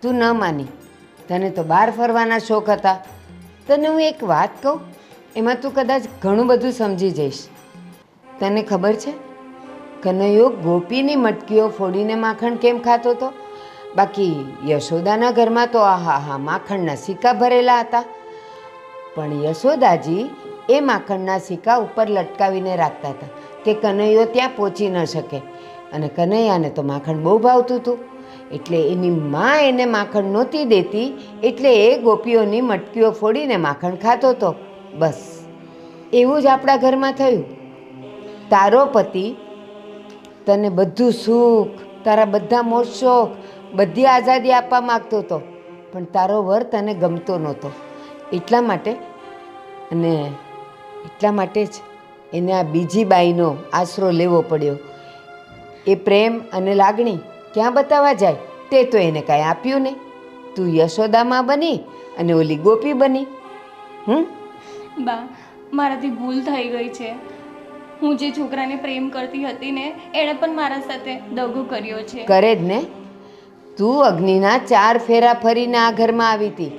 તું ન માની. તને તો બહાર ફરવાના શોખ હતા. તને હું એક વાત કહું, એમાં તું કદાચ ઘણું બધું સમજી જઈશ. તને ખબર છે કનૈયો ગોપીની મટકીઓ ફોડીને માખણ કેમ ખાતો હતો? બાકી યશોદાના ઘરમાં તો આહા માખણના સિક્કા ભરેલા હતા. પણ યશોદાજી એ માખણના સિક્કા ઉપર લટકાવીને રાખતા હતા કે કનૈયો ત્યાં પહોંચી ન શકે. અને કનૈયાને તો માખણ બહુ ભાવતું હતું, એટલે એની માં એને માખણ નહોતી દેતી, એટલે એ ગોપીઓની મટકીઓ ફોડીને માખણ ખાતો હતો. બસ એવું જ આપણા ઘરમાં થયું. તારો પતિ તને બધું સુખ, તારા બધા મોજશોખ, બધી આઝાદી આપવા માગતો હતો, પણ તારો વર તને ગમતો નહોતો. એટલા માટે જ એને આ બીજી બાઈનો આશરો લેવો પડ્યો. એ પ્રેમ અને લાગણી ક્યાં બતાવવા જાય? તે તો એને કાંઈ આપ્યું નહીં. તું યશોદામાં બની અને ઓલી ગોપી બની. બા, મારાથી ભૂલ થઈ ગઈ છે. હું જે છોકરાને પ્રેમ કરતી હતી ને, એણે પણ મારા સાથે દગો કર્યો છે. કરે જ ને. તું અગ્નિના 4 ફેરા ફરીને આ ઘરમાં આવી હતી.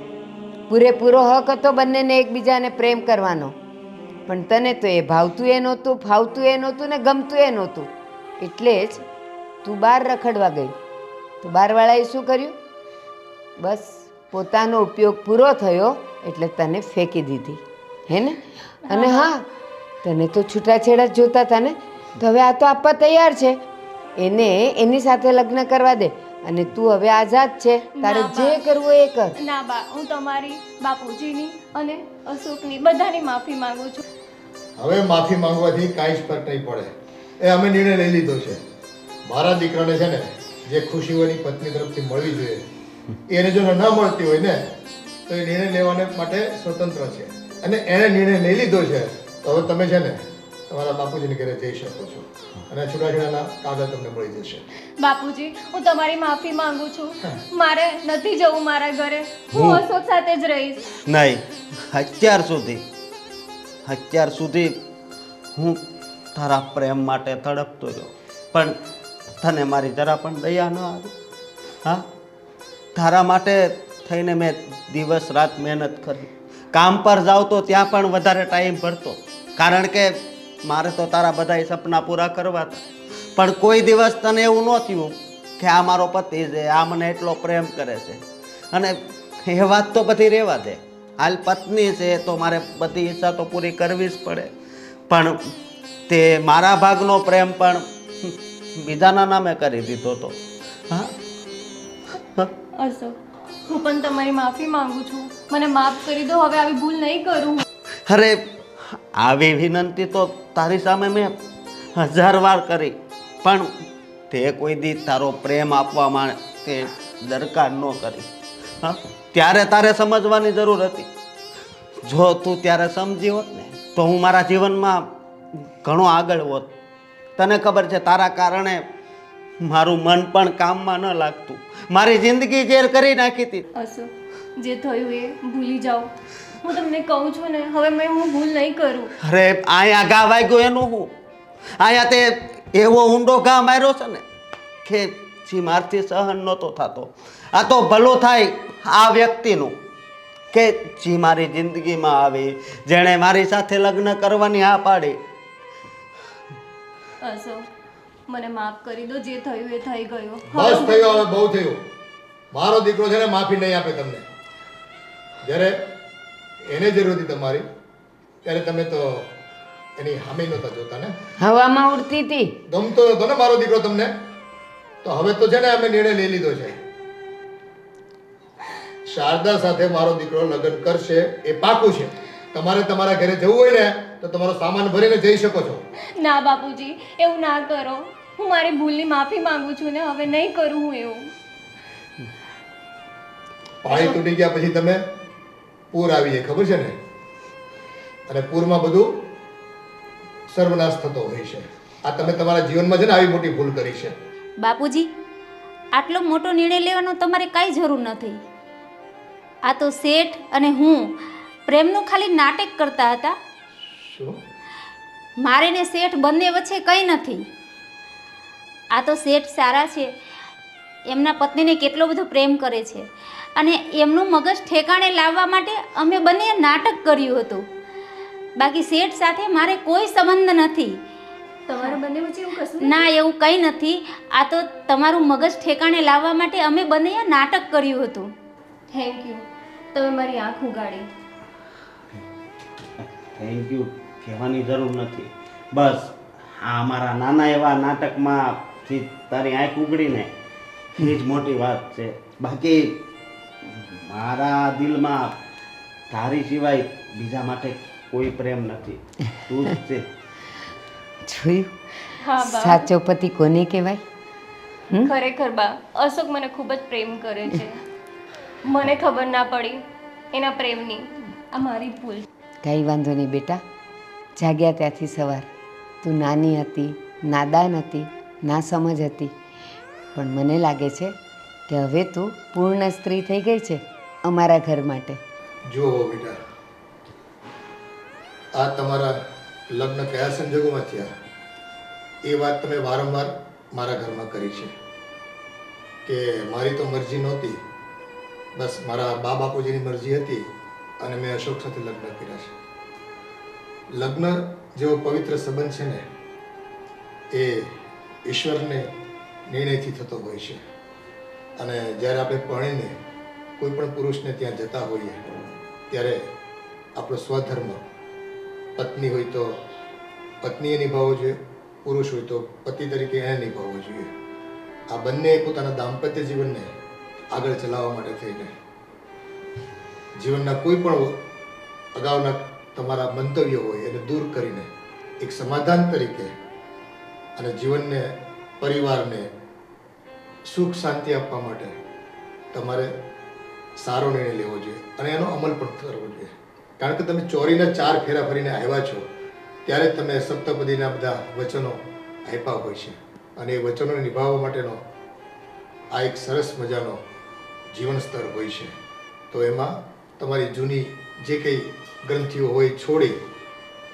પૂરેપૂરો હક હતો બંનેને એકબીજાને પ્રેમ કરવાનો, પણ તને તો એ ભાવતું એ નહોતું, ફાવતું એ નહોતું ને ગમતું એ નહોતું. એટલે જ તું બહાર રખડવા ગઈ. તો બહારવાળાએ શું કર્યું? બસ પોતાનો ઉપયોગ પૂરો થયો એટલે તને ફેંકી દીધી, હે ને? અને હા, તને તો છૂટાછેડા જ જોતા હતા ને, તો હવે આ તો આપવા તૈયાર છે. એને એની સાથે લગ્ન કરવા દે અને તું હવે આઝાદ છે. તારે ના જે બા. કરવું એ કર. ના બા, હું તમારી, બાપુજીની અને અશોકની બધાની માફી માંગુ છું. હવે માફી માંગવાથી કાંઈ જ ફરક નહીં પડે. એ અમે નિર્ણય લઈ લીધો છે. મારા દીકરાને છે ને જે ખુશીઓની પત્ની તરફથી મળવી જોઈએ, એને જો ન મળતી હોય ને તો એ નિર્ણય લેવાને માટે સ્વતંત્ર છે. અને એણે નિર્ણય લઈ લીધો છે, તો હવે તમે છે ને તમારા બાપુજીને ઘરે જઈ શકો છો અને છૂટાછેડાના કાગળ તમને મળી જશે. બાપુજી, હું તમારી માફી માંગુ છું. મારે નથી જવું મારા ઘરે. હું અશોક સાથે જ રહીશ. નહીં, અત્યાર સુધી હું તારા પ્રેમ માટે તડપતો રહ્યો, પણ તને મારી જરા પણ દયા ન આવી. હા, તારા માટે થઈને મેં દિવસ રાત મહેનત કરી. કામ પર જાઉં તો ત્યાં પણ વધારે ટાઈમ ભરતો, કારણ કે મારે તો તારા બધાય સપના પૂરા કરવા હતા. પણ કોઈ દિવસ તને એવું ન થયું કે આ મારો પતિ છે, આ મને એટલો પ્રેમ કરે છે. અને એ વાત તો બધી રહેવા દે, હાલ પત્ની છે તો મારે બધી ઈચ્છા તો પૂરી કરવી જ પડે. પણ તે મારા ભાગનો પ્રેમ પણ બીજાના નામે કરી દીધો હતો. હા, અશોક, હું પણ તમારી માફી માંગુ છું. મને માફ કરી દો. હવે આવી ભૂલ નહીં કરું. અરે આવી વિનંતી તો તારી સામે મેં 1000 વાર કરી, પણ તે કોઈ દી તારો પ્રેમ આપવા માટે દરકાર ન કરી. હા, ત્યારે તારે સમજવાની જરૂર હતી. જો તું ત્યારે સમજી હોત ને તો હું મારા જીવનમાં ઘણો આગળ હોત. તને ખબર છે, તારા કારણે મારું મન પણ કામમાં ન લાગતું. મારી જિંદગી ઝેર કરી નાખી હતી. અશોક, જે થયું એ ભૂલી જાઓ. હું તમને કહું છું ને, હવે હું ભૂલ નહીં કરું. અરે અહીંયા ઘા વાગ્યો એનું હું, અહીંયા તે એવો ઊંડો ઘા માર્યો છે ને કે જે મારથી સહન નહોતો થતો. આ તો ભલું થાય આ વ્યક્તિનું કે જે મારી જિંદગીમાં આવી, જેણે મારી સાથે લગ્ન કરવાની હા પાડી. અશોક, મને માફ કરી દો. જે થયું એ થઈ ગયું. બસ થયું, હવે બહુ થયું. મારો દીકરો છે ને માફી નહીં આપે તમને. જ્યારે એને જરૂર હતી તમારી, ત્યારે તમે તો એની હામી નહોતા જોતા ને. હવામાં ઉડતી હતી. ગમતો હતો ને મારો દીકરો તમને, તો હવે તો છે ને અમે નિર્ણય લઈ લીધો છે. શારદા સાથે મારો દીકરો લગ્ન કરશે એ પાકું છે. તમારે તમારા ઘરે જવું હોય ને તો તમારો સામાન ભરીને જઈ શકો છો. ના બાપુજી, એવું ના કરો. હું મારી ભૂલની માફી માંગુ છું ને, હવે નહીં કરું હું એવું. પાણી તૂટી ગયા પછી તમે પૂર આવી જાય, ખબર છે ને? અને પૂરમાં બધું સર્વનાશ થતો હોય છે. આ તમે તમારા જીવનમાં છે ને આવી મોટી ભૂલ કરી છે. બાપુજી, આટલો મોટો નિર્ણય લેવાનો તમારે કાંઈ જરૂર નથી. આ તો શેઠ અને હું પ્રેમનું ખાલી નાટક કરતા હતા. શું? મારે ને શેઠ બંને વચ્ચે કંઈ નથી. આ તો શેઠ સારા છે, એમના પત્નીને કેટલો બધો પ્રેમ કરે છે, અને એમનું મગજ ઠેકાણે લાવવા માટે અમે બંને નાટક કર્યું હતું. બાકી શેઠ સાથે મારે કોઈ સંબંધ નથી. તમારા બંને વચ્ચે એવું કશું ના એવું કંઈ નથી. આ તો તમારું મગજ ઠેકાણે લાવવા માટે અમે બંનેએ નાટક કર્યું હતું. થેન્ક યુ, તમે મારી આંખ ઉગાડી. થેન્ક યુ કહેવાની જરૂર નથી. બસ આ અમારા નાના એવા નાટકમાંથી તારી આંખ ઉગડીને એ જ મોટી વાત છે. બાકી મારા દિલમાં તારી સિવાય બીજા માટે કોઈ પ્રેમ નથી, તું જ છે. જોયું હા બા, સાચો પતિ કોને કહેવાય? ખરેખર બા અશોક મને ખૂબ જ પ્રેમ કરે છે. મને ખબર ના પડી એના પ્રેમની. આ મારી ભૂલ. કાંઈ વાંધો નહીં બેટા, જાગ્યા ત્યાંથી સવાર તું નાની હતી, નાદાન હતી, ના સમજ હતી, પણ મને લાગે છે કે હવે તું પૂર્ણ સ્ત્રી થઈ ગઈ છે અમારા ઘર માટે. જુઓ બેટા, આ તમારા લગ્ન કયા સંજોગોમાં થયા એ વાત તમે વારંવાર મારા ઘરમાં કરી છે કે મારી તો મરજી નહોતી, બસ મારા બા બાપુજીની મરજી હતી અને મેં અશોક સાથે લગ્ન કર્યા છે. લગ્ન જેવો પવિત્ર સંબંધ છે ને એ ઈશ્વરને નિર્ણયથી થતો હોય છે. અને જ્યારે આપણે પરણીને કોઈ પણ પુરુષને ત્યાં જતા હોઈએ ત્યારે આપણો સ્વધર્મ પત્ની હોય તો પત્નીએ નિભાવવો જોઈએ, પુરુષ હોય તો પતિ તરીકે એને નિભાવવો જોઈએ. આ બંને પોતાના દાંપત્ય જીવનને આગળ ચલાવવા માટે થઈને જીવનના કોઈ પણ અગાઉના તમારા મંતવ્યો હોય એને દૂર કરીને એક સમાધાન તરીકે અને જીવનને પરિવારને સુખ શાંતિ આપવા માટે તમારે સારો નિર્ણય લેવો જોઈએ અને એનો અમલ પણ કરવો જોઈએ. કારણ કે તમે ચોરીના 4 ફેરા ફરીને આવ્યા છો ત્યારે તમે સપ્તપદીના બધા વચનો આપ્યા હોય છે અને એ વચનોને નિભાવવા માટેનો આ એક સરસ મજાનો જીવન સ્તર હોય છે. તો એમાં તમારી જૂની જે કંઈ ગ્રંથિઓ હોય છોડી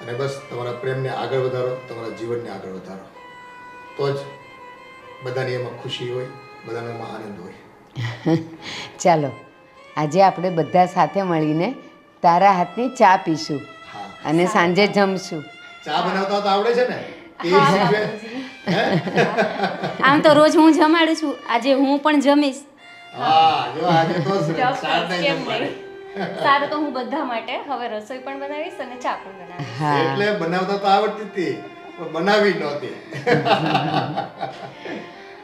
અને બસ તમારા પ્રેમને આગળ વધારો, તમારા જીવનને આગળ વધારો, તો જ બધાની એમાં ખુશી હોય, બધાને એમાં આનંદ હોય. ચાલો આજે આપણે બધા સાથે મળીને તારા હાથની ચા પીશું હા, અને સાંજે જમશું. ચા બનાવતા તો આવડે છે ને? એ શીખવે. આમ તો રોજ હું જમાડું છું, આજે હું પણ જમીશ. હા, જો આજે તો ચોક્કસ, સાંજે કેમ જમવાડે. નહીં. સારું, તો હું બધા માટે હવે રસોઈ પણ બનાવીશ અને ચા પણ બનાવીશ. હા એટલે બનાવતા તો આવડતી હતી પણ બનાવી નહોતી.